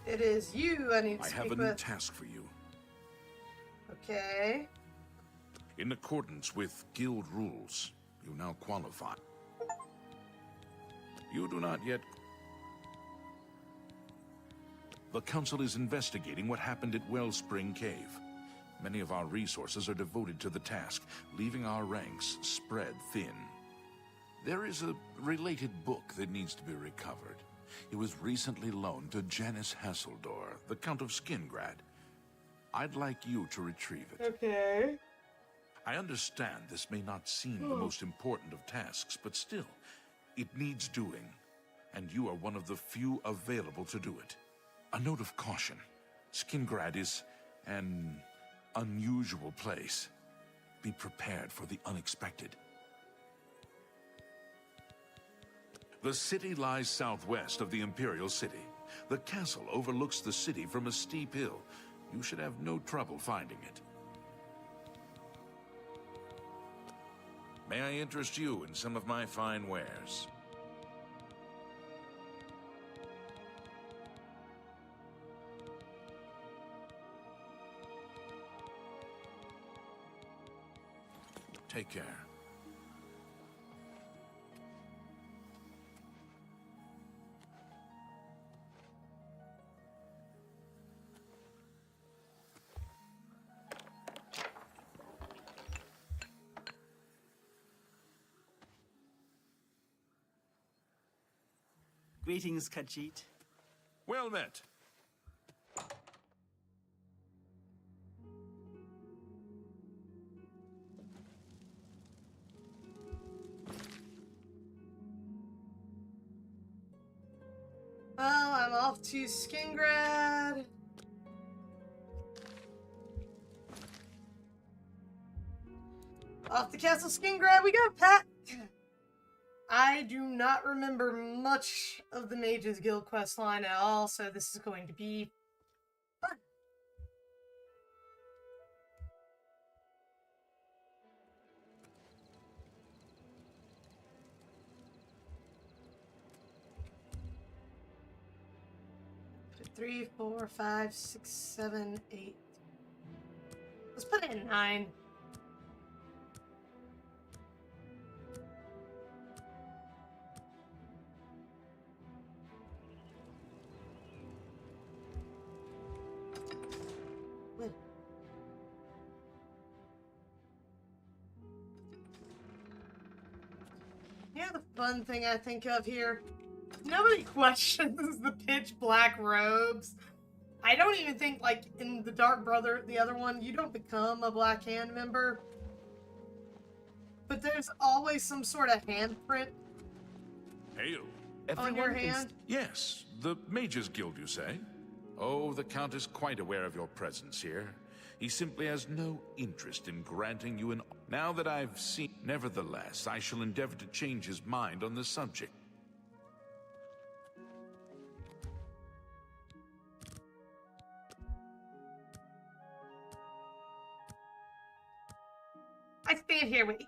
It is you I need to I speak have a with. new task for you. Okay. In accordance with guild rules, you now qualify. You do not yet... The Council is investigating what happened at Wellspring Cave. Many of our resources are devoted to the task, leaving our ranks spread thin. There is a related book that needs to be recovered. It was recently loaned to Janice Hasseldor, the Count of Skingrad. I'd like you to retrieve it. Okay. I understand this may not seem the most important of tasks, but still, it needs doing, and you are one of the few available to do it. A note of caution. Skingrad is an unusual place. Be prepared for the unexpected. The city lies southwest of the Imperial City. The castle overlooks the city from a steep hill. You should have no trouble finding it. May I interest you in some of my fine wares? Take care. Greetings, Khajiit. Well met. Well, I'm off to Skingrad. Off to Castle Skingrad we go, Pat! I do not remember much of the Mages Guild questline at all, so this is going to be fun. Put it 3, 4, 5, 6, 7, 8. Let's put it in 9. Yeah, the fun thing I think of here, nobody questions the pitch black robes. I don't even think, like, in the Dark Brother, the other one, you don't become a Black Hand member. But there's always some sort of handprint Hail. on your hand. Yes, the Mages Guild, you say? Oh, the Count is quite aware of your presence here. He simply has no interest in granting you an... Now that I've seen... Nevertheless, I shall endeavor to change his mind on the subject. I stand here, wait.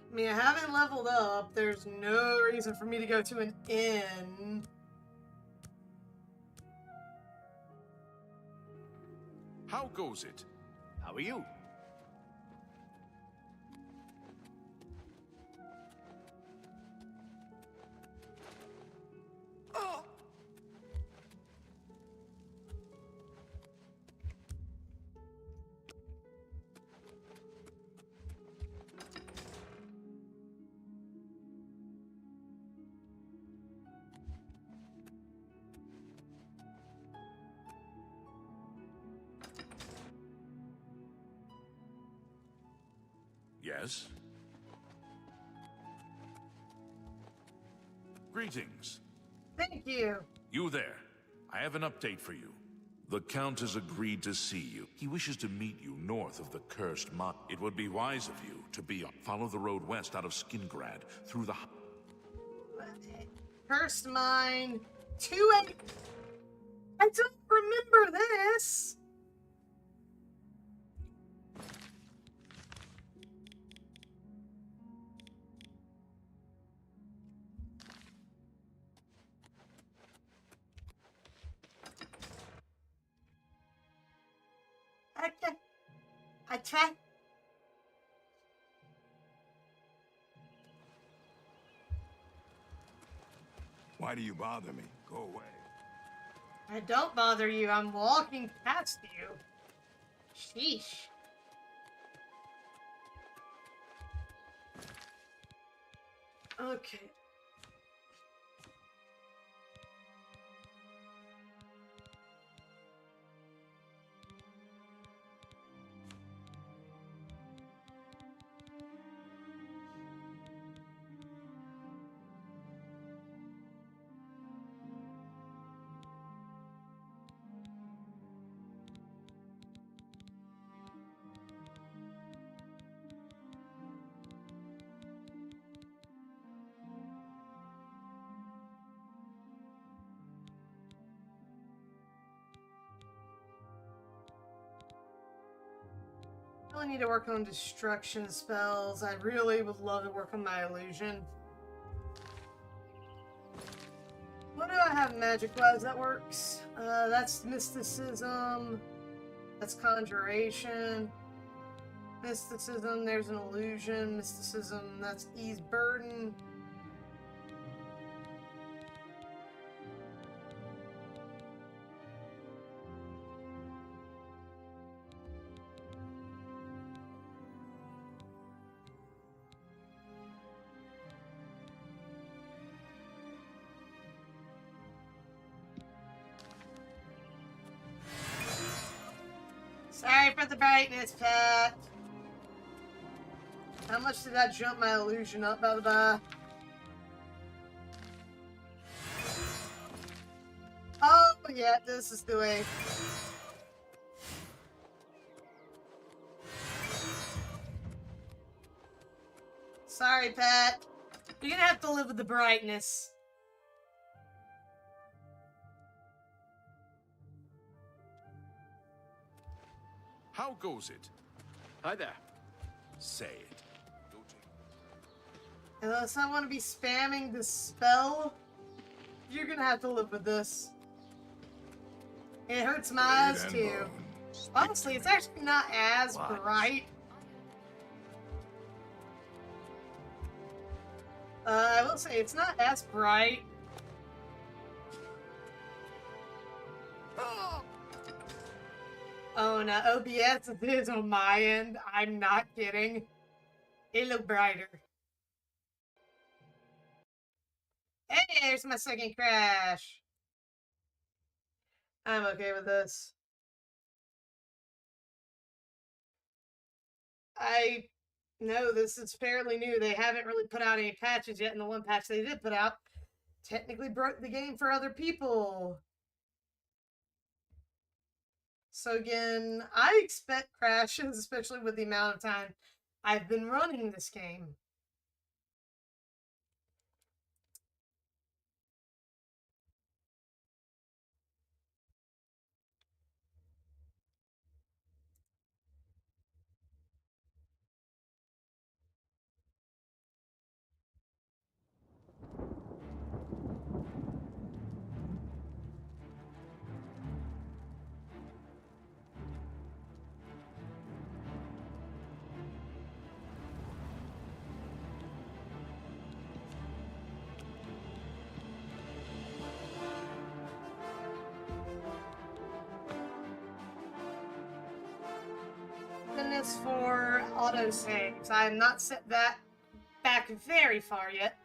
I mean, I haven't leveled up. There's no reason for me to go to an inn. How goes it? How are you? Yes? Greetings. Thank you. You there. I have an update for you. The Count has agreed to see you. He wishes to meet you north of the Cursed Mine. It would be wise of you to be on. Follow the road west out of Skingrad, through the... Cursed Mine. 2-8. I don't remember this. I try. Why do you bother me? Go away. I don't bother you. I'm walking past you. Sheesh. Okay. I really need to work on destruction spells. I really would love to work on my illusion. What do I have magic-wise that works? That's mysticism. That's conjuration. Mysticism, there's an illusion. Mysticism, that's ease burden. Sorry for the brightness, Pat. How much did I jump my illusion up, by the by? Oh, yeah, this is the way. Sorry, Pat. You're gonna have to live with the brightness. How goes it? Hi there. Say it. Unless I want to be spamming the spell, you're gonna have to live with this. It hurts my eyes too. Honestly, it's actually not as bright. I will say it's not as bright. Oh no, OBS is on my end. I'm not kidding. It looked brighter. Hey, there's my second crash. I'm okay with this. I know this is fairly new. They haven't really put out any patches yet, and the one patch they did put out technically broke the game for other people. So again, I expect crashes, especially with the amount of time I've been running this game. Goodness for autosaves. I have not set that back very far yet.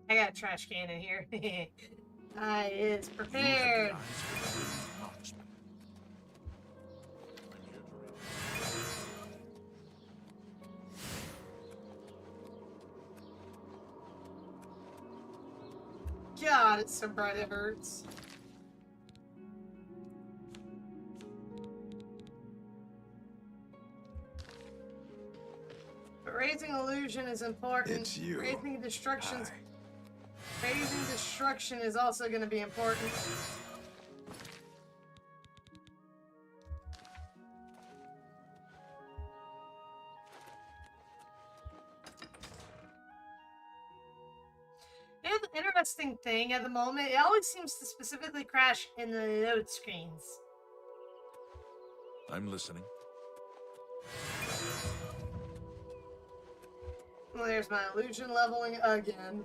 I got a trash can in here. I is prepared. God, it's so bright it hurts. But raising illusion is important. It's you. Raising destruction is also going to be important. You know, the interesting thing at the moment, it always seems to specifically crash in the load screens. I'm listening. Well, there's my illusion leveling again.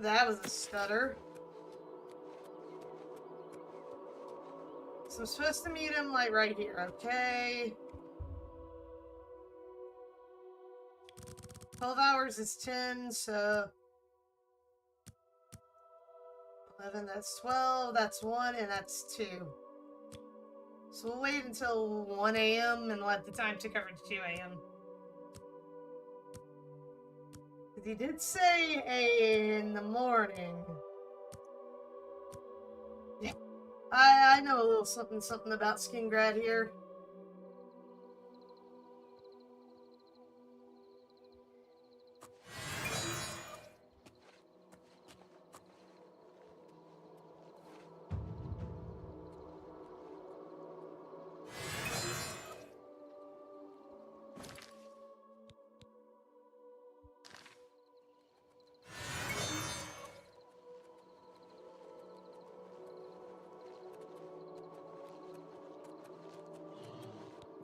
That was a stutter. So I'm supposed to meet him, like, right here, okay? 12 hours is 10, so... 11, that's 12, that's 1, and that's 2. So we'll wait until 1 a.m. and let the time tick over to 2 a.m. He did say in the morning. Yeah. I know a little something about Skingrad here.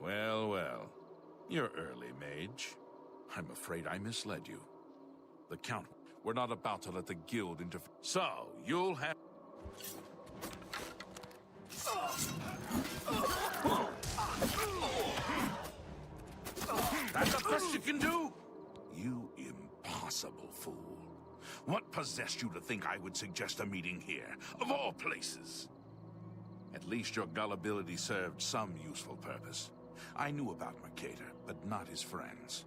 Well, well. You're early, mage. I'm afraid I misled you. The Count, we're not about to let the guild interfere. So, you'll have... That's the best you can do? You impossible fool. What possessed you to think I would suggest a meeting here, of all places? At least your gullibility served some useful purpose. I knew about Mercator, but not his friends.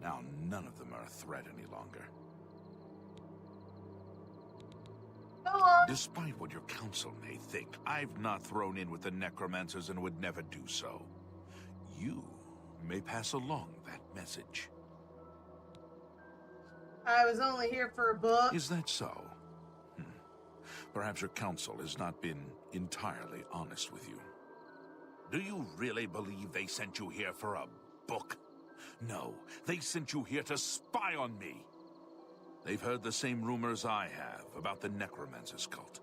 Now none of them are a threat any longer. Despite what your council may think, I've not thrown in with the necromancers and would never do so. You may pass along that message. I was only here for a book. Is that so? Perhaps your council has not been entirely honest with you. Do you really believe they sent you here for a book? No, they sent you here to spy on me. They've heard the same rumors I have about the Necromancer's cult.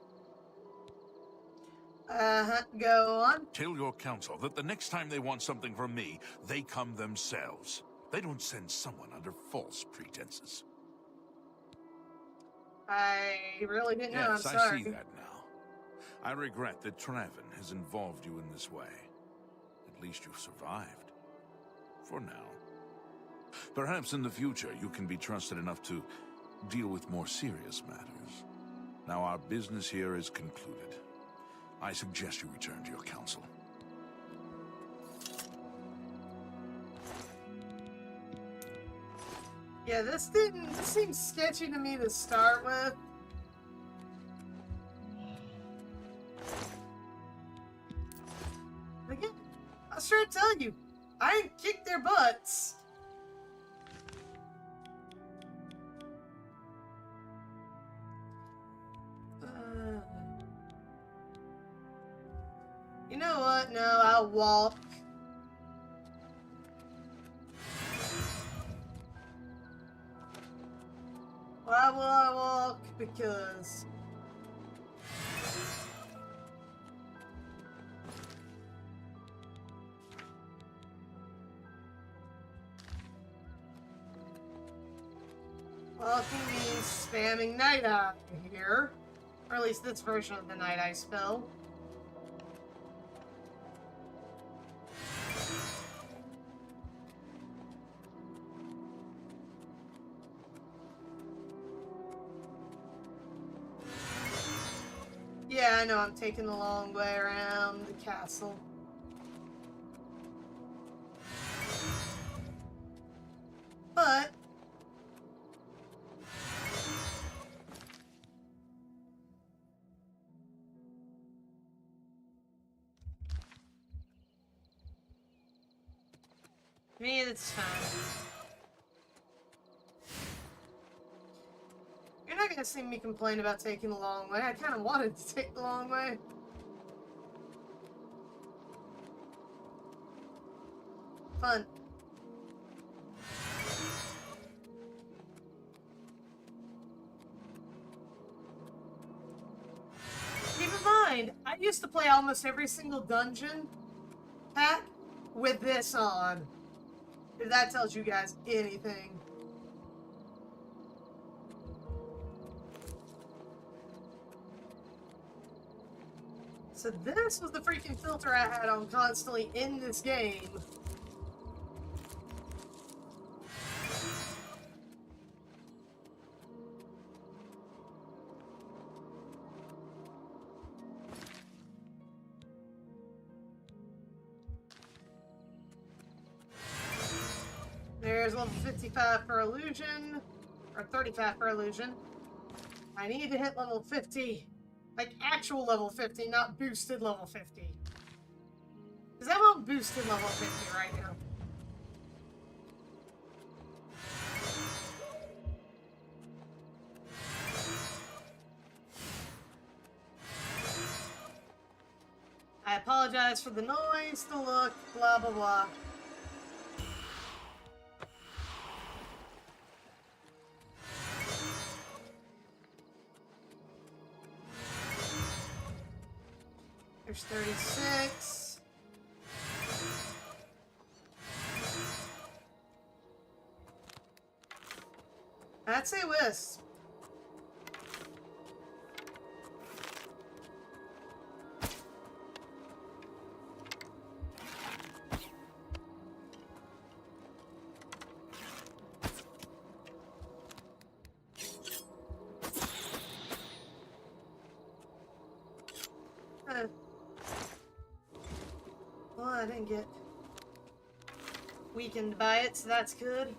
Go on. Tell your council that the next time they want something from me, they come themselves. They don't send someone under false pretenses. I really didn't know, I'm Yes, sorry. I see that now. I regret that Traven has involved you in this way. At least you've survived. For now. Perhaps in the future you can be trusted enough to deal with more serious matters. Now our business here is concluded. I suggest you return to your council. Yeah, this seems sketchy to me to start with. Again, I was trying to tell you, I ain't kicked their butts. You know what? No, I'll walk. Why will I walk? Because... walking means spamming Night Eye here. Or at least this version of the Night Eye spell. Yeah, I know I'm taking the long way around the castle. But... me, it's fine. You're not gonna see me complain about taking the long way. I kind of wanted to take the long way. Fun. Keep in mind, I used to play almost every single dungeon pack with this on. If that tells you guys anything. So this was the freaking filter I had on constantly in this game. There's level 55 for illusion, or 35 for illusion. I need to hit level 50. Like actual level 50, not boosted level 50. Because I'm on boosted level 50 right now. I apologize for the noise, the look, blah blah blah. There's 36. I'd say Wisp. Well, I didn't get weakened by it, so that's good.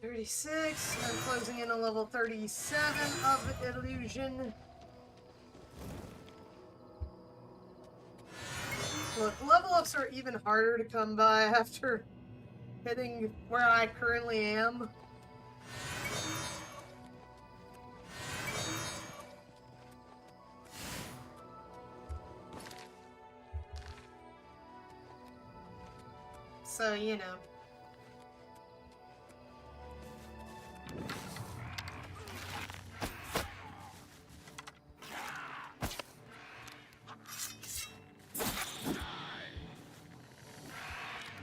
I'm closing in on level 37 of illusion. Look, level ups are even harder to come by after hitting where I currently am. So, you know.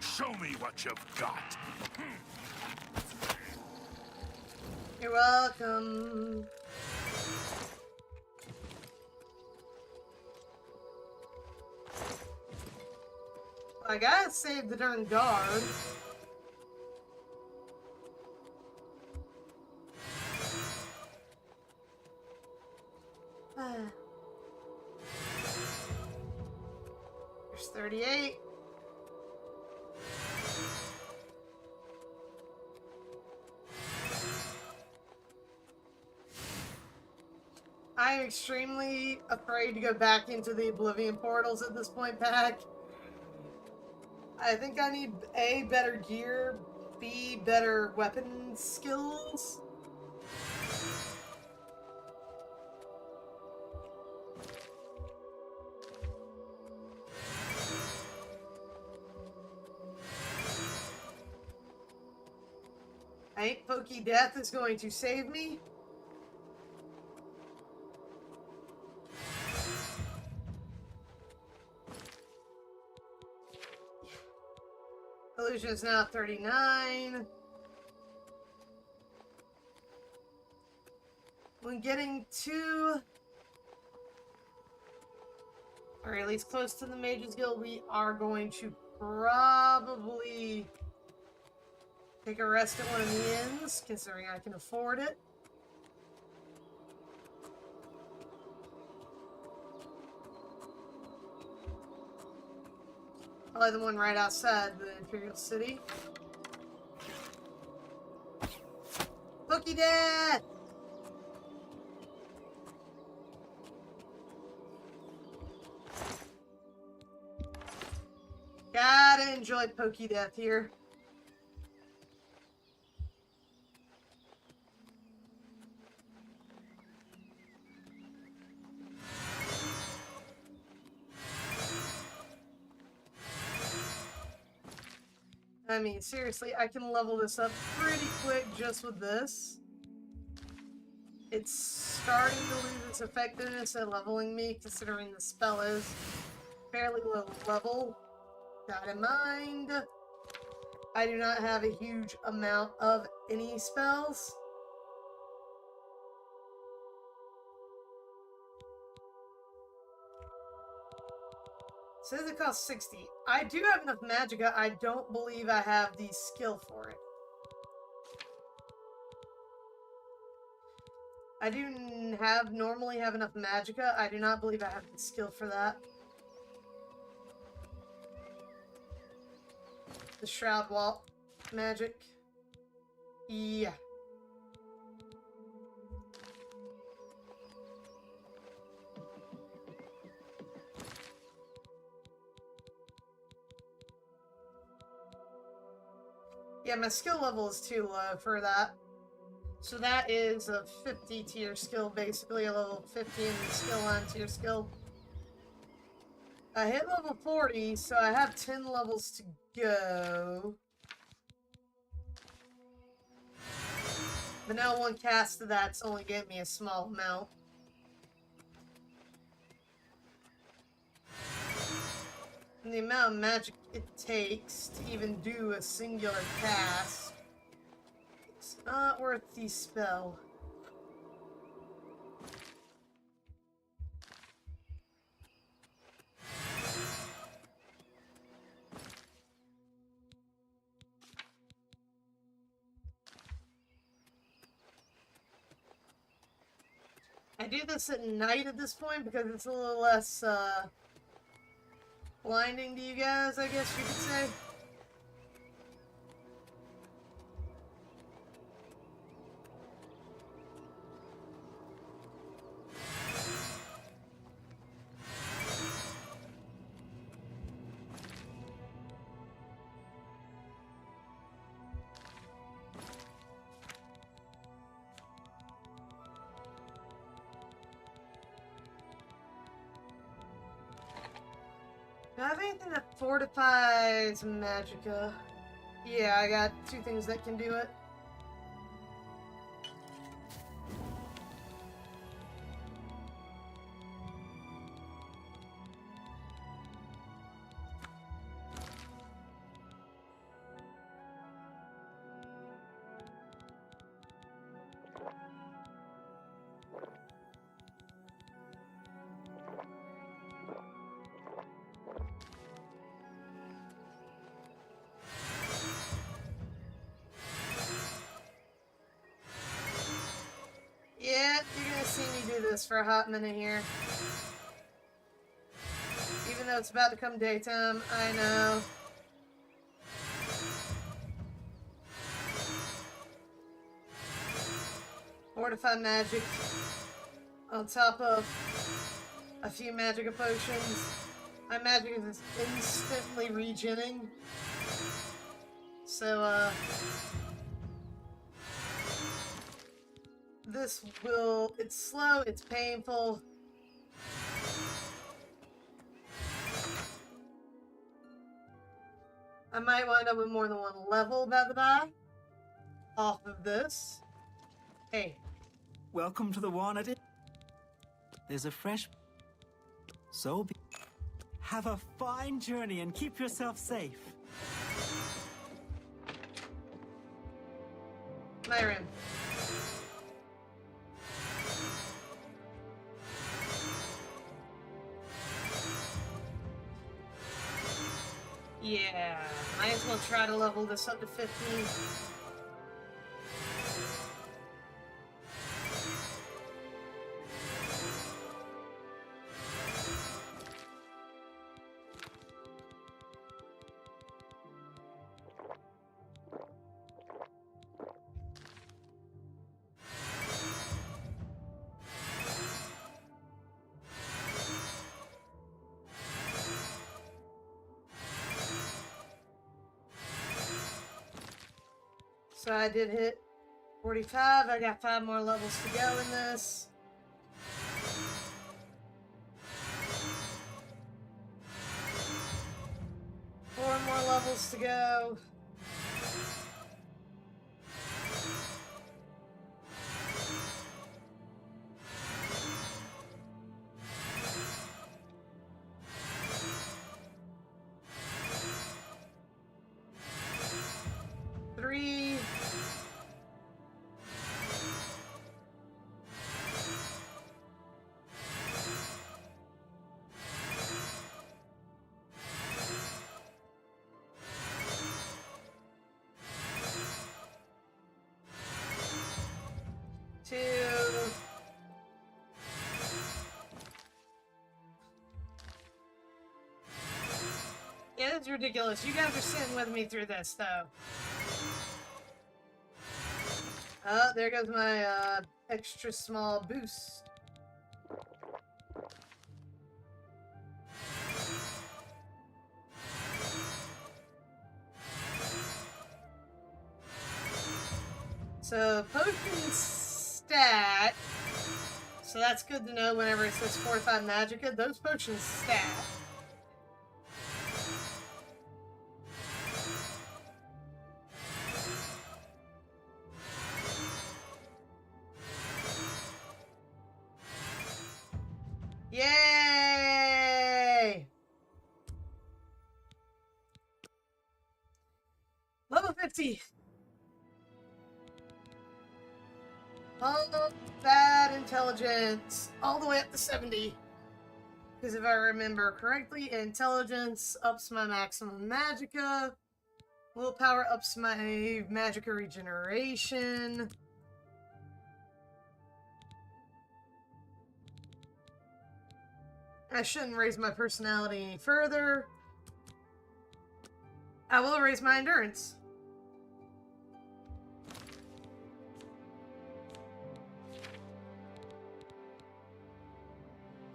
Show me what you've got. You're welcome. I gotta save the darn guard. There's 38. I'm extremely afraid to go back into the Oblivion portals at this point, Pack. I think I need A, better gear, B, better weapon skills. I think Pokey Death is going to save me. Illusion is now 39. When getting to, or at least close to the Mages Guild, we are going to probably take a rest at one of the inns, considering I can afford it. Probably the one right outside the Imperial City. Cookie Death! Gotta enjoy Pokey Death here. I mean, seriously, I can level this up pretty quick just with this. It's starting to lose its effectiveness at leveling me, considering the spell is fairly low level. That in mind, I do not have a huge amount of any spells. Says it costs 60. I do have enough magicka. I don't believe I have the skill for it. I do normally have enough magicka. I do not believe I have the skill for that. The Shroud Wall magic. Yeah. Yeah, my skill level is too low for that. So that is a 50 tier skill, basically a level 50 in the skill on tier skill. I hit level 40, so I have 10 levels to go. But now one cast of that's only getting me a small amount. And the amount of magic it takes to even do a singular cast, it's not worth the spell. I do this at night at this point because it's a little less, blinding to you guys, I guess you could say. Do I have anything that fortifies magicka? Yeah, I got 2 things that can do it. Yeah, you're gonna see me do this for a hot minute here. Even though it's about to come daytime, I know. Fortify magic on top of a few magicka potions. My magic is instantly regenning. So, this will, it's slow, it's painful. I might wind up with more than one level, by the by, off of this. Hey. Welcome to the Walnut Inn. There's a fresh... So be... Have a fine journey and keep yourself safe. My room. Yeah, might as well try to level this up to 15. So I did hit 45. I got 5 more levels to go in this. Four more levels to go. That is ridiculous. You guys are sitting with me through this, though. Oh, there goes my extra small boost. So, potion stat. So that's good to know whenever it says fortified magicka. Those potions stat. Yay! Level 50. Combat intelligence all the way up to 70. Because if I remember correctly, intelligence ups my maximum magicka. Willpower ups my magicka regeneration. I shouldn't raise my personality any further. I will raise my endurance.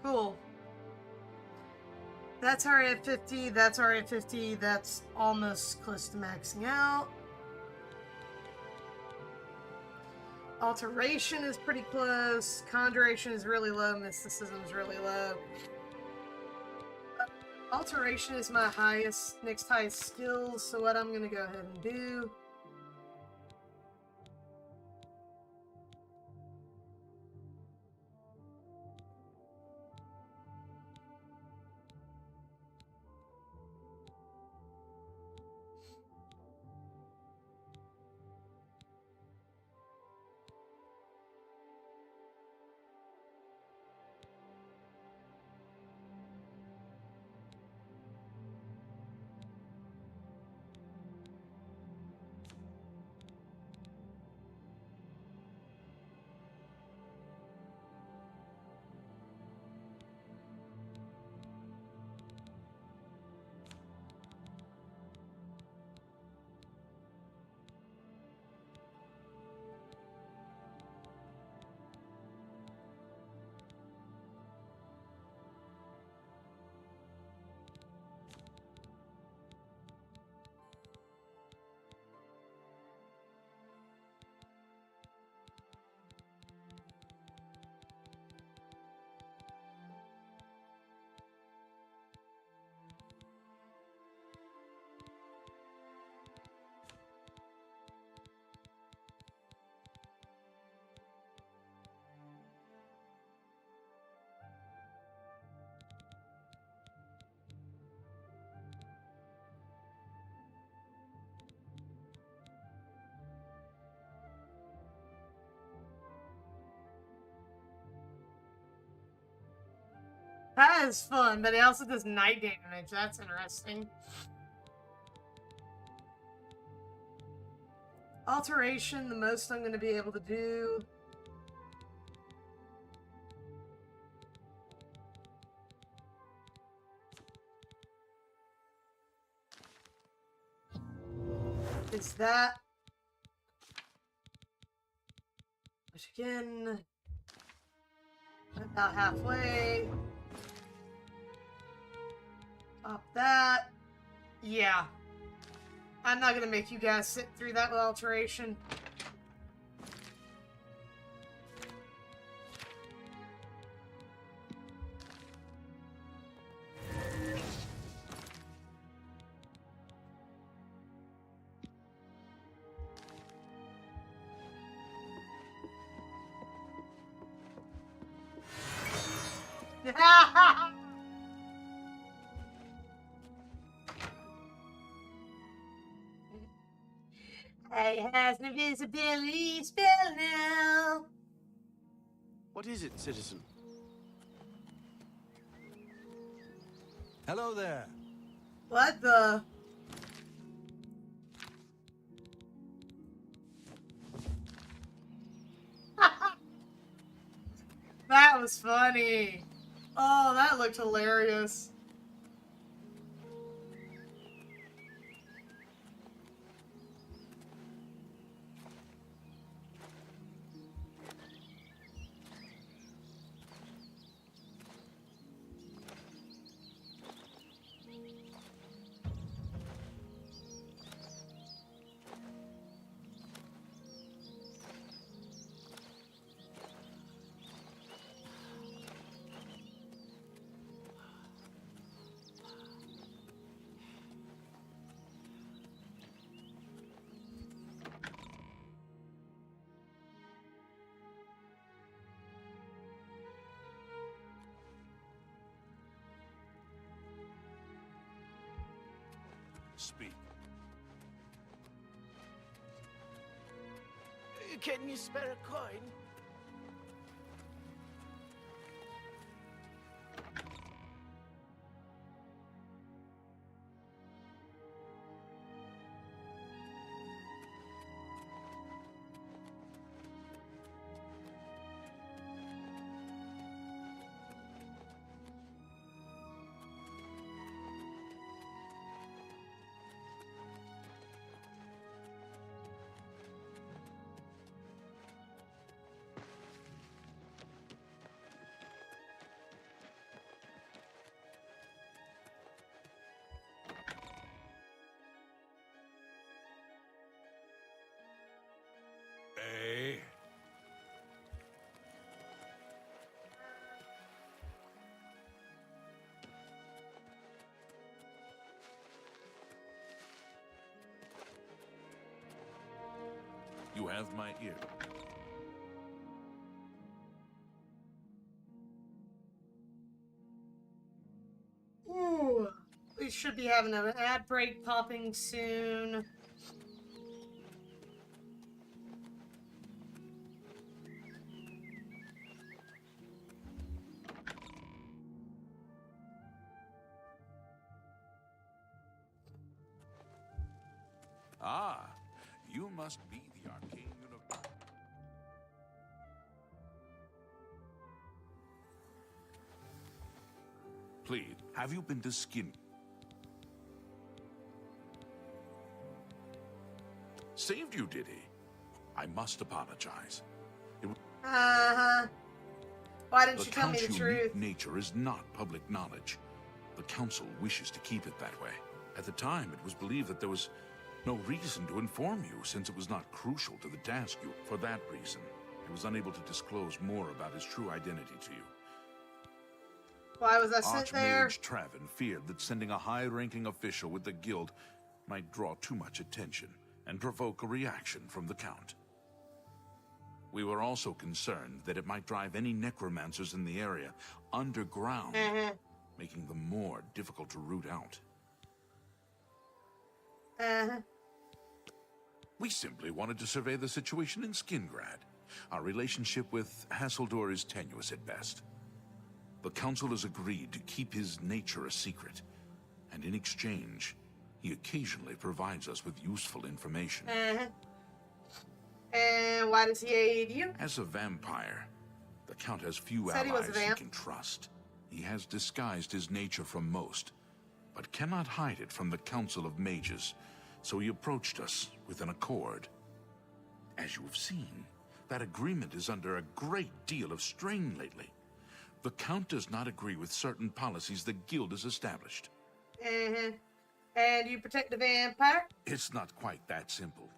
Cool. That's already at 50, that's already at 50, that's almost close to maxing out. Alteration is pretty close, Conjuration is really low, Mysticism is really low. Alteration is my next highest skill, so what I'm gonna go ahead and do that is fun, but it also does night damage. That's interesting. Alteration, the most I'm going to be able to do. Is that. Which again. About halfway. Up that. Yeah. I'm not gonna make you guys sit through that with alteration. I has an invisibility spell now. What is it, citizen? Hello there. What the? That was funny. Oh, that looked hilarious. Speak. Can you spare a coin? Eh? You have my ear. Ooh, we should be having an ad break popping soon. Ah, you must be the arcane universe. Please, have you been to Skin? Saved you, did he? I must apologize. Uh-huh. Why didn't The you tell me the Count's truth? unique nature is not public knowledge. The Council wishes to keep it that way. At the time, it was believed that there was no reason to inform you, since it was not crucial to the task. For that reason, it was unable to disclose more about his true identity to you. Why was I sent there? Archmage Traven feared that sending a high-ranking official with the guild might draw too much attention and provoke a reaction from the Count. We were also concerned that it might drive any necromancers in the area underground, making them more difficult to root out. We simply wanted to survey the situation in Skingrad. Our relationship with Hasseldor is tenuous at best. The Council has agreed to keep his nature a secret, and in exchange, he occasionally provides us with useful information. And why does he aid you? As a vampire, the Count has few Said he was a allies he vamp. can trust. He has disguised his nature from most, but cannot hide it from the Council of Mages, so he approached us with an accord. As you have seen, that agreement is under a great deal of strain lately. The Count does not agree with certain policies the Guild has established. And you protect the vampire? It's not quite that simple.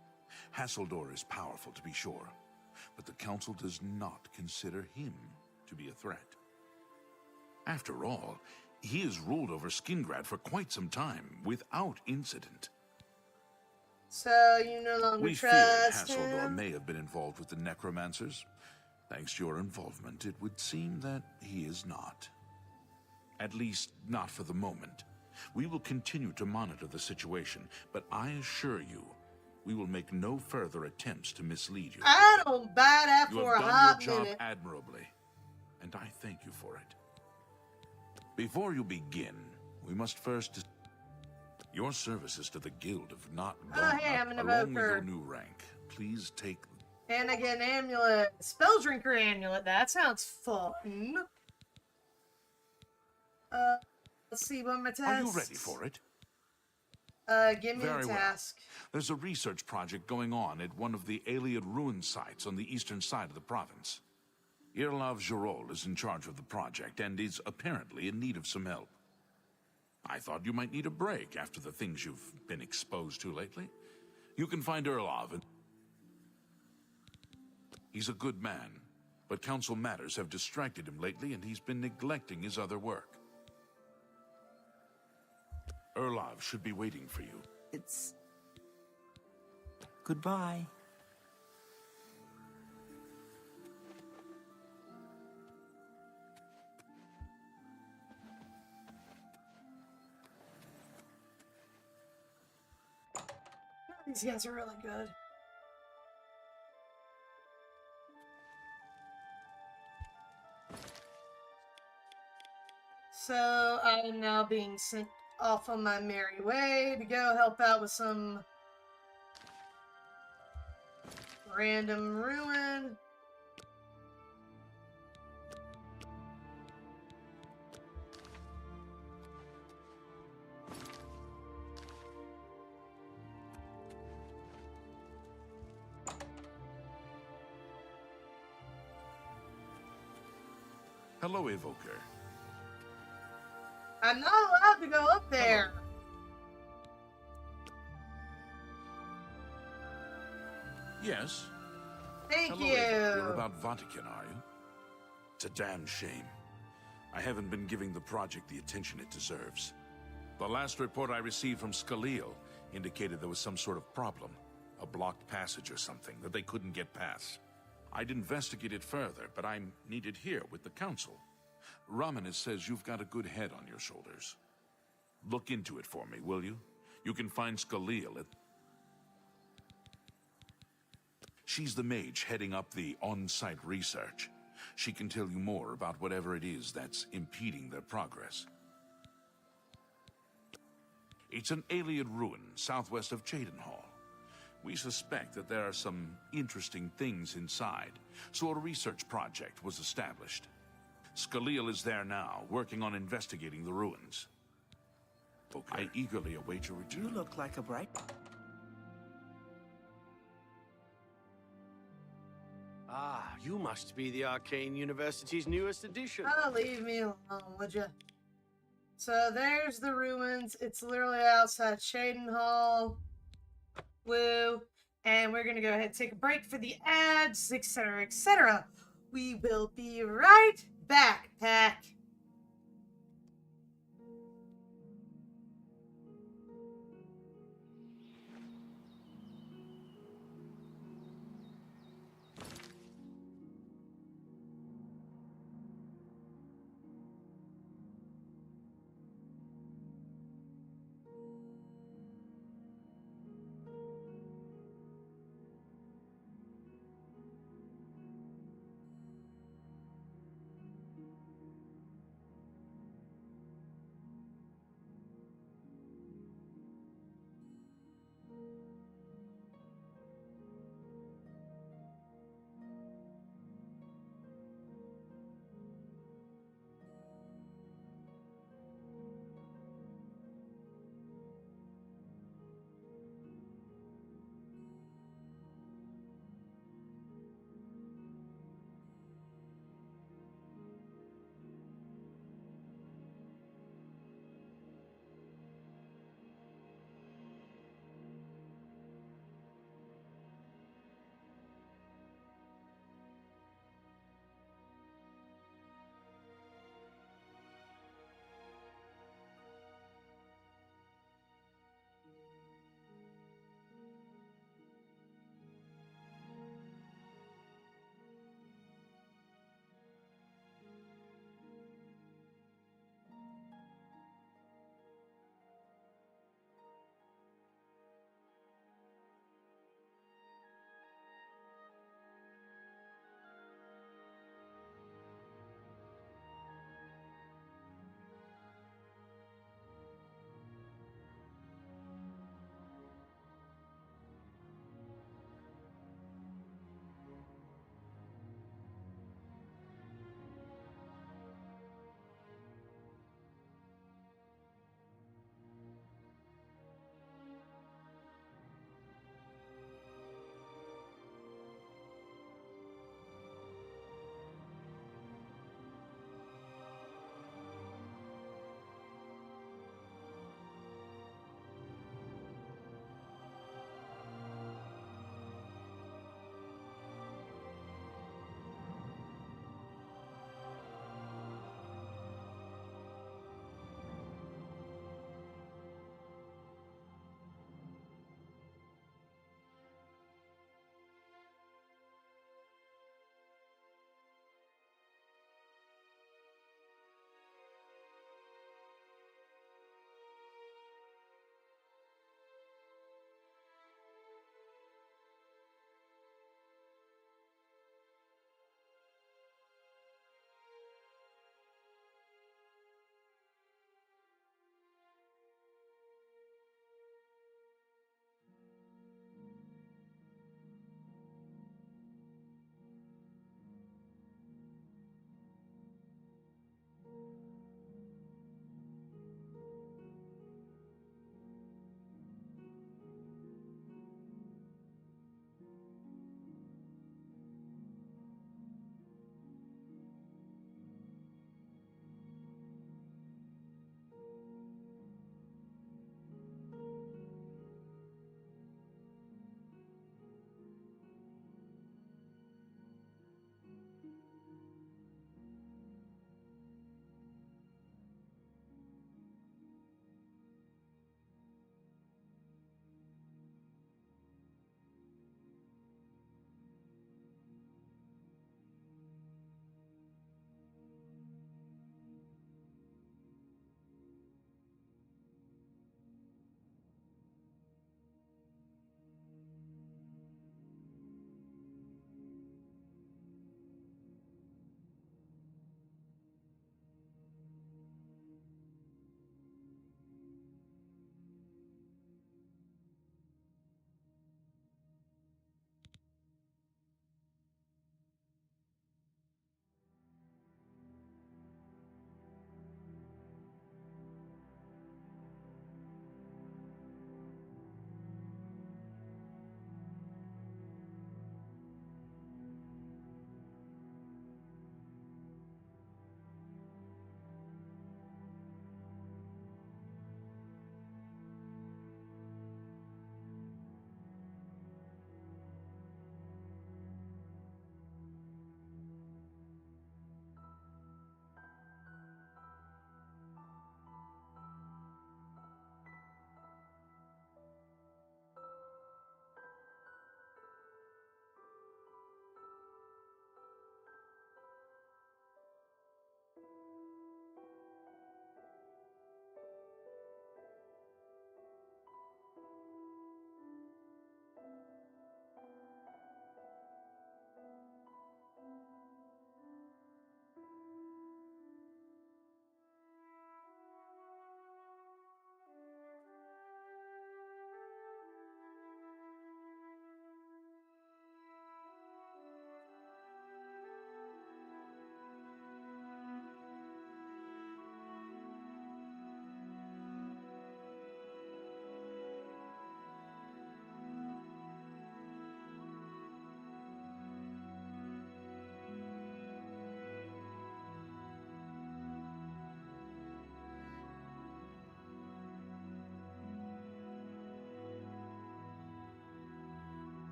Hasseldor is powerful, to be sure, but the Council does not consider him to be a threat. After all, he has ruled over Skingrad for quite some time, without incident. So you no longer We feared trust Hasseldor him? may have been involved with the necromancers. Thanks to your involvement, it would seem that he is not. At least, not for the moment. We will continue to monitor the situation, but I assure you, we will make no further attempts to mislead you. I don't buy that You for a have done hot your job minute. admirably, and I thank you for it. Before you begin, we must first... Your services to the Guild have not gone hey, up I'm an along with evoker. your new rank. Please take... And I get an amulet. Spell Drinker amulet. That sounds fun. Let's see what my tasks. Are you ready for it? Give me Very a well. task. There's a research project going on at one of the Aliad ruin sites on the eastern side of the province. Irlav Jarol is in charge of the project and is apparently in need of some help. I thought you might need a break after the things you've been exposed to lately. You can find Irlav and... He's a good man, but council matters have distracted him lately and he's been neglecting his other work. Irlav should be waiting for you. It's... Goodbye. These guys are really good. So I am now being sent off on my merry way to go help out with some random ruin. Hello, Evoker. I'm not allowed to go up there. Yes? Thank Hello, you. Evoker. You're about Vatican, are you? It's a damn shame. I haven't been giving the project the attention it deserves. The last report I received from Scaleel indicated there was some sort of problem. A blocked passage or something that they couldn't get past. I'd investigate it further, but I'm needed here with the Council. Ramanis says you've got a good head on your shoulders. Look into it for me, will you? You can find Scaleel at... She's the mage heading up the on-site research. She can tell you more about whatever it is that's impeding their progress. It's an alien ruin southwest of Cheydinhall. We suspect that there are some interesting things inside, so a research project was established. Scaleel is there now, working on investigating the ruins. Okay. I eagerly await your return. You look like a bright... Ah, you must be the Arcane University's newest addition. Oh, leave me alone, would you? So there's the ruins. It's literally outside Cheydinhall. Woo. And we're going to go ahead and take a break for the ads, etc., etc. We will be right back, Pack.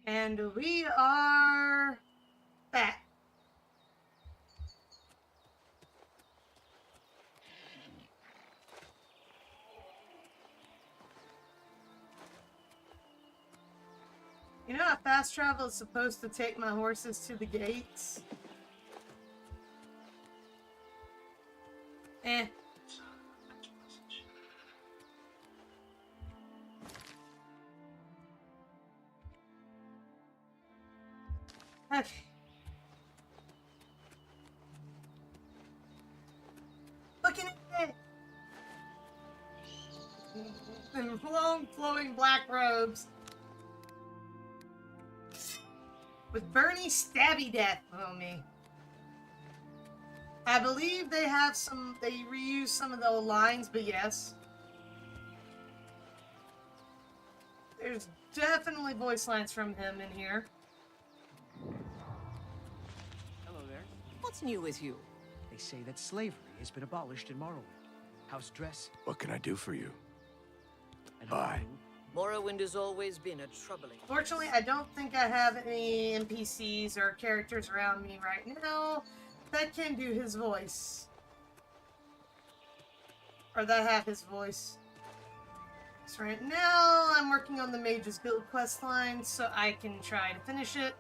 And we are back. You know how fast travel is supposed to take my horses to the gates? Eh. Okay. Looking at it. In long, flowing black robes. With Bernie Stabby Death on me. I believe they have some, they reuse some of the old lines, but yes. There's definitely voice lines from him in here. Hello there. What's new with you? They say that slavery has been abolished in Morrowind. House dress. What can I do for you? And Bye. Morrowind has always been a troubling. Fortunately, I don't think I have any NPCs or characters around me right now that can do his voice. Or that have his voice. So right now, I'm working on the Mage's Guild quest line, so I can try to finish it.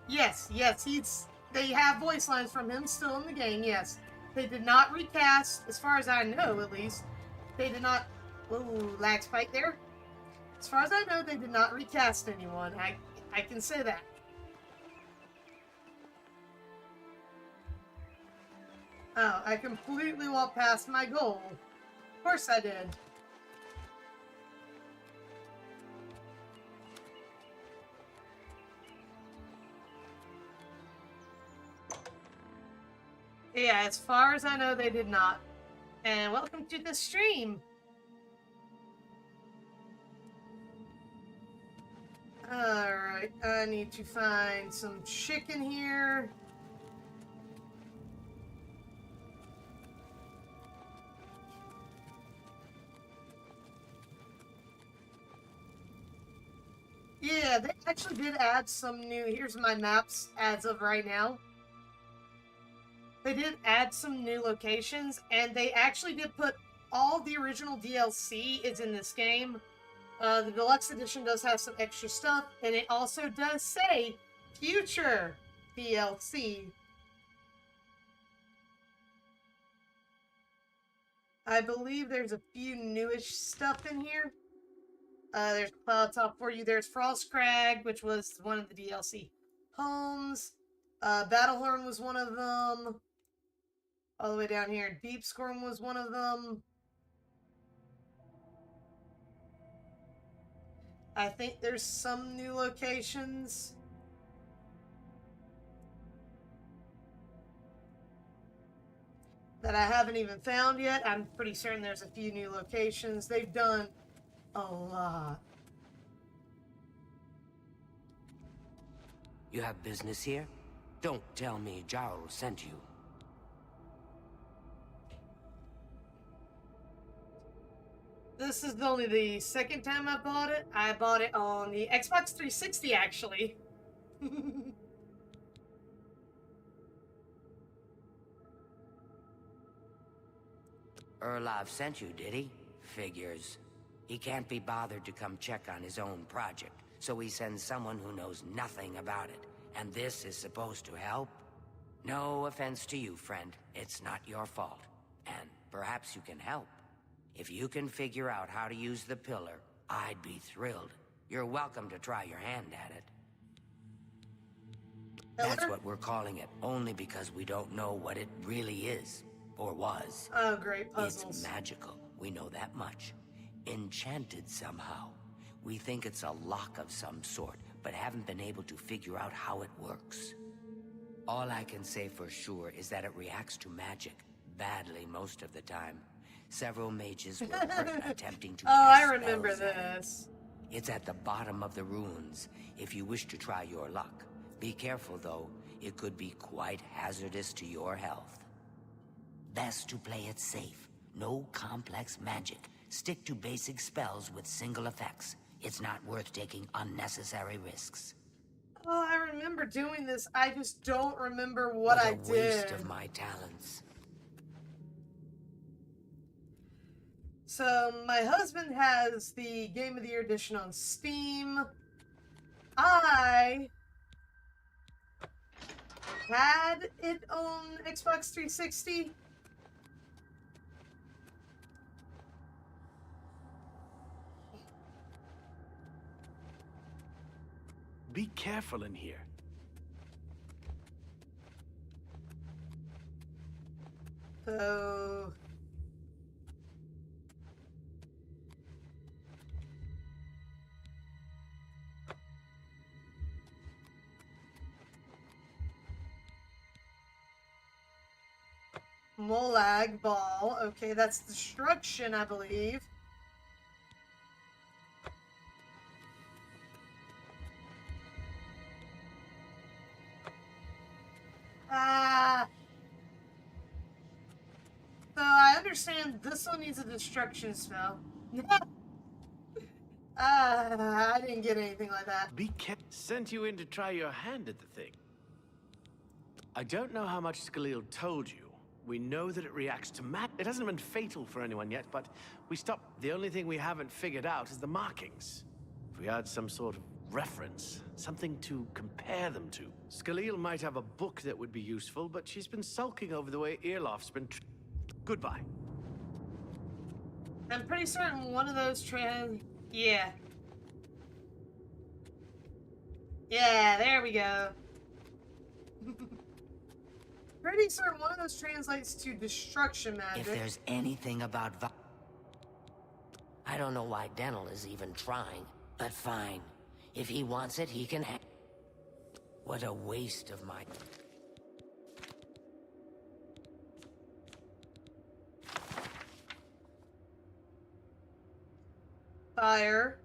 Yes, they have voice lines from him still in the game, yes. They did not recast, as far as I know, at least. They did not... Whoa, lag spike there. As far as I know, they did not recast anyone. I can say that. Oh, I completely walked past my goal. Of course I did. Yeah, as far as I know, they did not. And welcome to the stream. Alright, I need to find some chicken here. Yeah, they actually did add some new... Here's my maps as of right now. They did add some new locations, and they actually did put all the original DLC is in this game. The deluxe edition does have some extra stuff, and it also does say future DLC. I believe there's a few newish stuff in here. There's Cloud Top for you. There's Frostcrag, which was one of the DLC homes. Battlehorn was one of them. All the way down here, Deepscorn was one of them. I think there's some new locations. That I haven't even found yet. I'm pretty certain there's a few new locations. They've done a lot. You have business here? Don't tell me Jarl sent you. This is only the second time I bought it. I bought it on the Xbox 360, actually. Erlov sent you, did he? Figures. He can't be bothered to come check on his own project, so he sends someone who knows nothing about it. And this is supposed to help? No offense to you, friend. It's not your fault. And perhaps you can help. If you can figure out how to use the pillar, I'd be thrilled. You're welcome to try your hand at it. That's what we're calling it, only because we don't know what it really is. Or was. Oh, great puzzles. It's magical. We know that much. Enchanted somehow. We think it's a lock of some sort, but haven't been able to figure out how it works. All I can say for sure is that it reacts to magic, badly most of the time. Several mages were hurt attempting to cast I remember spells on it. this. It's at the bottom of the ruins, if you wish to try your luck. Be careful, though. It could be quite hazardous to your health. Best to play it safe. No complex magic. Stick to basic spells with single effects. It's not worth taking unnecessary risks. Oh, I remember doing this. I just don't remember what I did. What a waste of my talents. So, my husband has the Game of the Year edition on Steam. I had it on Xbox 360. Be careful in here. So... Molag Ball. Okay, that's destruction, I believe. So I understand this one needs a destruction spell. I didn't get anything like that. Be careful. Sent you in to try your hand at the thing. I don't know how much Skalil told you. We know that it reacts to It hasn't been fatal for anyone yet, but we stopped. The only thing we haven't figured out is the markings. If we had some sort of reference, something to compare them to. Skalil might have a book that would be useful, but she's been sulking over the way Earloft's been... Goodbye. I'm pretty certain one of those Yeah. Yeah, there we go. Pretty certain one of those translates to destruction magic. If there's anything about I don't know why Dental is even trying, but fine. If he wants it, he can have. What a waste of my... Fire.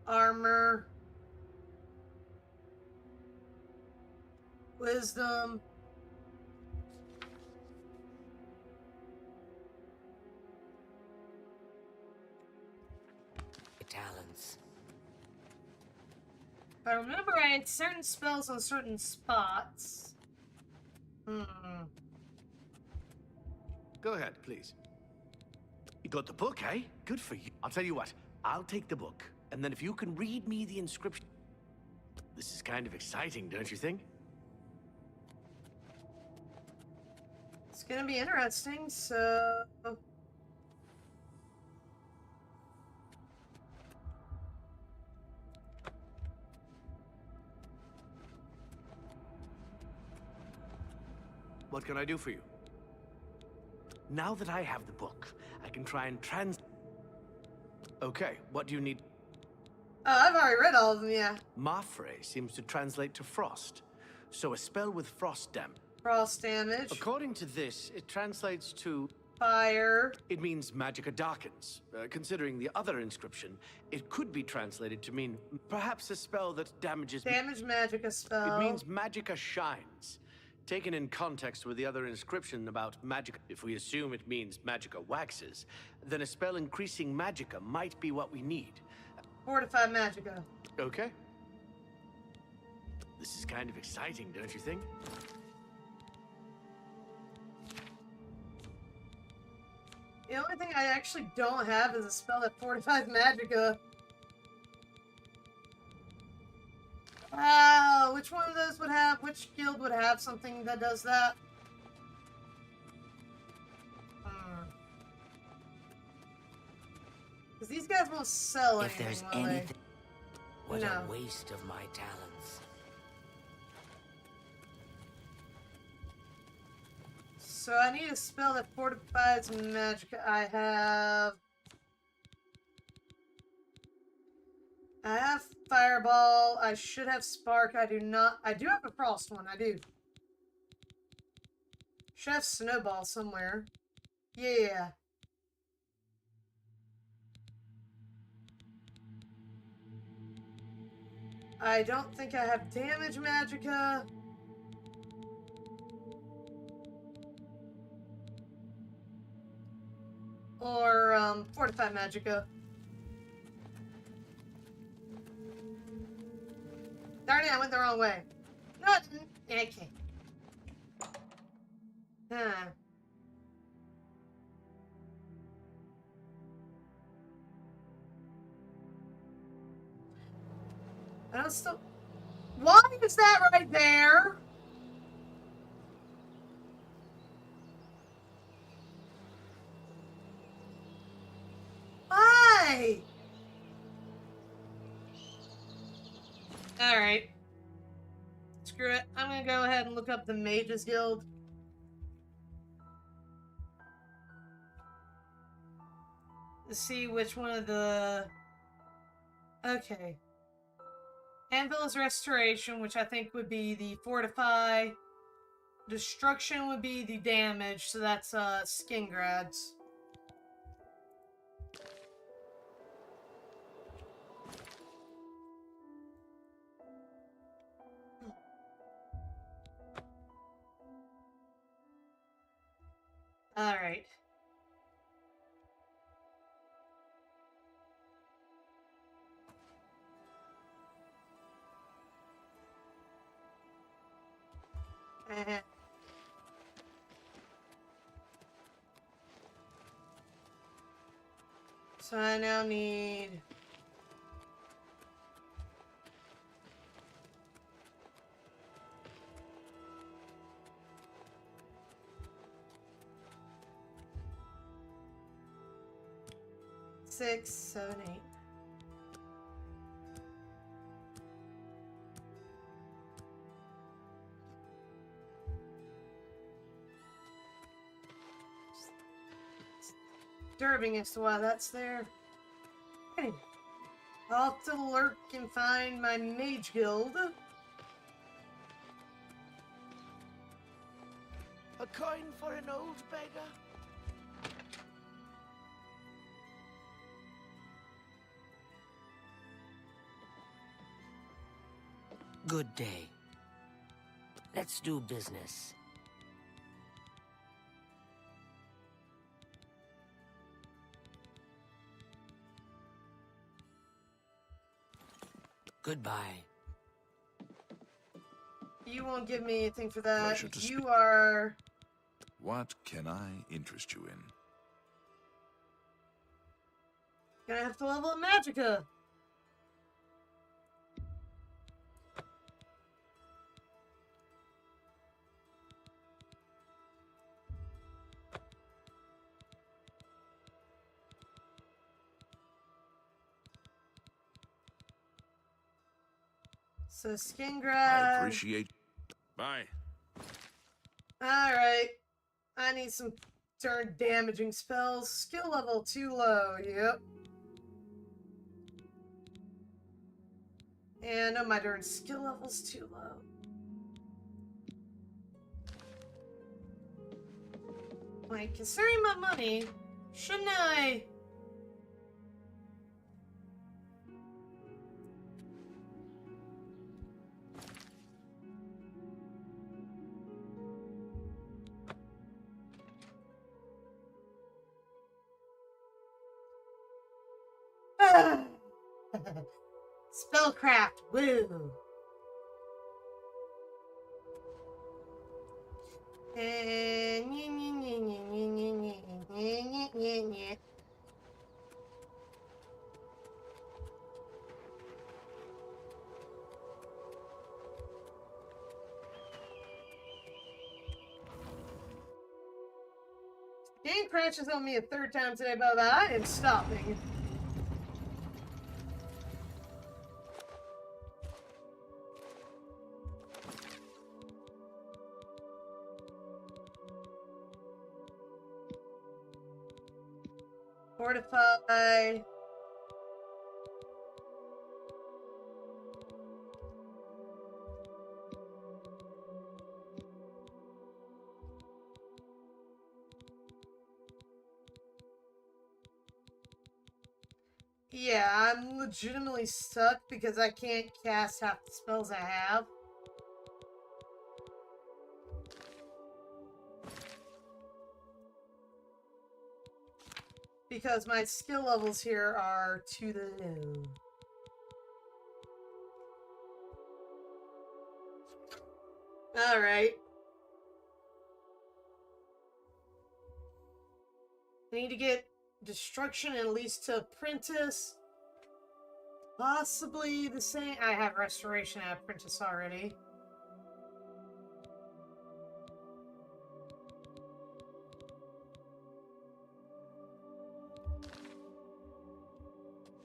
Armor. Wisdom. Talents. I remember I had certain spells on certain spots. Go ahead, please. You got the book, eh? Good for you. I'll tell you what. I'll take the book, and then if you can read me the inscription... This is kind of exciting, don't you think? It's gonna be interesting, so... What can I do for you? Now that I have the book, I can try and Okay, what do you need? Oh, I've already read all of them, yeah. Mafre seems to translate to frost. So a spell with frost damage. Frost damage. According to this, it translates to... Fire. It means magicka darkens. Considering the other inscription, it could be translated to mean perhaps a spell that damages... Damage magicka spell. It means magicka shines. Taken in context with the other inscription about magic, if we assume it means magicka waxes, then a spell increasing magicka might be what we need. Fortify magicka. Okay. This is kind of exciting, don't you think? The only thing I actually don't have is a spell that fortifies magicka. Which one of those would have, which guild would have something that does that? Because these guys won't sell if anything, there's will anything... What No. a waste of my talents. So I need a spell that fortifies magicka. I have Fireball. I should have Spark. I do not. I do have a Frost one. I do. Should have Snowball somewhere. Yeah. I don't think I have Damage Magicka. or Fortify Magicka. Darn it, I went the wrong way. No, I didn't. Okay. Huh. I don't still... Why is that right there? Why? Alright. Screw it. I'm gonna go ahead and look up the Mages Guild. To see which one of the... Okay. Anvil is Restoration, which I think would be the Fortify. Destruction would be the damage, so that's Skin Grads. Alright. So I now need... Six, 7, 8. Disturbing as to why that's there. Anyway, I'll have to lurk and find my Mage Guild. A coin for an old beggar? Good day. Let's do business. Goodbye. You won't give me anything for that. Pleasure to You are... What can I interest you in? gonna have to level up Magicka. So Skin Grab. I appreciate... Bye. Alright. I need some darn damaging spells. Skill level too low, yep. And oh, my darn skill level's too low. Like, considering my money, shouldn't I... Spellcraft, woo! Game crashes on me a third time today, but I am stopping. Fortify. Yeah, I'm legitimately stuck because I can't cast half the spells I have. Because my skill levels here are to the low. Alright. I need to get destruction at least to apprentice. Possibly the same. I have restoration at apprentice already.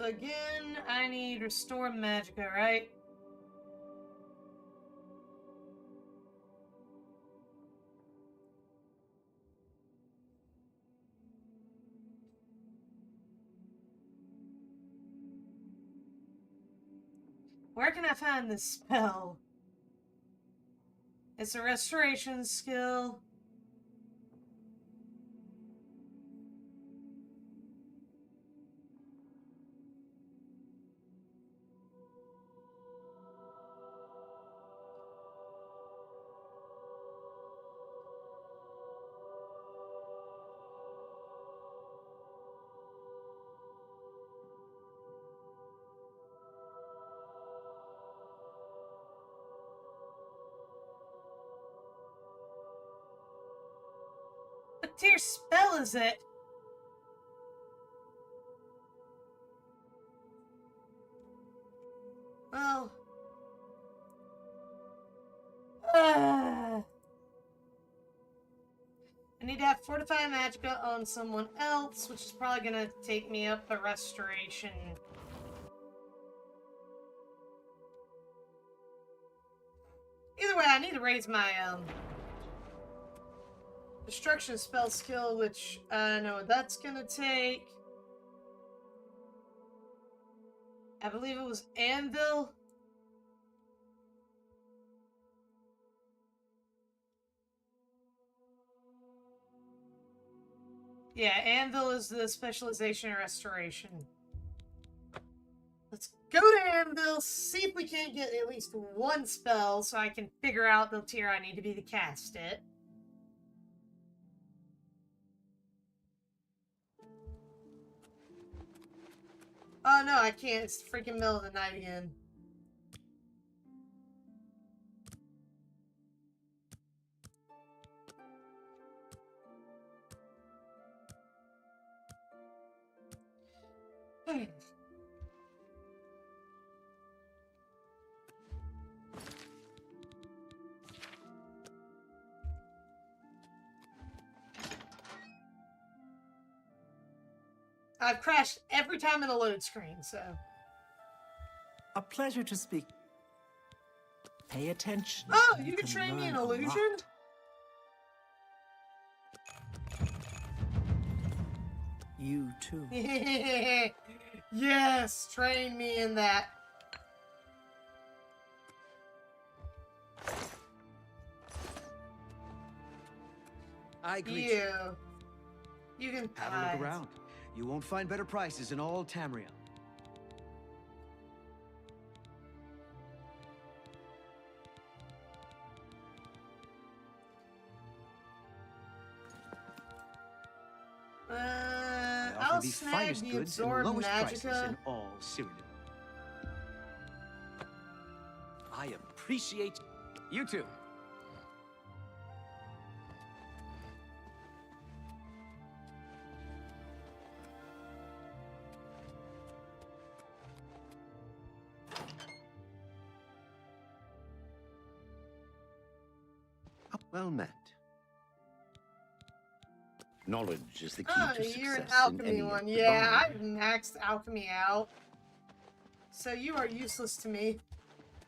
Again, I need restore magicka, right? Where can I find this spell? It's a restoration skill. What tier spell is it? Well... I need to have Fortify Magicka on someone else, which is probably gonna take me up a restoration. Either way, I need to raise my, destruction spell skill, which I know what that's gonna take. I believe it was Anvil. Yeah, Anvil is the specialization in restoration. Let's go to Anvil, see if we can't get at least one spell so I can figure out the tier I need to be to cast it. Oh no, I can't. It's the freaking middle of the night again. I've crashed every time in a load screen, so... A pleasure to speak. Pay attention. Oh, you can train me in illusion? You too. Yes, train me in that. I greet you. You can have a look around. You won't find better prices in all Tamriel. I'll the snag finest the goods and absorb lowest prices magicka. in all Cyrodiil. I appreciate you too. Well met. Knowledge is the key Oh, to success you're an in alchemy any one. of the Yeah, bonds. I've maxed alchemy out. So you are useless to me.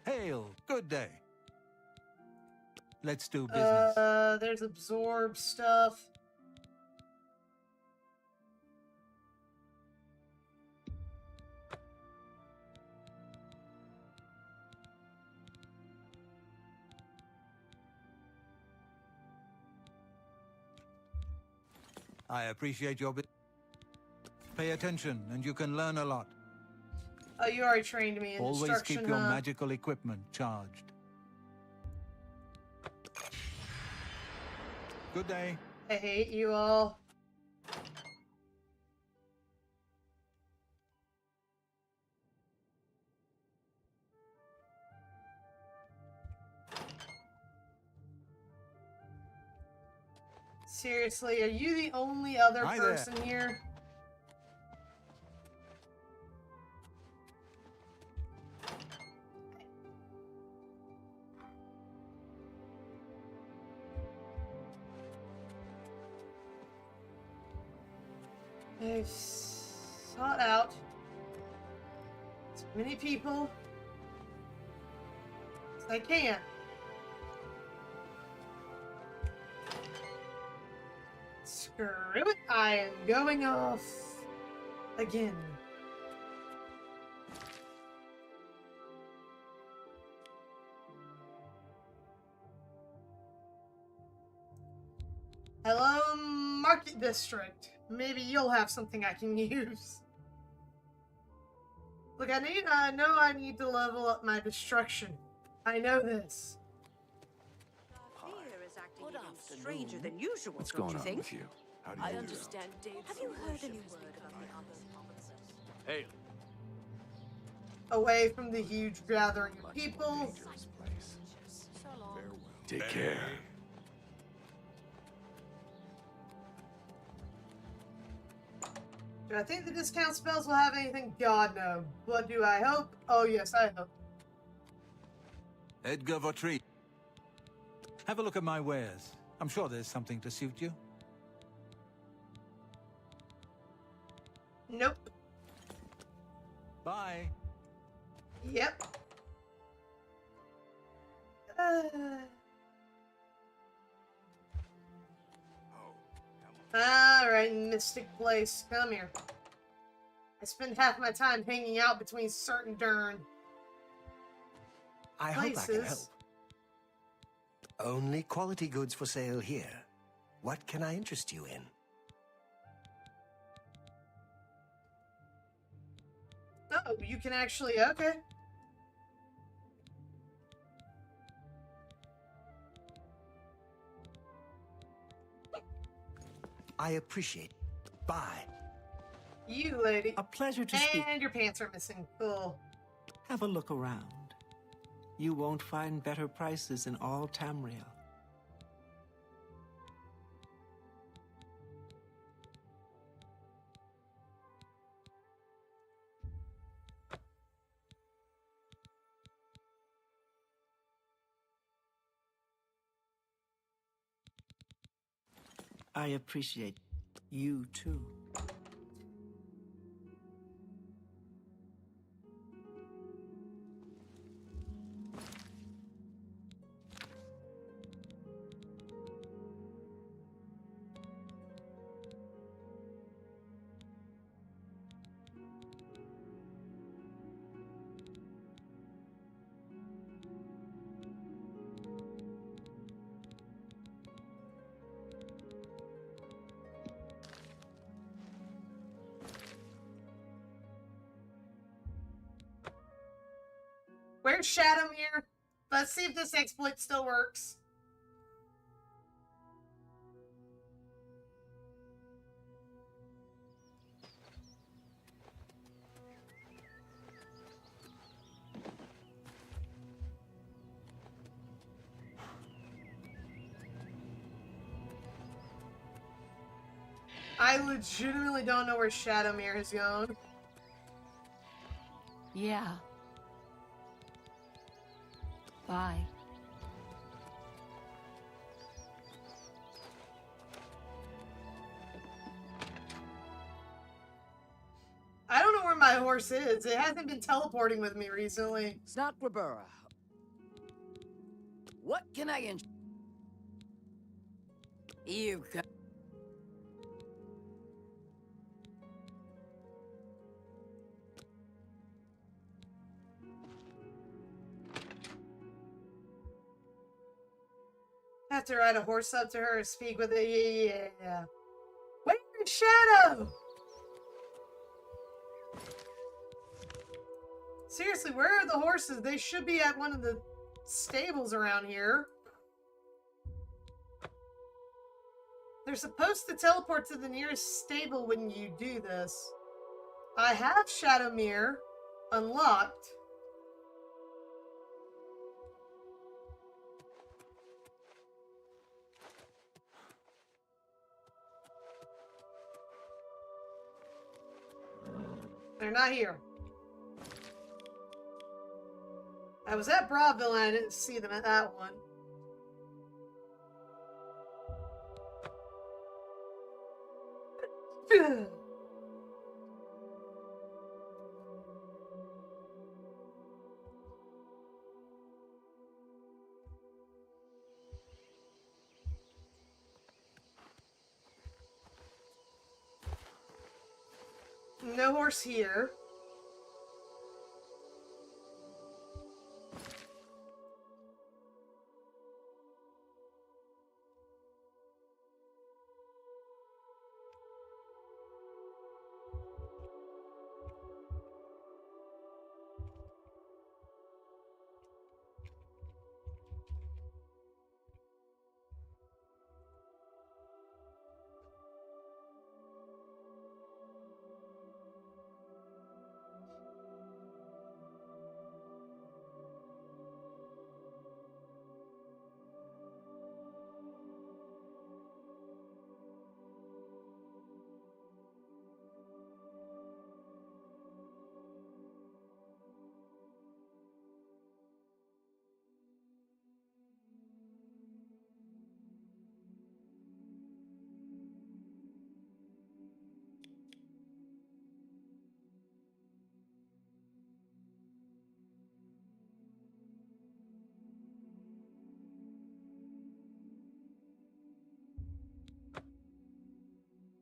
Hail, good day. Let's do business. There's absorb stuff. I appreciate your Pay attention, and you can learn a lot. Oh, you already trained me in Always destruction, keep your huh? magical equipment charged. Good day. I hate you all. Seriously, are you the only other Hi there. person here? I've sought out as many people as I can. Screw it, I am going off again. Hello, Market District. Maybe you'll have something I can use. Look, I know I need to level up my destruction. I know this. Fear is acting even stranger than usual, What's don't going you on think? with you? How do you I do that? understand Dave. Have you heard any word about the others? Hey, Away from the huge gathering of people. Take care. Do I think the discount spells will have anything? God, no. What do I hope? Oh, yes, I hope. Edgar Vautry. Have a look at my wares. I'm sure there's something to suit you. Nope. Bye. Yep. Alright, Mystic Place. Come here. I spend half my time hanging out between certain darn I hope I can help. places. Only quality goods for sale here. What can I interest you in? Oh, you can actually, okay. I appreciate it. Bye. You, lady. A pleasure to speak. And your pants are missing. Cool. Have a look around. You won't find better prices in all Tamriel. I appreciate you too. Where's Shadowmere? Let's see if this exploit still works. I legitimately don't know where Shadowmere has gone. Yeah. Bye. I don't know where my horse is. It hasn't been teleporting with me recently. Snakrabura. What can I You got... Have to ride a horse up to her and speak with it. Yeah. Where's Shadow? Seriously, where are the horses? They should be at one of the stables around here. They're supposed to teleport to the nearest stable when you do this. I have Shadowmere unlocked. They're not here. I was at Broadville and I didn't see them at that one. No horse here.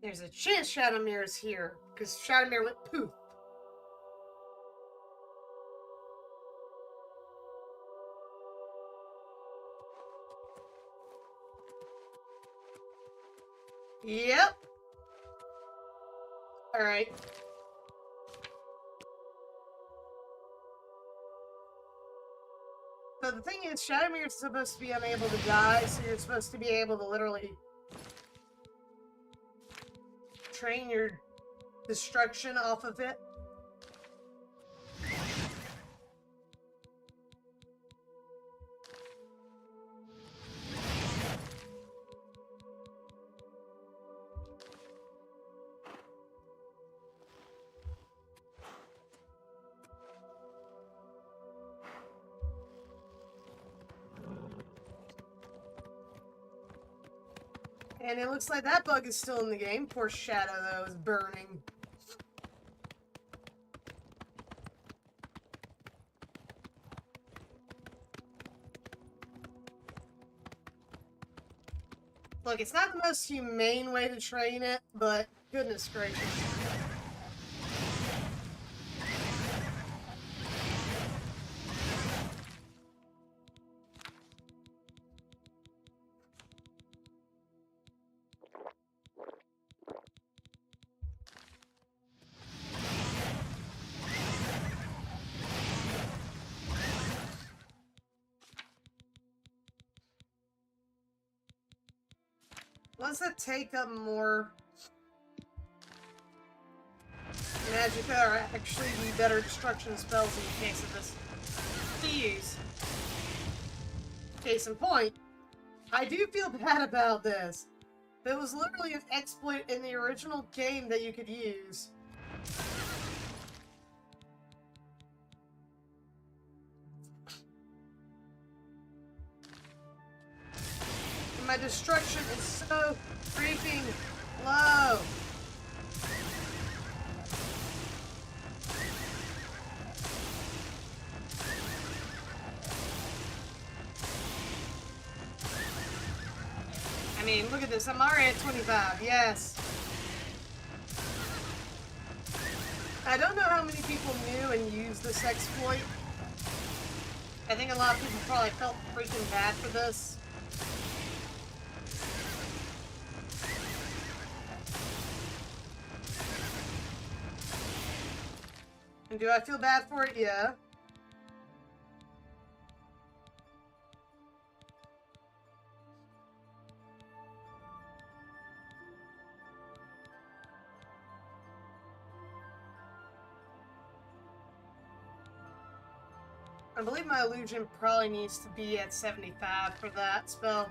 There's a chance Shadowmere's here, because Shadowmere went poof. Yep. Alright. So the thing is, Shadowmere's supposed to be unable to die, so you're supposed to be able to literally train your destruction off of it. And it looks like that bug is still in the game. Poor Shadow, though, is burning. Look, it's not the most humane way to train it, but goodness gracious. Does it take up more magicka or actually be better destruction spells in the case of this to use? Case in point, I do feel bad about this. There was literally an exploit in the original game that you could use. My destruction is so freaking low. I mean, look at this. I'm already at 25. Yes. I don't know how many people knew and used this exploit. I think a lot of people probably felt freaking bad for this. And do I feel bad for it? Yeah. I believe my illusion probably needs to be at 75 for that spell.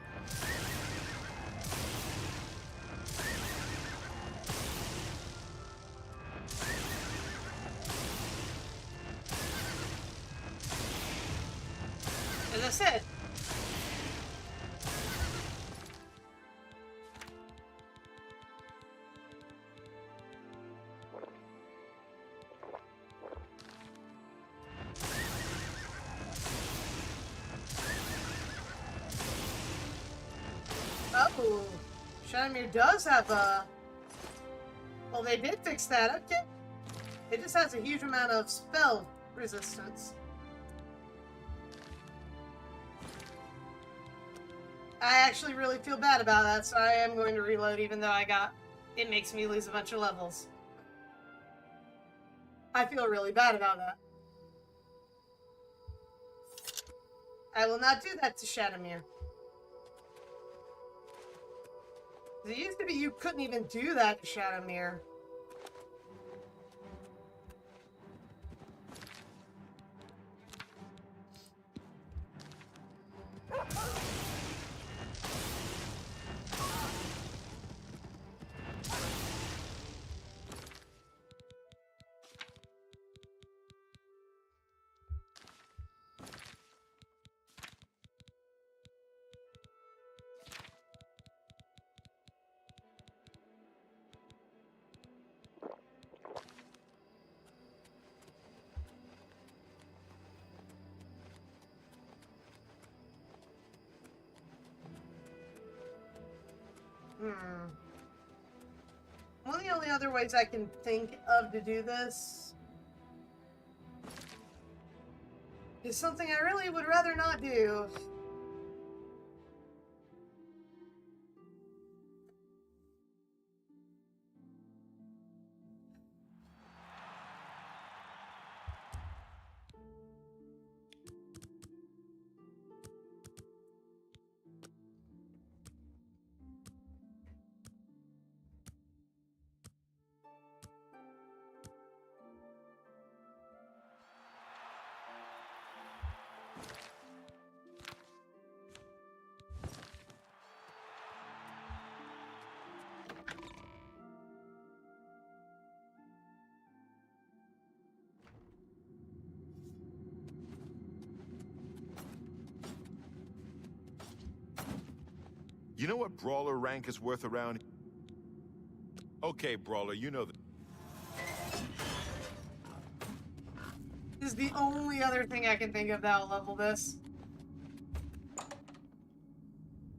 I said. Oh, Shadowmere does have a... Well, they did fix that. Okay. It just has a huge amount of spell resistance. I actually really feel bad about that, so I am going to reload even though it makes me lose a bunch of levels. I feel really bad about that. I will not do that to Shadowmere. It used to be you couldn't even do that to Shadowmere. One of the only other ways I can think of to do this is something I really would rather not do. You know what Brawler rank is worth around? Okay, Brawler, you know that. This is the only other thing I can think of that'll level this.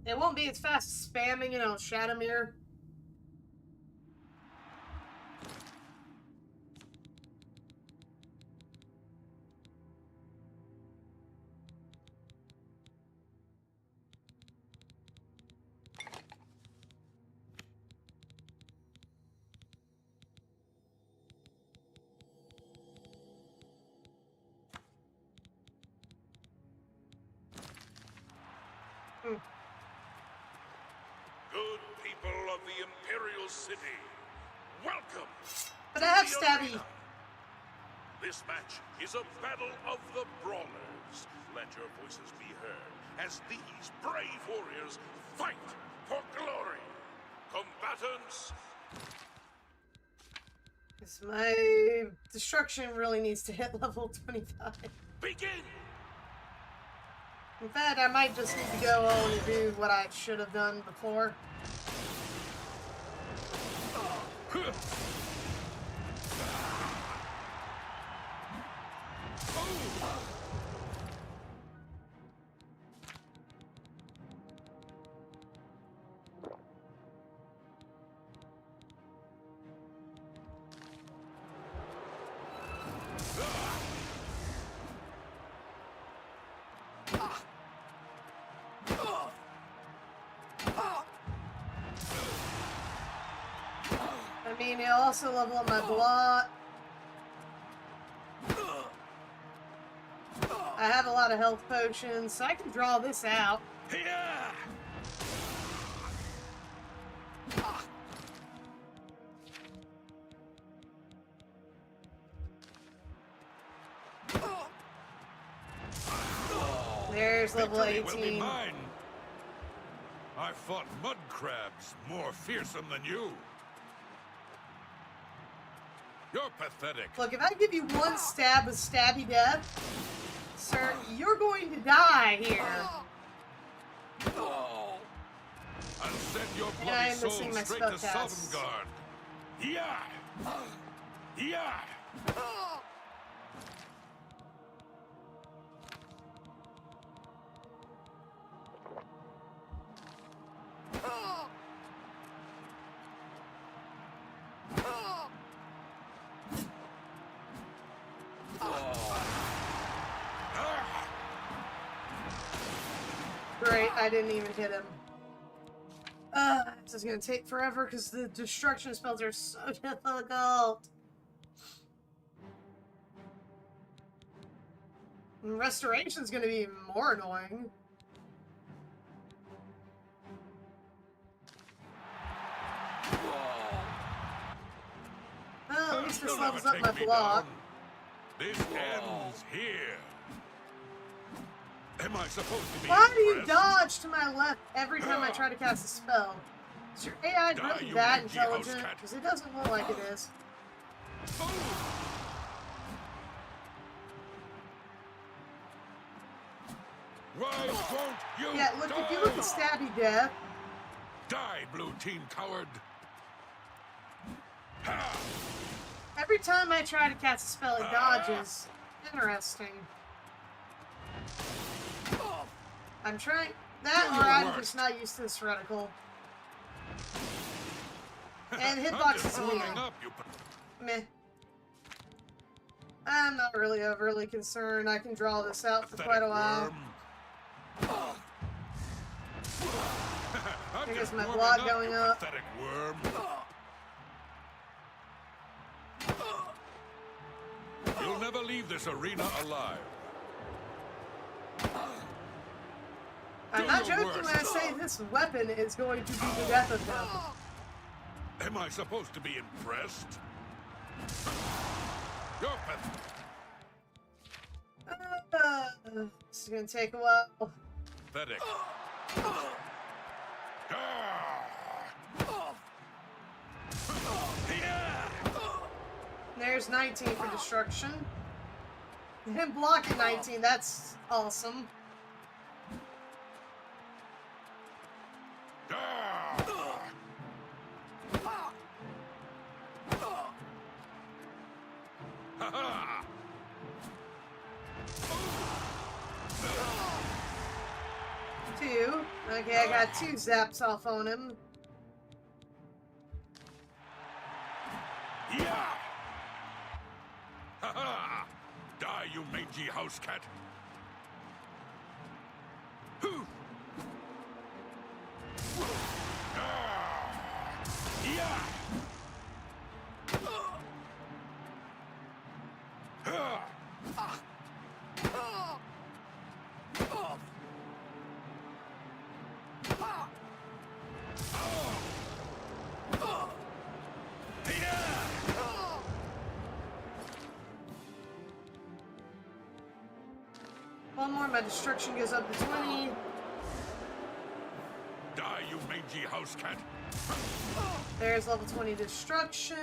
It won't be as fast as spamming it on Shadowmere. Good people of the Imperial City, welcome. But I have to the stabby. arena. This match is a battle of the brawlers. Let your voices be heard as these brave warriors fight for glory. Combatants, Because my destruction really needs to hit level 25. begin! In fact, I might just need to go on and do what I should have done before. I mean, it'll also level up my block. I have a lot of health potions, so I can draw this out. There's level Victory will be 18. mine. I fought mud crabs more fearsome than you. You're pathetic. Look, if I give you one stab with Stabby Death, Sir, you're going to die here. I'll send your And I bloody am soul missing my straight to spellcast. Sovngarde. Yeah! Yeah! Great, I didn't even hit him. This is gonna take forever because the destruction spells are so difficult. And restoration's gonna be more annoying. Well, at least this You'll levels never up my take me block. down. This ends here. Am I supposed to be Why do you impressed? dodge to my left every time I try to cast a spell? Is your AI Die, really you that mangy house intelligent? cat. Because it doesn't look like it is. Why won't you Yeah, look, if you look at Stabby Death, die, blue team coward? every time I try to cast a spell, it dodges. Interesting. I'm trying that, or I'm just not used to this reticle. And hitbox is weird. Meh. I'm not really overly concerned. I can draw this out for quite a while. Here's my block going up. Pathetic worm. You'll never leave this arena alive. I'm not joking when I say this weapon is going to be the death of him. Am I supposed to be impressed? You're This is gonna take a while. pathetic. There's 19 for destruction. Him blocking 19, that's awesome. Two. Okay, I got 2 zaps off on him. Yeah! Ha ha! Die, you mangy house cat! Yeah! One more, my destruction goes up to 20. Die, you mangy house cat! There's level 20 destruction.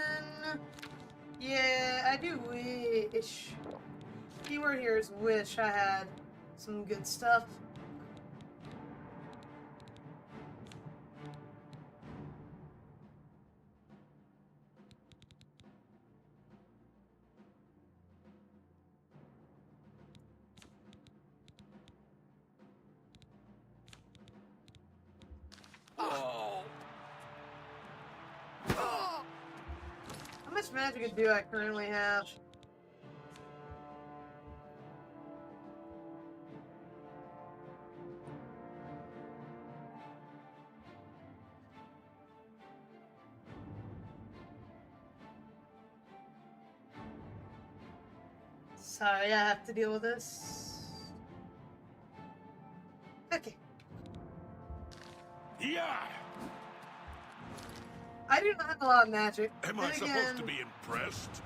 Yeah, I do wish. Keyword here is wish I had some good stuff. How much magic do I currently have? Sorry, I have to deal with this. Okay. Yeah! I do not have a lot of magic. Am I supposed to be impressed?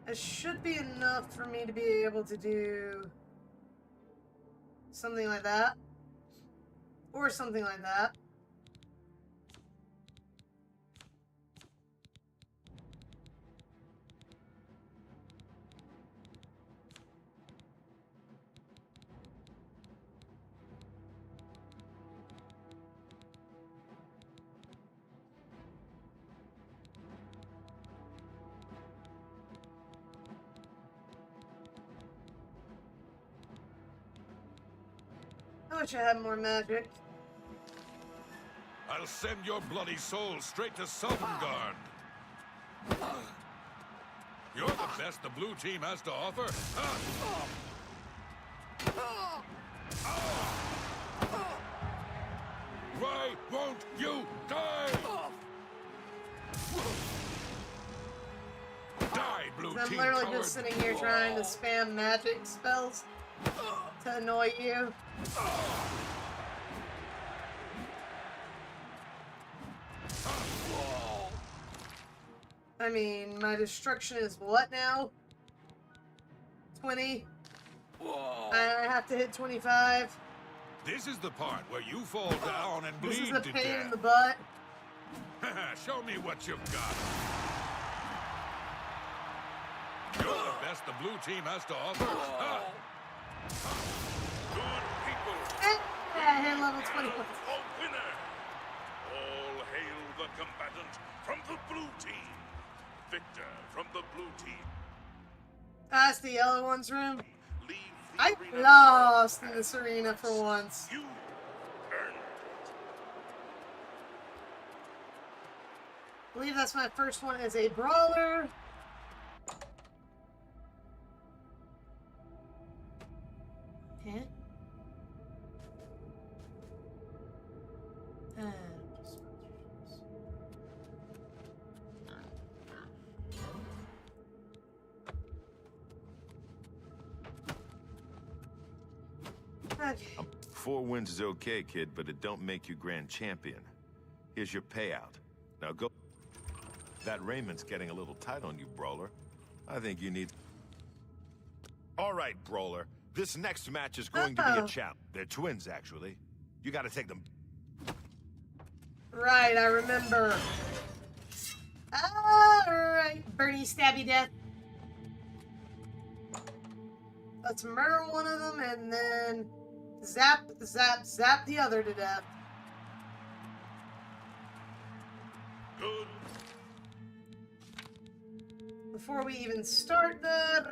It should be enough for me to be able to do something like that. Or something like that. I wish I had more magic. I'll send your bloody soul straight to Sovngarde. You're the best the blue team has to offer. Why won't you die? Die, blue team. I'm literally coward. just sitting here trying to spam magic spells to annoy you. I mean, my destruction is what now? 20? I have to hit 25. This is the part where you fall down and bleed This is a to pain death. in the butt. Show me what you've got. You're the best the blue team has to offer. Good people. I hit level 20. A winner. All hail the combatant from the blue team. Victor from the blue team. That's the yellow one's room. Leave the I arena lost in this arena for once. You earned it. I believe that's my first one as a brawler. Okay. Okay. 4 wins is okay, kid, but it don't make you grand champion. Here's your payout. Now go. That Raymond's getting a little tight on you, Brawler. I think you need... All right, Brawler. This next match is going to be a challenge. They're twins, actually. You gotta take them... Right, I remember. Alright, Bernie Stabby Death. Let's murder one of them and then zap, zap, zap the other to death. Good. Before we even start the...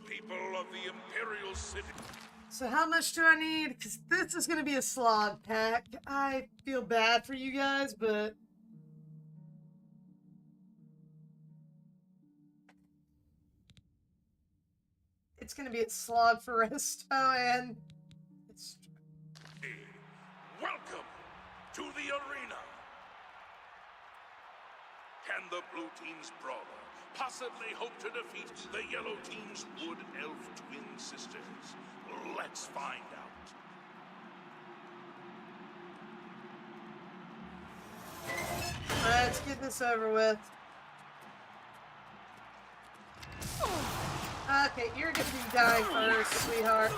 People of the Imperial City. So how much do I need? Because this is going to be a slog pack. I feel bad for you guys, but... it's going to be a slog for Resto, and... it's... Welcome to the arena. Can the blue team's brawler possibly hope to defeat the yellow team's wood elf twin sisters? Let's find out. Let's get this over with. Okay, you're gonna be dying first, sweetheart.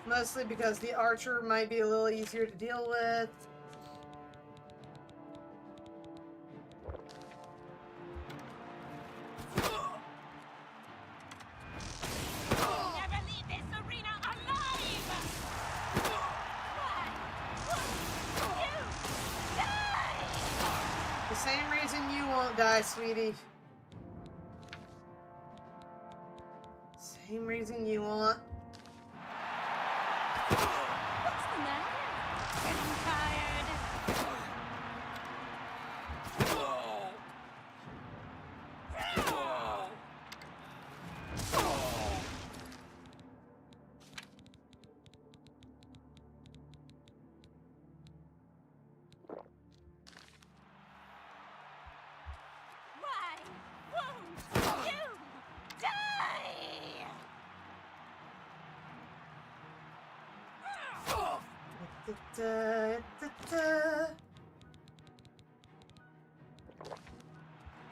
Mostly because the archer might be a little easier to deal with. The same reason you won't die, sweetie. Same reason you won't. What's the matter? Getting tired? Why won't you die?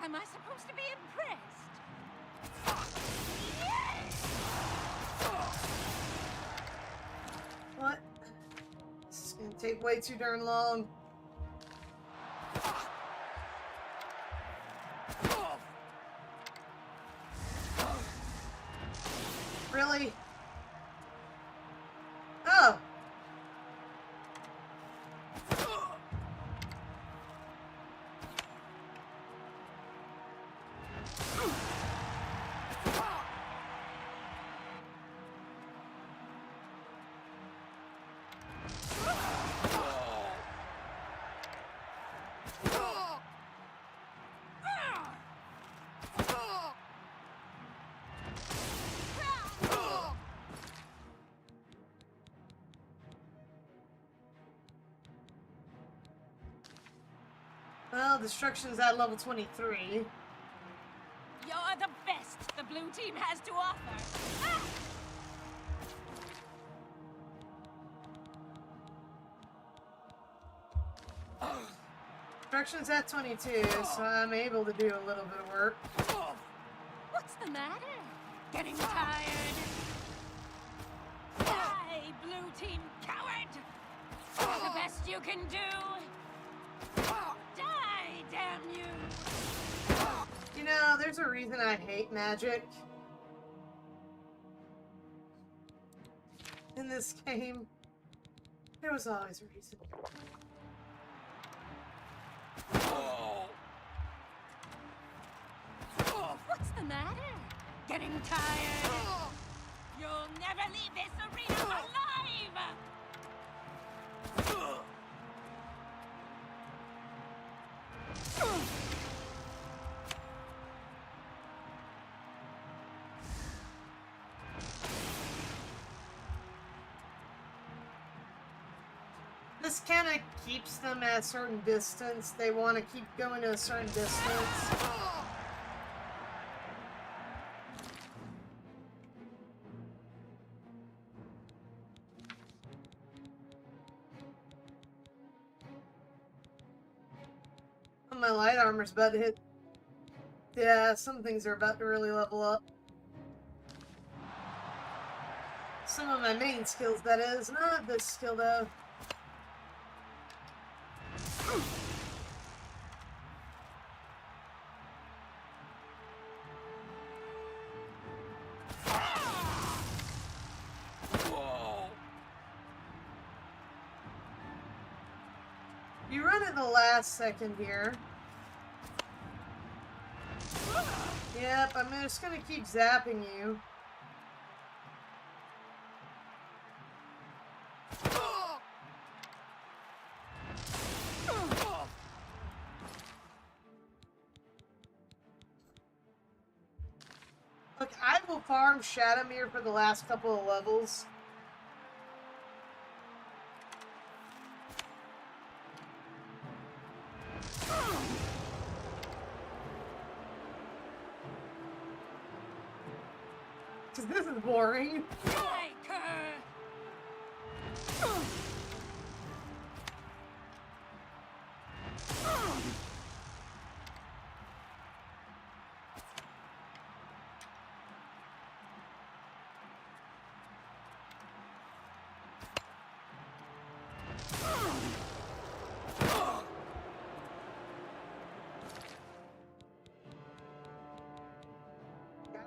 Am I supposed to be impressed? Yes! What? This is gonna take way too darn long. Really? Oh. Well, destruction's at level 23. You're the best the blue team has to offer. Ah! Destruction's at 22, so I'm able to do a little bit of work. What's the matter? Getting tired? Die, blue team coward! The best you can do. Die, damn you! You know, there's a reason I hate magic in this game. There was always a reason. What's the matter? Getting tired? You'll never leave this arena alive! This kind of keeps them at a certain distance. They want to keep going to a certain distance. My light armor's about to hit. Yeah, some things are about to really level up. Some of my main skills, that is. Not this skill, though. You run at the last second here. Yep, I'm just gonna keep zapping you. Look, I will farm Shadowmere for the last couple of levels. Because this is boring.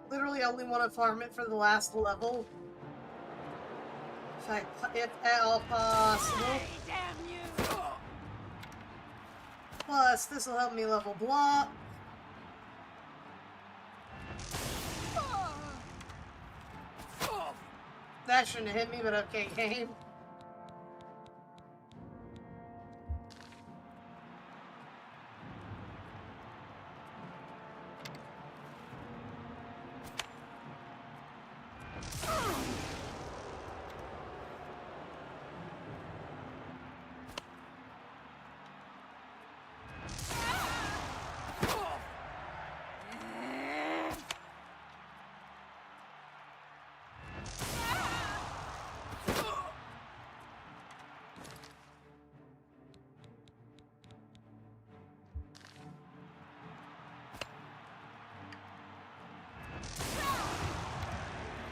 Literally only want to farm it for the last level. If at all possible. Plus, this will help me level block. That shouldn't have hit me, but okay, game.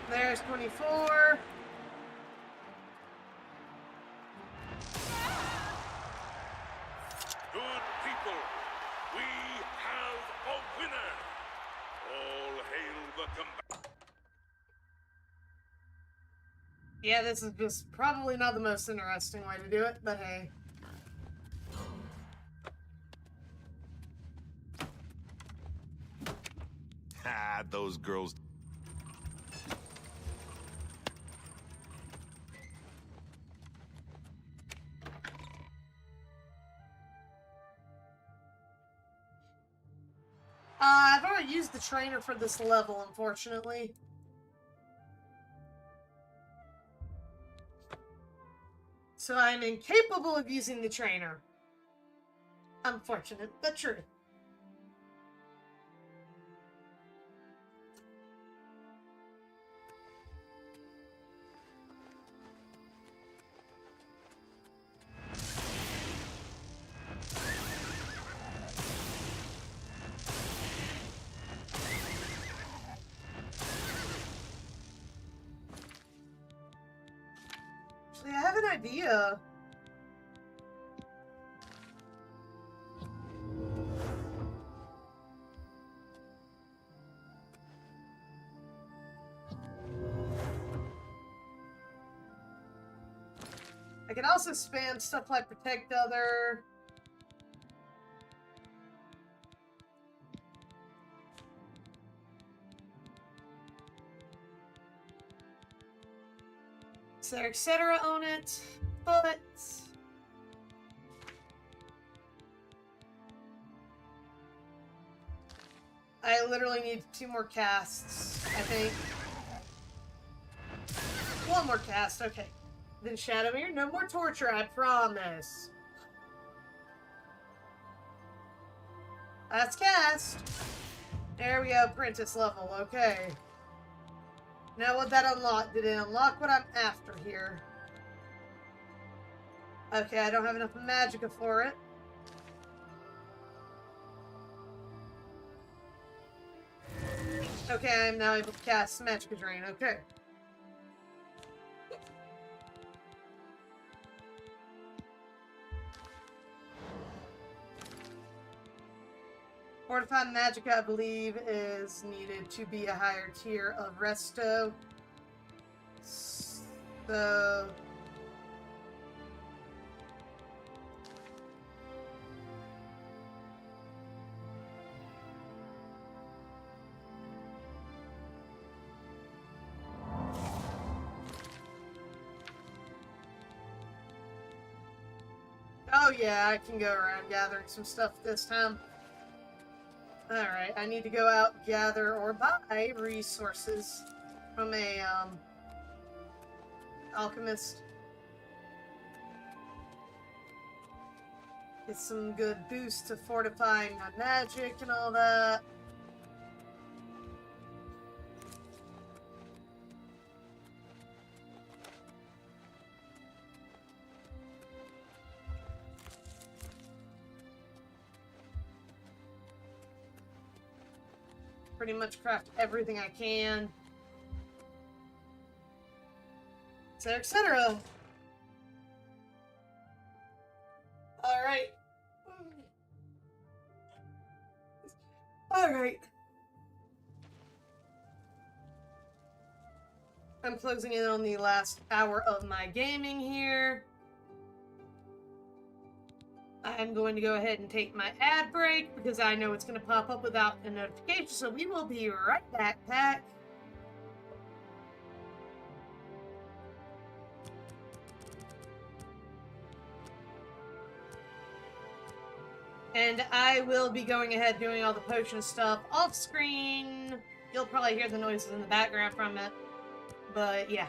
There's 24. Good people, we have a winner. All hail the comeback. Yeah, this is just probably not the most interesting way to do it, but hey. Ah, those girls. I've already used the trainer for this level, unfortunately. So I'm incapable of using the trainer. Unfortunate, but true. Actually, I have an idea. I can also spam stuff like Protect Other. Etc. on it, but I literally need 2 more casts, I think. 1 more cast, okay. Then Shadowmere, no more torture, I promise. Last cast. There we go, apprentice level, okay. Now what that unlocked? Did it unlock what I'm after here? Okay, I don't have enough magicka for it. Okay, I'm now able to cast Magicka Drain, okay. Fortified Magicka, I believe, is needed to be a higher tier of Resto. So... Oh yeah, I can go around gathering some stuff this time. Alright, I need to go out, gather, or buy resources from a, alchemist. Get some good boost to fortifying my magic and all that. Pretty much craft everything I can. Etc. etc. Alright. Alright. I'm closing in on the last hour of my gaming here. I'm going to go ahead and take my ad break because I know it's going to pop up without a notification, so we will be right back, Pack. And I will be going ahead doing all the potion stuff off screen. You'll probably hear the noises in the background from it, but yeah.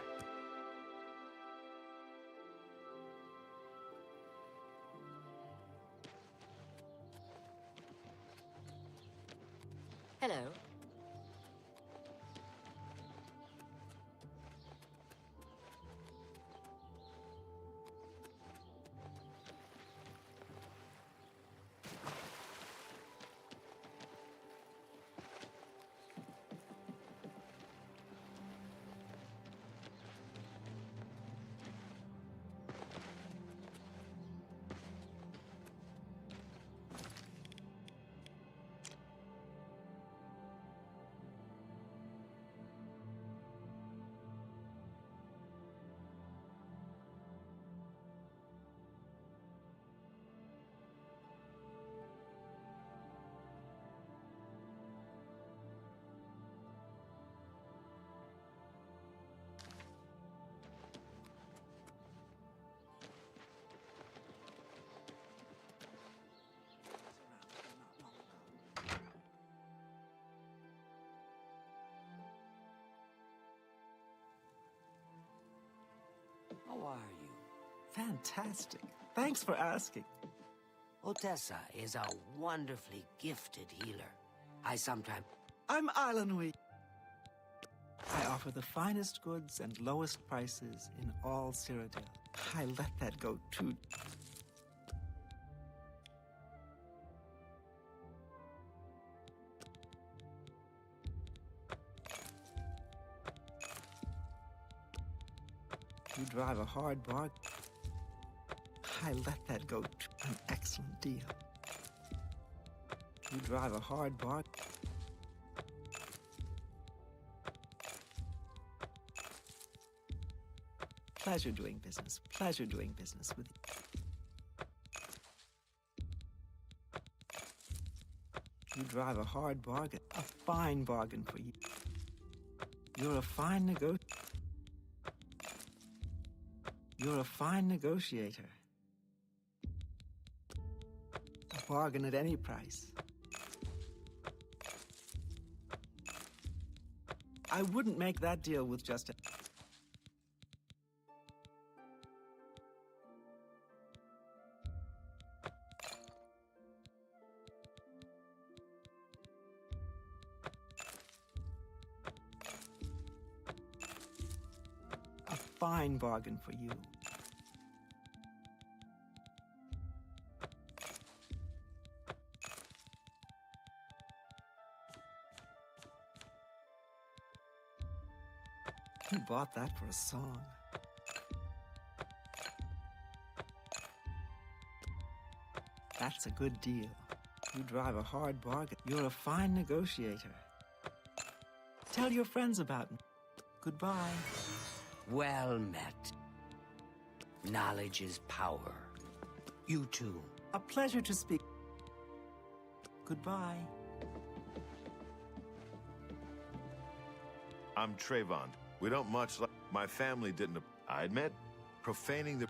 Hello. How are you? Fantastic. Thanks for asking. Otessa is a wonderfully gifted healer. I sometimes... I'm Island Week. I offer the finest goods and lowest prices in all Cyrodiil. I let that go too. You drive a hard bargain. I let that go too. An excellent deal. You drive a hard bargain. Pleasure doing business. Pleasure doing business with you. You drive a hard bargain. A fine bargain for you. You're a fine You're a fine negotiator. A bargain at any price. I wouldn't make that deal with just a... A fine bargain for you. You bought that for a song. That's a good deal. You drive a hard bargain. You're a fine negotiator. Tell your friends about me. Goodbye. Well met. Knowledge is power. You too. A pleasure to speak. Goodbye. I'm Trayvon. We don't much like... My family didn't... I admit, profaning the...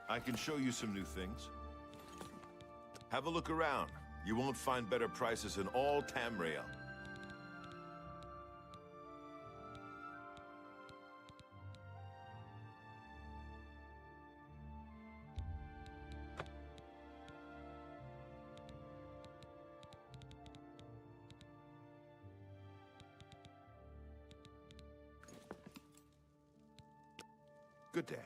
I can show you some new things. Have a look around. You won't find better prices in all Tamriel. Good day.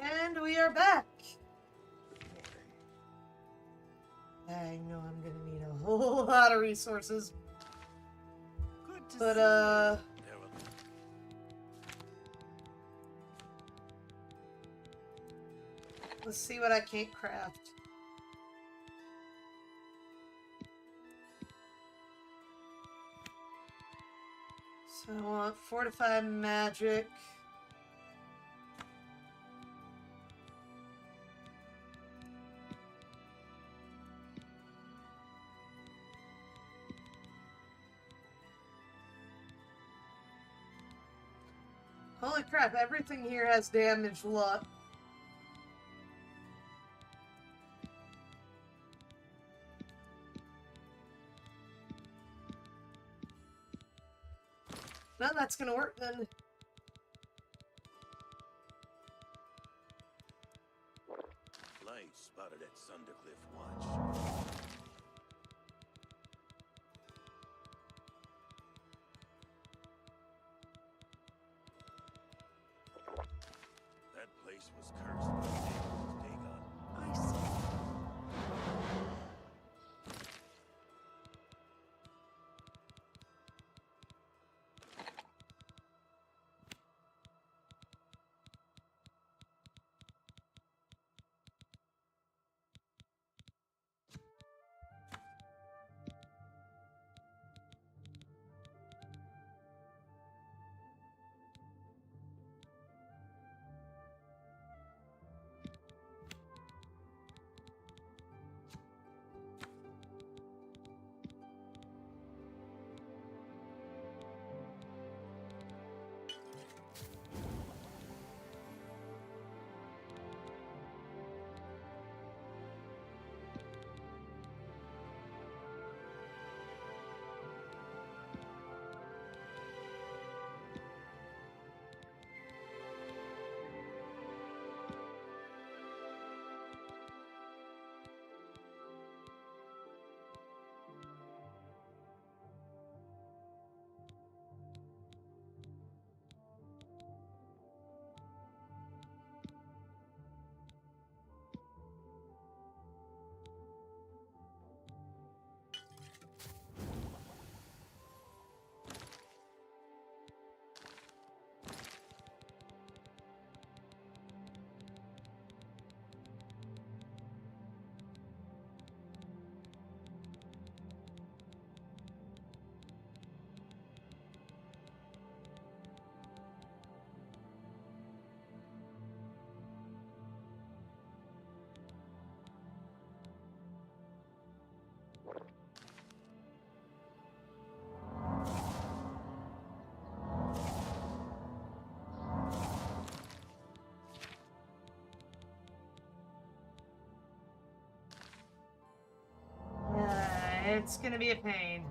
And we are back. I know I'm gonna need a whole lot of resources. But let's see what I can't craft. So I want fortified magic. Holy crap, everything here has damage luck. Well, that's gonna work then. Light spotted at Sundercliff Watch. That place was cursed by Dagon. I see. It's gonna be a pain.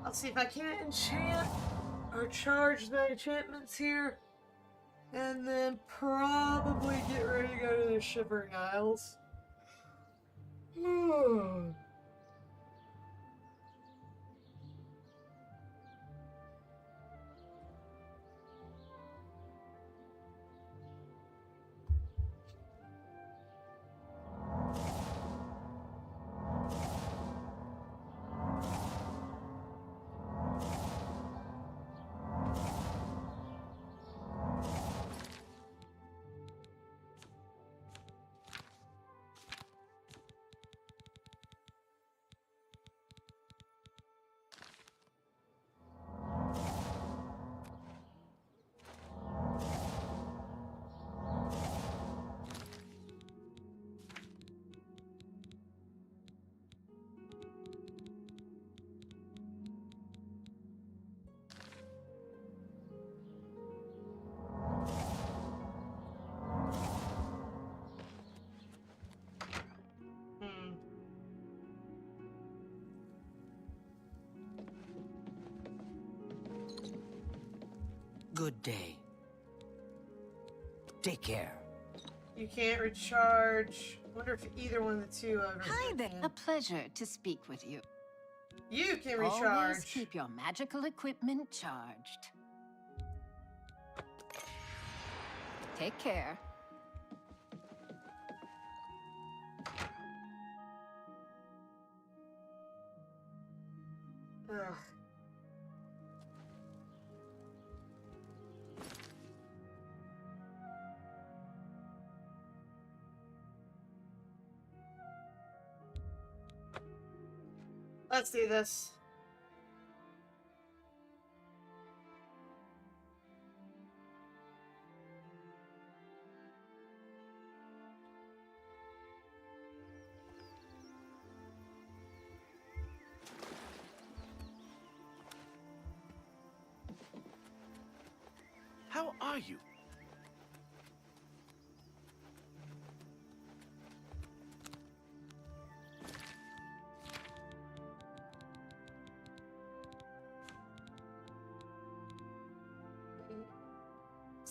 I'll see if I can enchant or charge the enchantments here. And then probably get ready to go to the Shivering Isles. Good day. Take care. You can't recharge. Wonder if either one of the two over. Hi there. A pleasure to speak with you. You can Always recharge. keep your magical equipment charged. Take care. Ugh. Let's do this. How are you?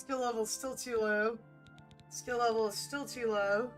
Skill level is still too low. Skill level is still too low.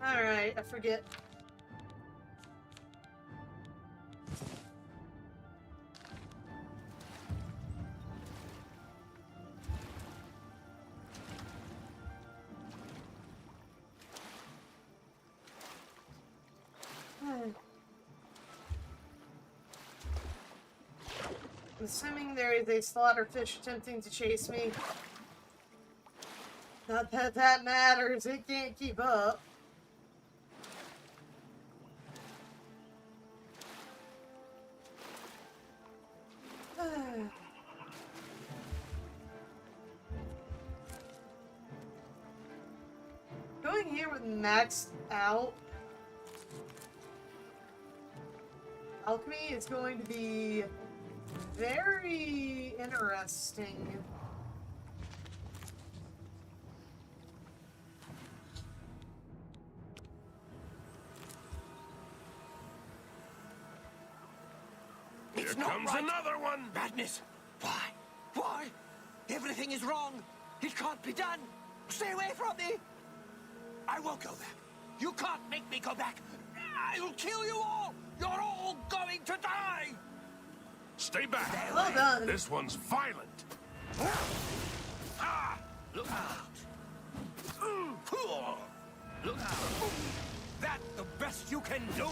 Alright, I forget. I'm assuming there is a slaughterfish attempting to chase me. Not that that matters, it can't keep up. Going here with maxed out alchemy is going to be very interesting. Here comes another one! Madness! Why? Why? Everything is wrong! It can't be done! Stay away from me! I won't go back. You can't make me go back! I'll kill you all! You're all going to die! Stay back! Well done. This one's violent! Ah! Look out! Look out! That the best you can do?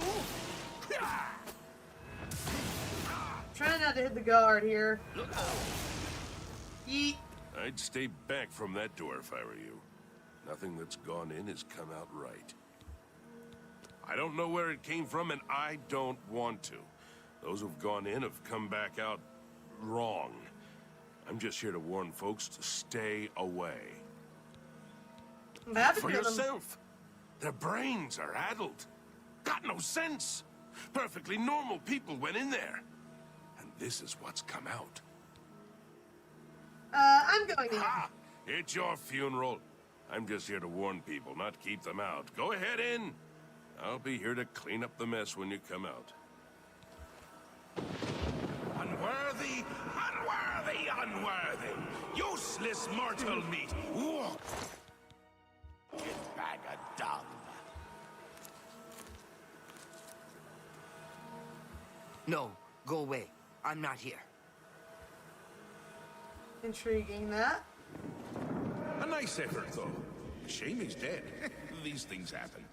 Try not to hit the guard here. Look out! Yeet. I'd stay back from that door if I were you. Nothing that's gone in has come out right. I don't know where it came from, and I don't want to. Those who've gone in have come back out wrong. I'm just here to warn folks to stay away. I'm happy For for them. yourself. Their brains are addled. Got no sense. Perfectly normal people went in there. And this is what's come out. I'm going in. Ha! It's your funeral. I'm just here to warn people, not keep them out. Go ahead in. I'll be here to clean up the mess when you come out. Unworthy, unworthy, unworthy. Useless mortal meat. Walk. Get bag of dung. No, go away. I'm not here. Intriguing, that. A nice effort, though. Shame he's dead. These things happen.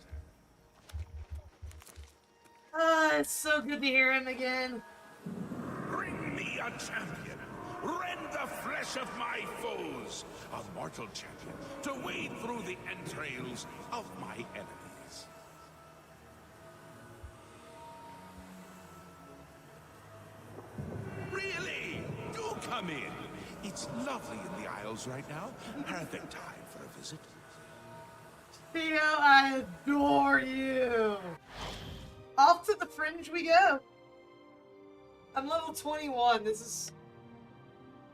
It's so good to hear him again. Bring me a champion. Rend the flesh of my foes. A mortal champion to wade through the entrails of my enemies. Really? Do come in. It's lovely in the Isles right now. Perfect time for a visit. Theo, I adore you. Off to the fringe we go. I'm level 21. This is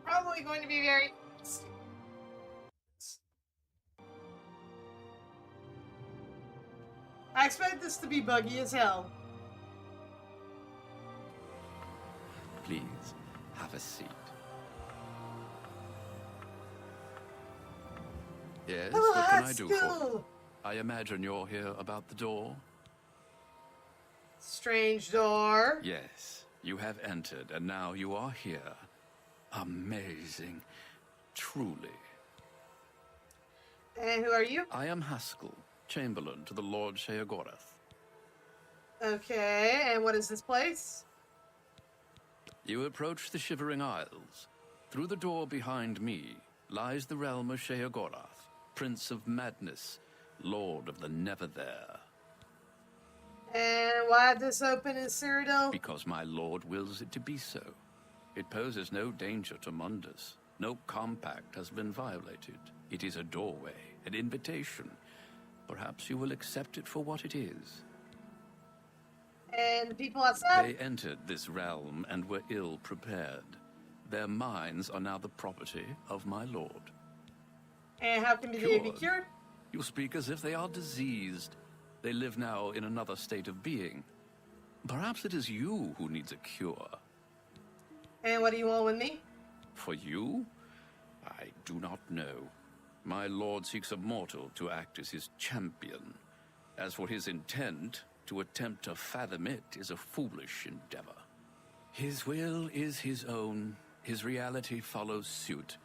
probably going to be very... I expect this to be buggy as hell. Please, have a seat. Yes, Oh, what can I that's do for cool. you? I imagine you're here about the door? Strange door. Yes, you have entered, and now you are here. Amazing. Truly. And who are you? I am Haskell, Chamberlain to the Lord Sheogorath. Okay, and what is this place? You approach the Shivering Isles. Through the door behind me lies the realm of Sheogorath, Prince of Madness, Lord of the Never There. And why this open in Cyrodiil? Because my lord wills it to be so. It poses no danger to Mundus. No compact has been violated. It is a doorway, an invitation. Perhaps you will accept it for what it is. And the people outside? They entered this realm and were ill prepared. Their minds are now the property of my lord. And how can they be cured? You speak as if they are diseased. They live now in another state of being. Perhaps it is you who needs a cure. And what do you want with me? For you? I do not know. My lord seeks a mortal to act as his champion. As for his intent, to attempt to fathom it is a foolish endeavor. His will is his own. His reality follows suit.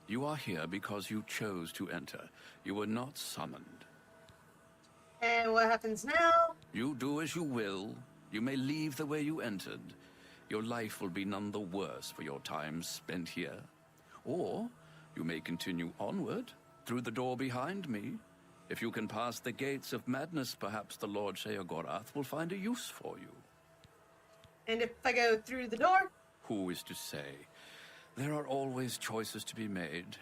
You are here because you chose to enter. You were not summoned. And what happens now? You do as you will. You may leave the way you entered. Your life will be none the worse for your time spent here. Or you may continue onward, through the door behind me. If you can pass the gates of madness, perhaps the Lord Sheogorath will find a use for you. And if I go through the door? Who is to say? There are always choices to be made.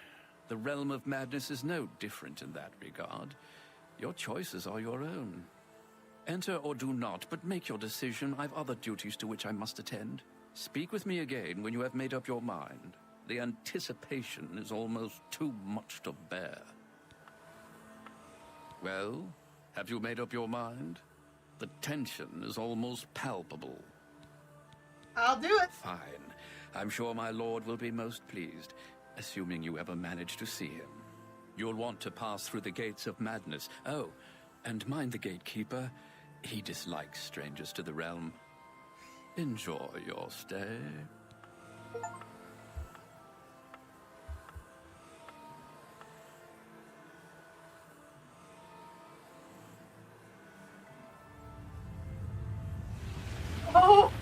The realm of madness is no different in that regard. Your choices are your own. Enter or do not, but make your decision. I've other duties to which I must attend. Speak with me again when you have made up your mind. The anticipation is almost too much to bear. Well, have you made up your mind? The tension is almost palpable. I'll do it. Fine. I'm sure my lord will be most pleased, assuming you ever manage to see him. You'll want to pass through the gates of madness. Oh, and mind the gatekeeper. He dislikes strangers to the realm. Enjoy your stay. Oh!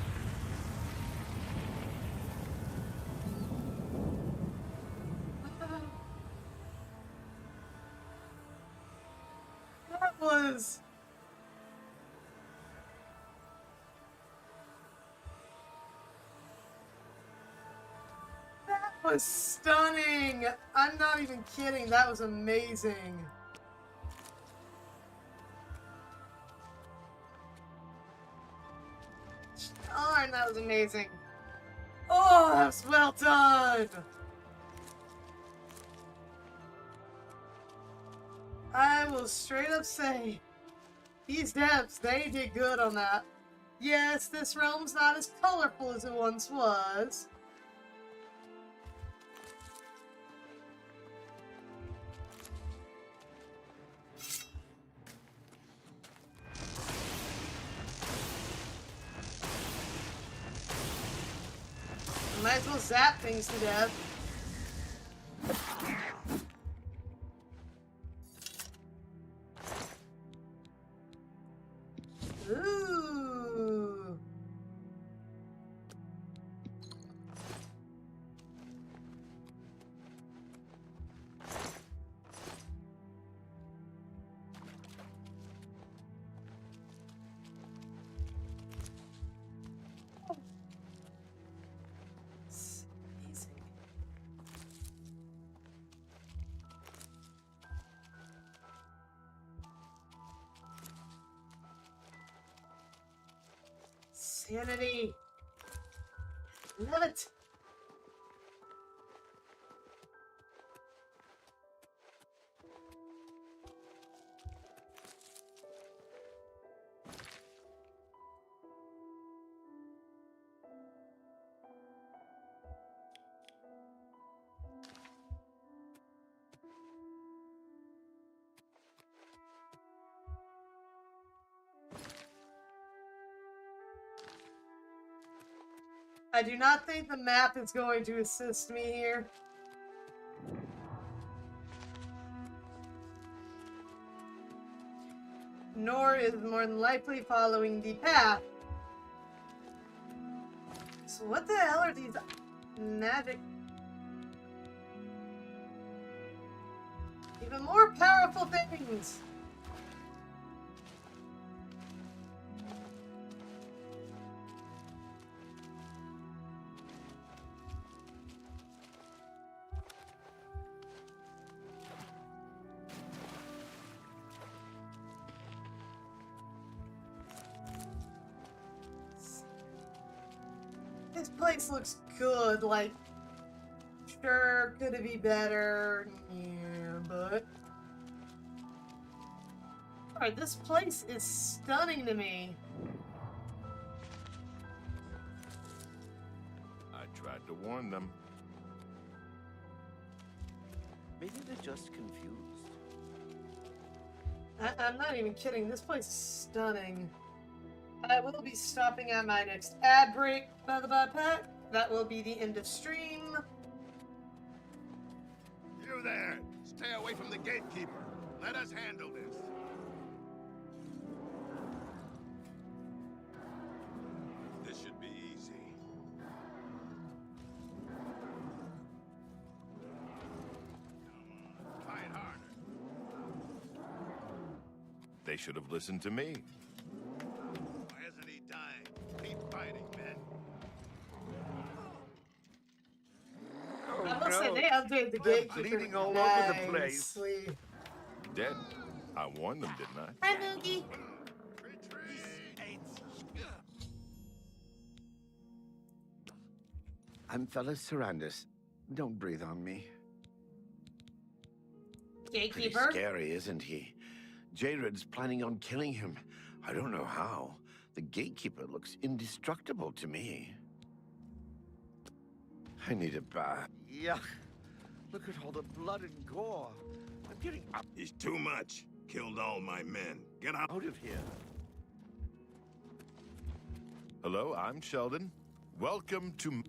That was... That was stunning! I'm not even kidding, that was amazing. Darn, that was amazing. Oh, that was well done! I will straight up say, these devs, they did good on that. Yes, this realm's not as colorful as it once was. Might as well zap things to death. Ooh. Sanity. Love it. I do not think the map is going to assist me here. Nor is more than likely following the path. So what the hell are these magic... Even more powerful things! this place looks good. Like, sure, could it be better? Yeah, but... Alright, this place is stunning to me. I tried to warn them. Maybe they're just confused. I'm not even kidding. This place is stunning. I will be stopping at my next ad break, by the bypass. That will be the end of stream. You there! Stay away from the gatekeeper. Let us handle this. This should be easy. Fight harder. They should have listened to me. Why isn't he dying? Keep fighting, men. I will say they updated the gatekeeper. Bleeding all over the place. Dead. I warned them, didn't I? Hi, Moogie. I'm Fellas Sarandis. Don't breathe on me. Pretty Gatekeeper. scary, isn't he? Jared's planning on killing him. I don't know how. The gatekeeper looks indestructible to me. I need a bath. Yuck. Look at all the blood and gore. I'm getting up. He's too much. Killed all my men. Get out of here. Hello, I'm Sheldon. Welcome to...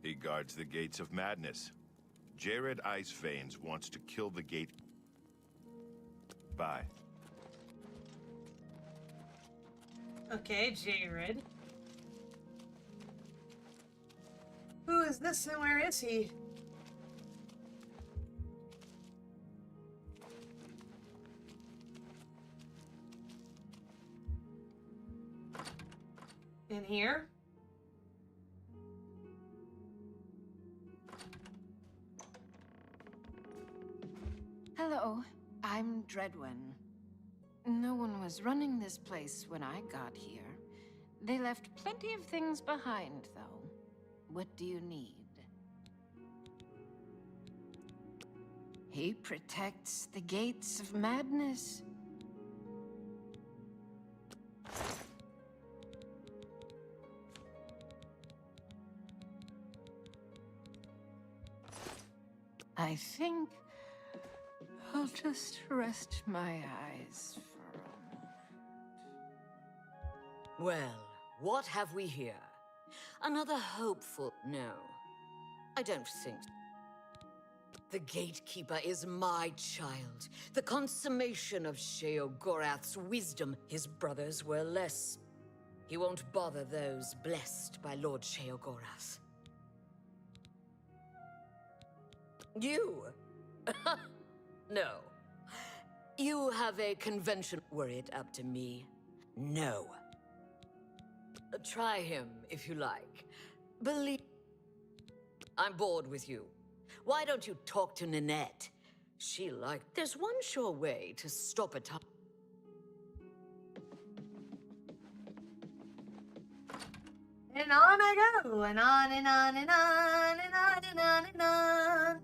He guards the gates of madness. Jared Iceveins wants to kill the gate. Bye. Okay, Jared. Who is this and where is he? In here? Hello, I'm Dreadwin. No one was running this place when I got here. They left plenty of things behind, though. What do you need? He protects the gates of madness. I think I'll just rest my eyes for a moment. Well, what have we here? Another hopeful... No, I don't think so. The gatekeeper is my child, the consummation of Sheogorath's wisdom. His brothers were less. He won't bother those blessed by Lord Sheogorath. You? No. You have a convention. Were it up to me? No. Try him, if you like. Believe... I'm bored with you. Why don't you talk to Ninette? She liked... There's one sure way to stop a time. And on I go, and on and on and on and on and on and on.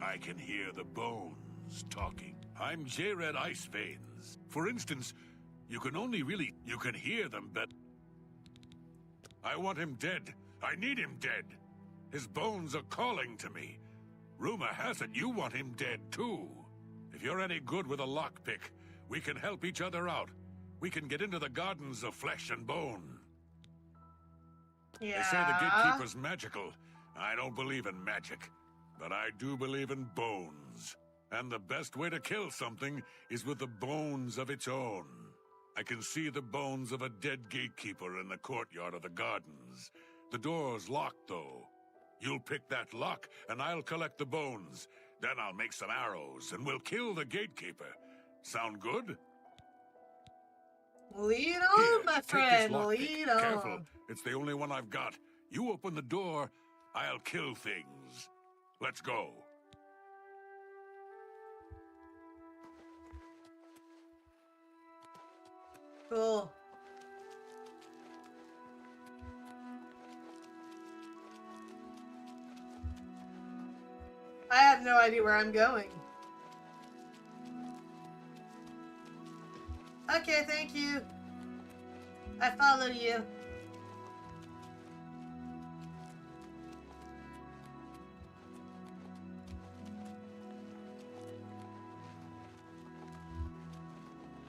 I can hear the bones talking. I'm Jared Iceveins. For instance, you can hear them, but... I want him dead. I need him dead. His bones are calling to me. Rumor has it you want him dead, too. If you're any good with a lockpick, we can help each other out. We can get into the gardens of flesh and bone. Yeah. They say the gatekeeper's magical. I don't believe in magic, but I do believe in bones. And the best way to kill something is with the bones of its own. I can see the bones of a dead gatekeeper in the courtyard of the gardens. The door's locked, though. You'll pick that lock, and I'll collect the bones. Then I'll make some arrows, and we'll kill the gatekeeper. Sound good? Lead on, my Take this friend. lockpick. Lead on. Careful, it's the only one I've got. You open the door, I'll kill things. Let's go. Cool. I have no idea where I'm going. Okay, thank you. I follow you.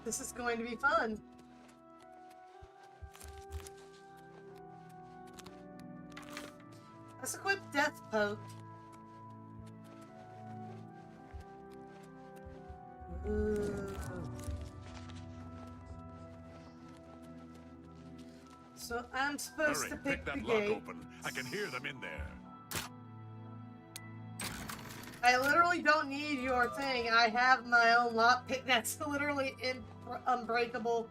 This is going to be fun. Let's equip Death Poke. Ooh. So I'm supposed Hurry, to pick the that lock gate. open. I can hear them in there. I literally don't need your thing. I have my own lockpick that's literally unbreakable.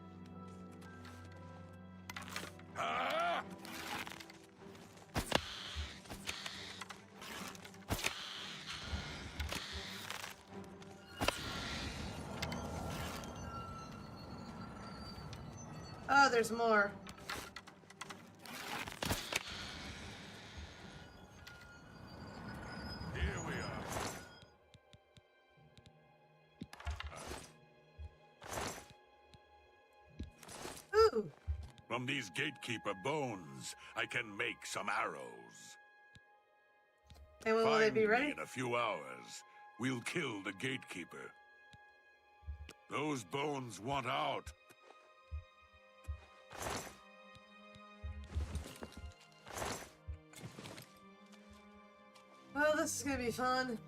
Ah! Oh, there's more. Here we are. Ooh. From these gatekeeper bones, I can make some arrows. And when will they Find be me ready? in a few hours. We'll kill the gatekeeper. Those bones want out. Well, this is gonna be fun.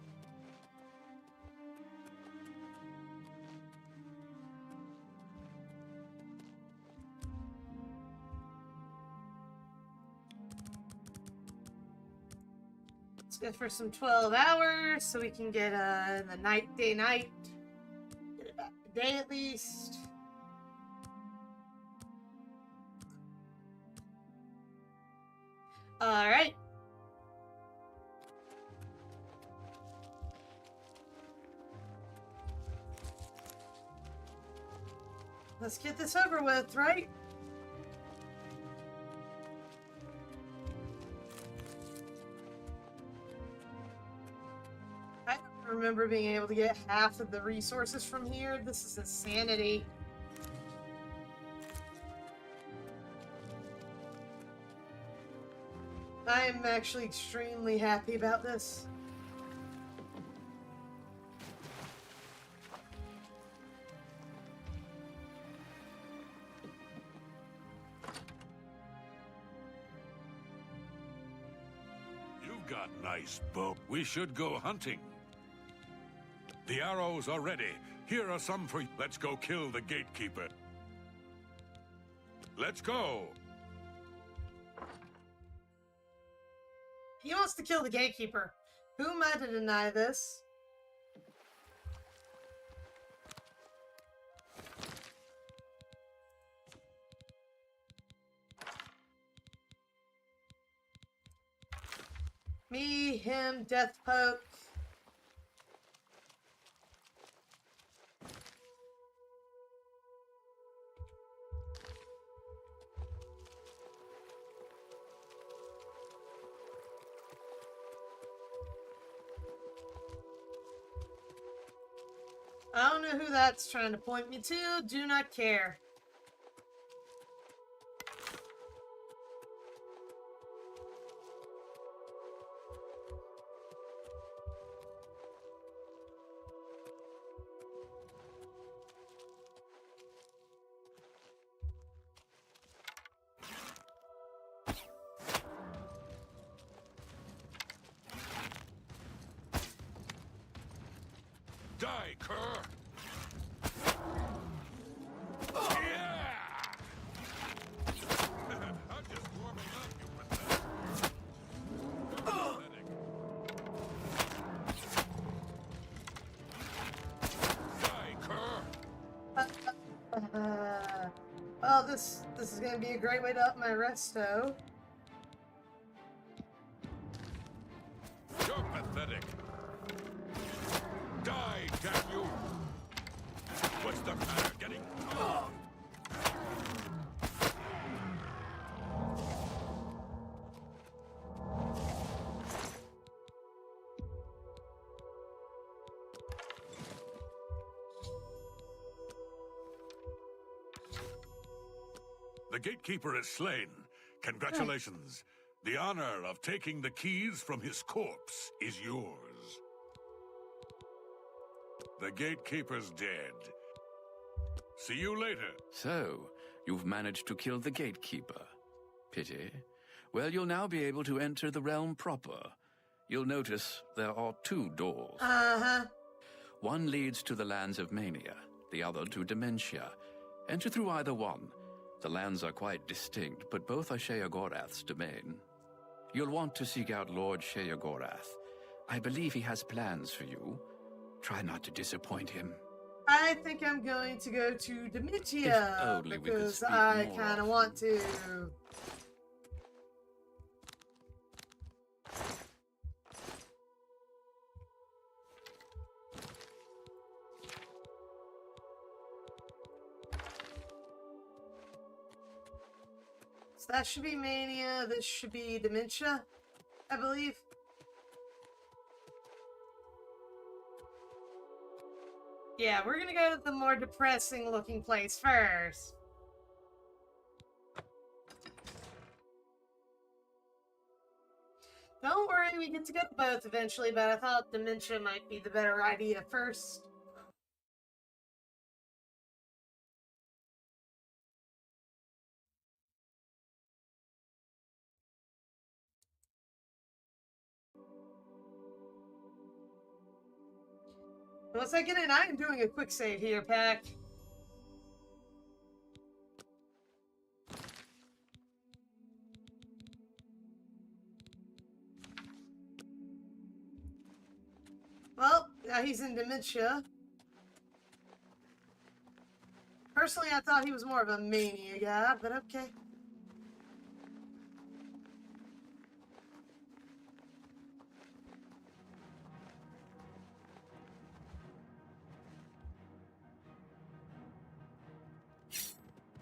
Let's go for some 12 hours so we can get the night, day, night. Get it back a day at least. Alright. Let's get this over with, right? I don't remember being able to get half of the resources from here. This is insanity. I am actually extremely happy about this. You've got nice bow. We should go hunting. The arrows are ready. Here are some for you. Let's go kill the gatekeeper. Let's go. He wants to kill the gatekeeper. Who am I to deny this? Me, him, Death Poke. I don't know who that's trying to point me to. Do not care. Die, cur! I'm just warming up, you pathetic. Die, cur! Well, this is gonna be a great way to up my resto. You're pathetic. Die, damn you! What's the matter? Getting... The gatekeeper is slain. Congratulations. The honor of taking the keys from his corpse is yours. The gatekeeper's dead. See you later. So, you've managed to kill the gatekeeper. Pity. Well, you'll now be able to enter the realm proper. You'll notice there are 2 doors. Uh-huh. One leads to the lands of Mania, the other to Dementia. Enter through either one. The lands are quite distinct, but both are Sheogorath's domain. You'll want to seek out Lord Sheogorath. I believe he has plans for you. Try not to disappoint him. I think I'm going to go to Dementia If only we could because speak I more kind of often. want to. So that should be Mania. This should be Dementia, I believe. Yeah, we're gonna go to the more depressing looking place first. Don't worry, we get to go to both eventually, but I thought Dementia might be the better idea first. Once I get in, I am doing a quick save here, Pack. Well, now he's in Dementia. Personally, I thought he was more of a Mania guy, but okay.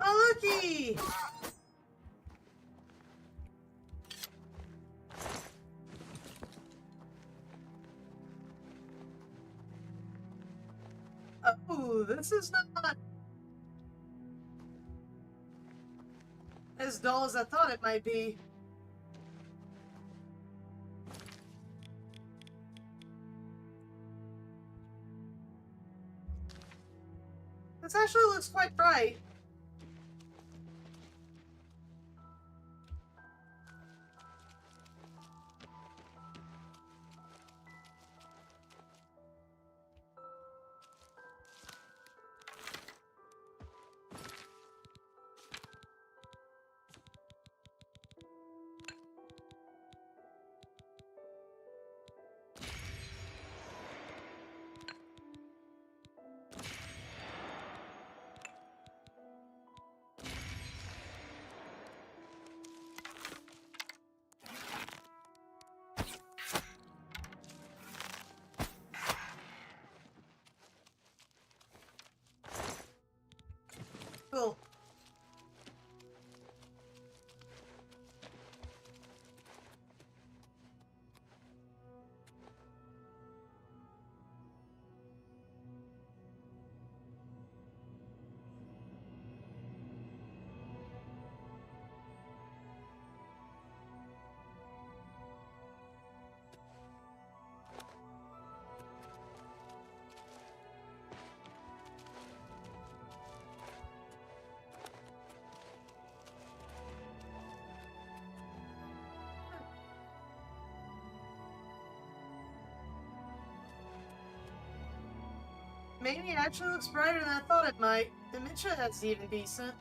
Oh, looky! Oh, this is not as dull as I thought it might be. This actually looks quite bright. Cool. Mania actually looks brighter than I thought it might. Dementia that's even decent.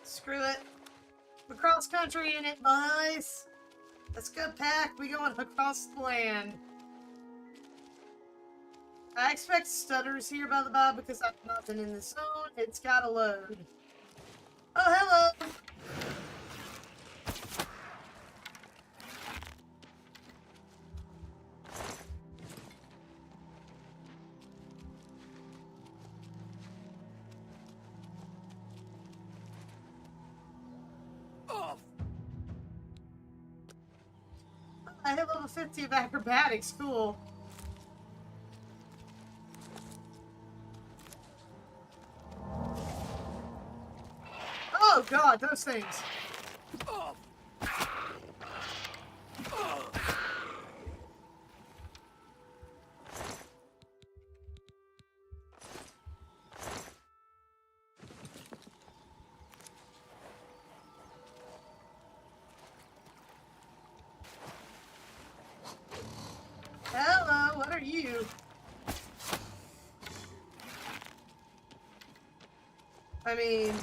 Screw it. We're cross country in it, boys. Let's go, Pack. We going across the land. I expect stutters here by the by because I've not been in the zone. It's gotta load. Oh, hello! I hit level 50 of acrobatics. Cool. Oh god, those things. Hello, what are you? I mean...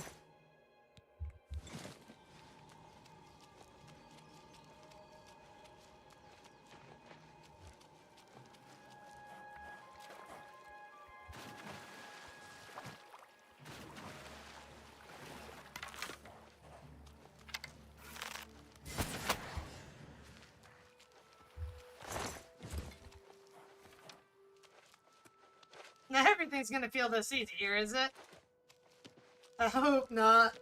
Now everything's gonna feel this easier, is it? I hope not.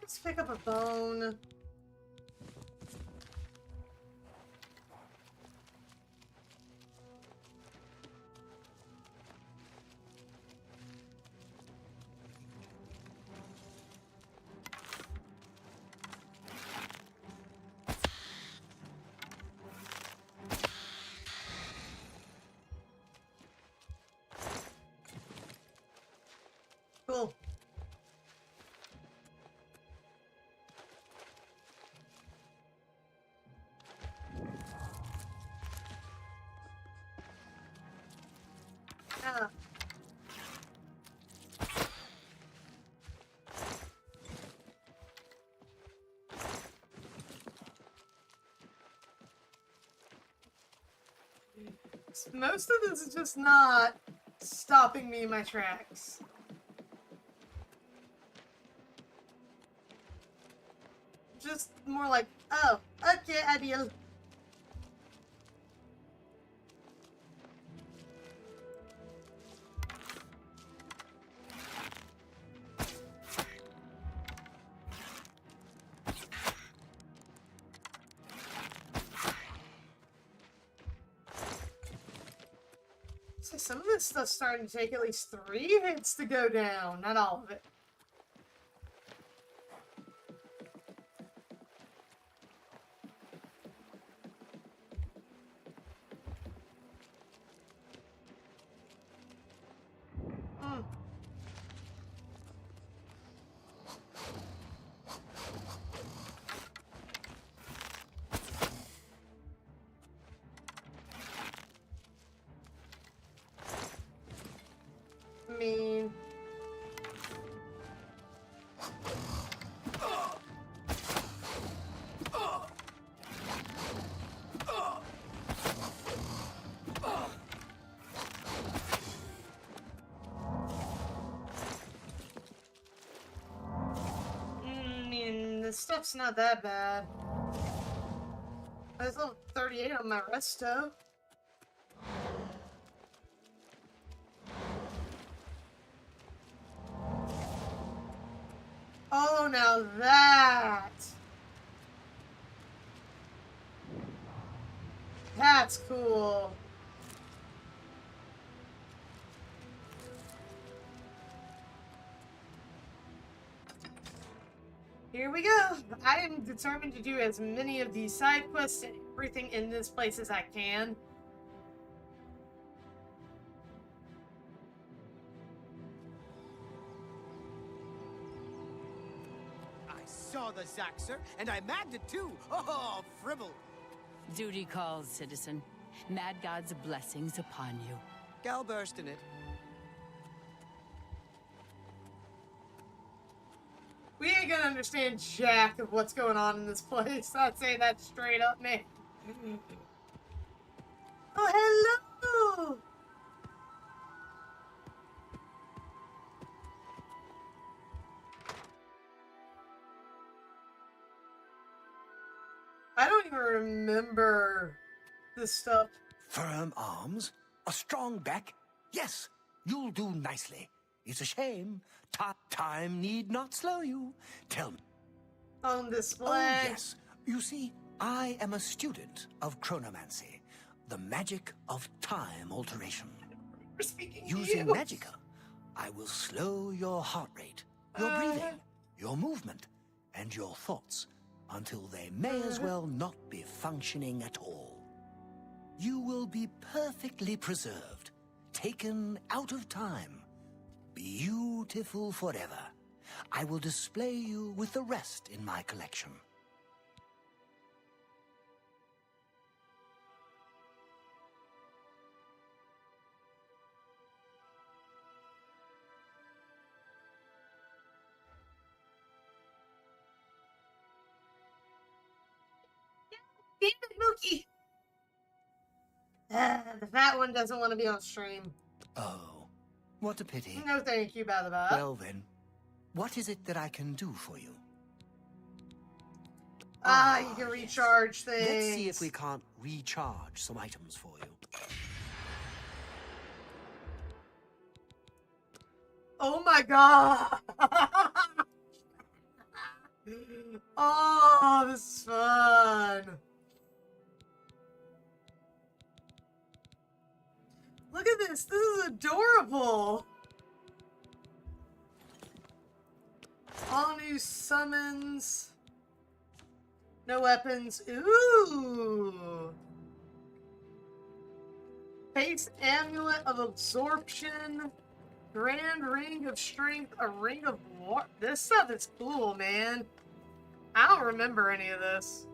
Let's pick up a bone. Cool. Ah. Most of this is just not stopping me in my tracks. Just more like, oh, okay, ideal. So some of this stuff's starting to take at least 3 hits to go down, not all of it. Hmm. I mean... this stuff's not that bad. I was level 38 on my resto. Oh, now that's cool. Here we go. I am determined to do as many of these side quests and everything in this place as I can. I saw the Zaxxer, and I magged it too. Oh, fribble. Duty calls, citizen. Mad God's blessings upon you. Gal burst in it. We ain't gonna understand jack of what's going on in this place. I'd say that straight up, man. Oh, hello! I don't even remember this stuff. Firm arms, a strong back. Yes, you'll do nicely. It's a shame. Time need not slow you. Tell me. On display. Oh, yes. You see, I am a student of chronomancy, the magic of time alteration. Using magicka, I will slow your heart rate, your breathing, your movement, and your thoughts until they may as well not be functioning at all. You will be perfectly preserved, taken out of time, beautiful forever. I will display you with the rest in my collection. Damn it, Mookie! The fat one doesn't want to be on stream. Oh, what a pity. No thank you, Baba. Well then, what is it that I can do for you? You can recharge things. Let's see if we can't recharge some items for you. Oh my god! Oh, this is fun! Look at this! This is adorable! All new summons. No weapons. Ooh! Face Amulet of Absorption. Grand Ring of Strength. A Ring of War. This stuff is cool, man. I don't remember any of this.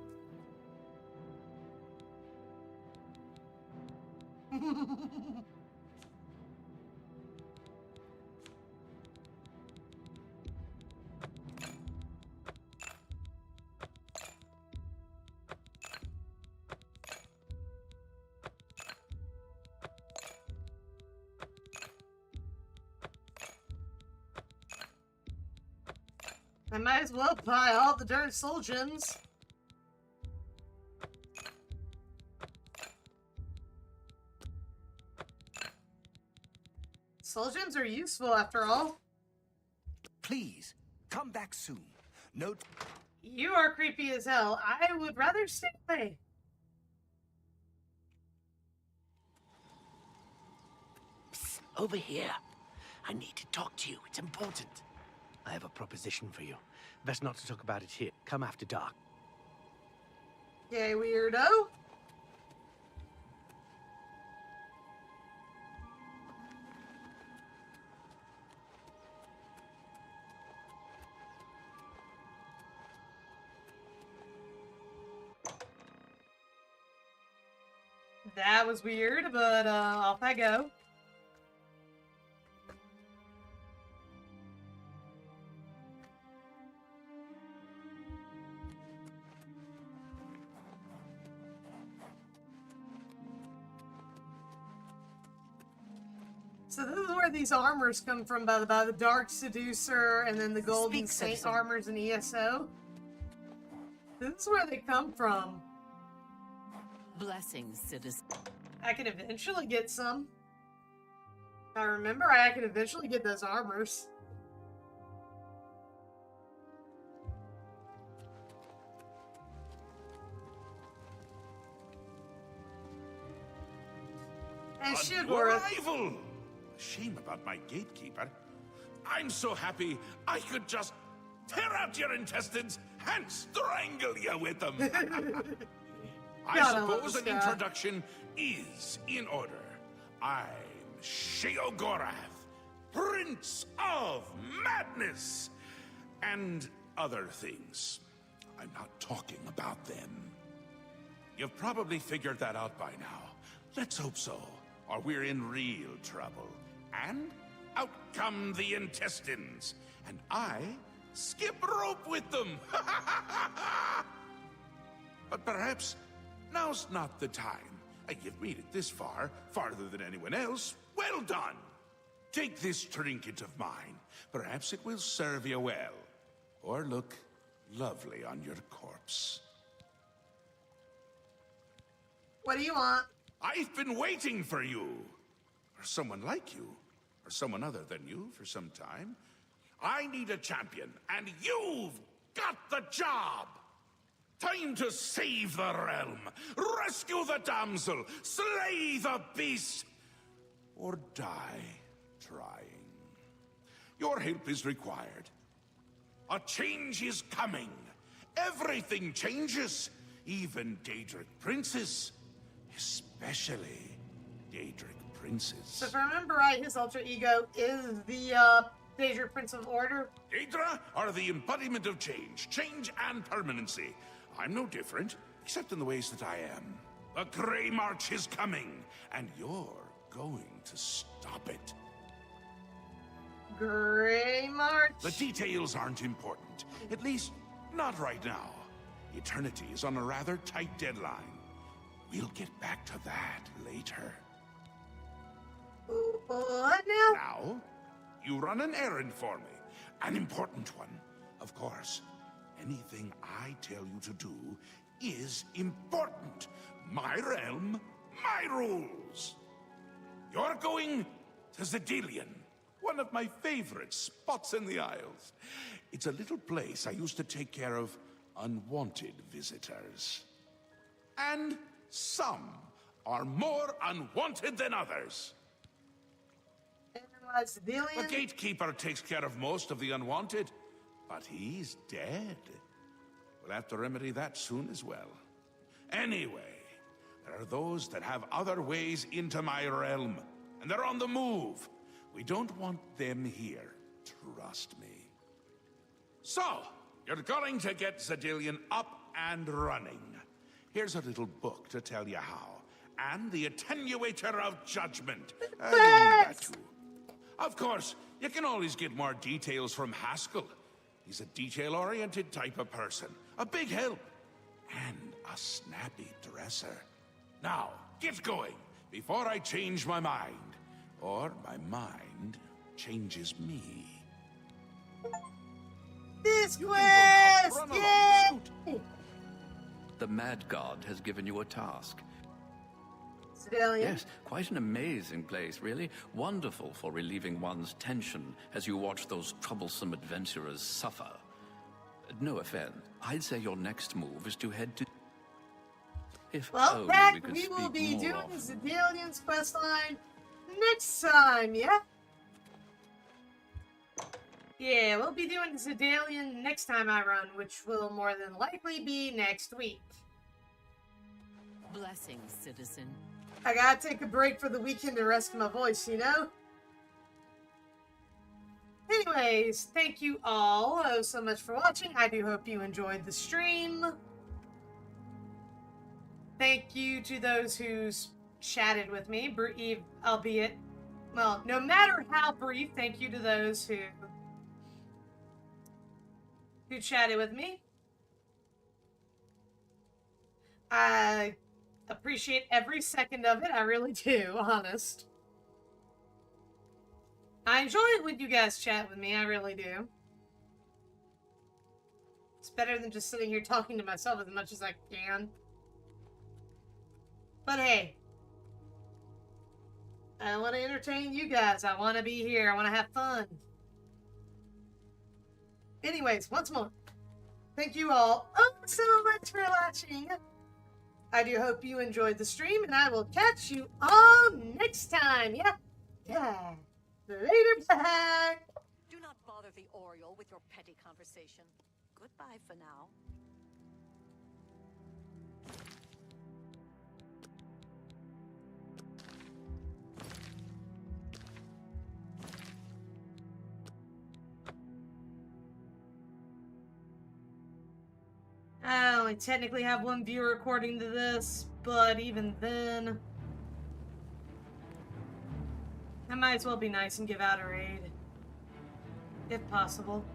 I might as well buy all the darn soul gems. Soul gems are useful after all. Please, come back soon. Note. You are creepy as hell. I would rather stay away. Psst, over here. I need to talk to you. It's important. I have a proposition for you. Best not to talk about it here. Come after dark. Yay, weirdo. That was weird, but off I go. So this is where these armors come from, by the Dark Seducer and then the Golden Saint citizen. armors in ESO. This is where they come from. Blessings, citizen. I can eventually get some. If I remember, I can eventually get those armors. And Arrival! Shame about my gatekeeper. I'm so happy I could just tear out your intestines and strangle you with them. I suppose an introduction is in order. I'm Sheogorath, Prince of Madness. And other things. I'm not talking about them. You've probably figured that out by now. Let's hope so, or we're in real trouble. And out come the intestines, and I skip rope with them. But perhaps now's not the time. You've made it this far, farther than anyone else. Well done! Take this trinket of mine. Perhaps it will serve you well, or look lovely on your corpse. What do you want? I've been waiting for you. Or someone like you. Or someone other than you for some time. I need a champion, and you've got the job! Time to save the realm, rescue the damsel, slay the beast, or die trying. Your help is required. A change is coming. Everything changes, even Daedric princes. Especially Daedric princes. So if I remember right, his alter ego is the Daedric Prince of Order. Daedra are the embodiment of change and permanency. I'm no different, except in the ways that I am. The Grey March is coming, and you're going to stop it. Grey March? The details aren't important, at least not right now. Eternity is on a rather tight deadline. We'll get back to that later. What now? Now, you run an errand for me. An important one, of course. Anything I tell you to do is important. My realm, my rules. You're going to Zedilian, one of my favorite spots in the Isles. It's a little place I used to take care of unwanted visitors. And some are more unwanted than others. The gatekeeper takes care of most of the unwanted, but he's dead. We'll have to remedy that soon as well. Anyway, there are those that have other ways into my realm, and they're on the move. We don't want them here, trust me. So, you're going to get Zedilian up and running. Here's a little book to tell you how. And the Attenuator of Judgment. You'll need that too. Of course, you can always get more details from Haskell. He's a detail-oriented type of person. A big help. And a snappy dresser. Now, get going, before I change my mind. Or my mind changes me. This quest! Yeah! The Mad God has given you a task. Zedilian? Yes, quite an amazing place, really. Wonderful for relieving one's tension as you watch those troublesome adventurers suffer. No offense, I'd say your next move is to head to... If Well, only Zach, we could we will speak be more doing often. Zedilian's questline next time, yeah? Yeah, we'll be doing Zedilian next time I run, which will more than likely be next week. Blessings, citizen. I gotta take a break for the weekend to rest my voice, you know? Anyways, thank you all so much for watching. I do hope you enjoyed the stream. Thank you to those who chatted with me, brief, albeit, well, no matter how brief, thank you to those who chatted with me. I appreciate every second of it. I really do, honest. I enjoy it when you guys chat with me. I really do. It's better than just sitting here talking to myself as much as I can. But hey, I want to entertain you guys. I want to be here. I want to have fun. Anyways, once more, thank you all so much for watching. I do hope you enjoyed the stream, and I will catch you all next time. Yeah. Yeah. Later, bye. Do not bother the Oriole with your petty conversation. Goodbye for now. I only technically have one viewer according to this, but even then, I might as well be nice and give out a raid, if possible.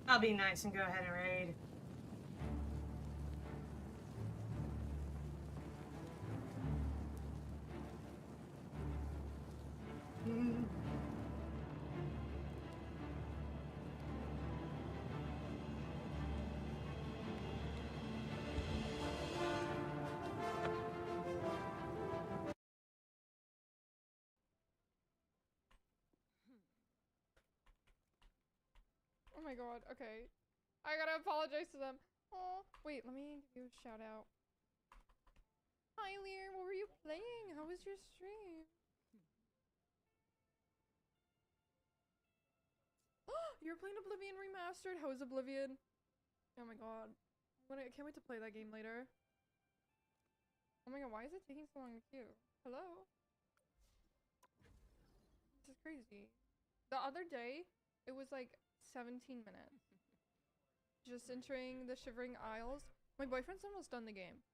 I'll be nice and go ahead and raid. Oh my god, okay. I gotta apologize to them. Oh, wait, let me give you a shout out. Hi Lear, what were you playing? How was your stream? You were playing Oblivion Remastered? How was Oblivion? Oh my god. I can't wait to play that game later. Oh my god, why is it taking so long to queue? Hello? This is crazy. The other day, it was like 17 minutes. Just entering the Shivering Isles. My boyfriend's almost done the game.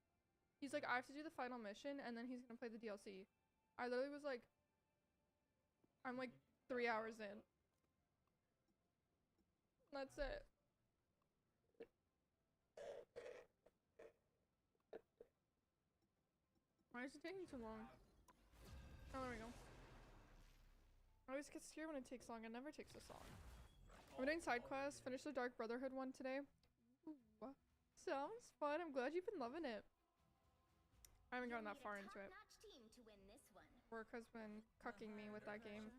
He's like, I have to do the final mission and then he's gonna play the DLC. I literally was like, I'm like 3 hours in. That's it. Why is it taking too long? Oh, there we go. I always get scared when it takes long. It never takes this long. I'm doing side quests. Finished the Dark Brotherhood one today. Ooh, sounds fun. I'm glad you've been loving it. I haven't gotten that far into it. Work has been cucking me with that game.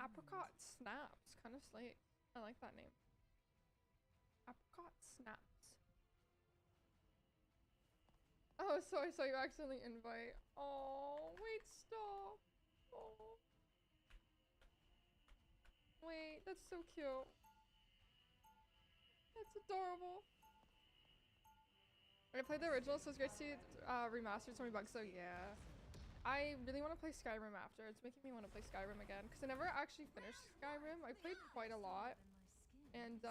Apricot Snaps. Kind of slate. I like that name. Apricot Snaps. Oh, so I saw you accidentally invite. Oh, wait, stop. Oh. Wait, that's so cute. That's adorable. I played the original, so it's great to see remastered so many bugs, so yeah. I really want to play Skyrim after. It's making me want to play Skyrim again, because I never actually finished Skyrim. I played quite a lot, and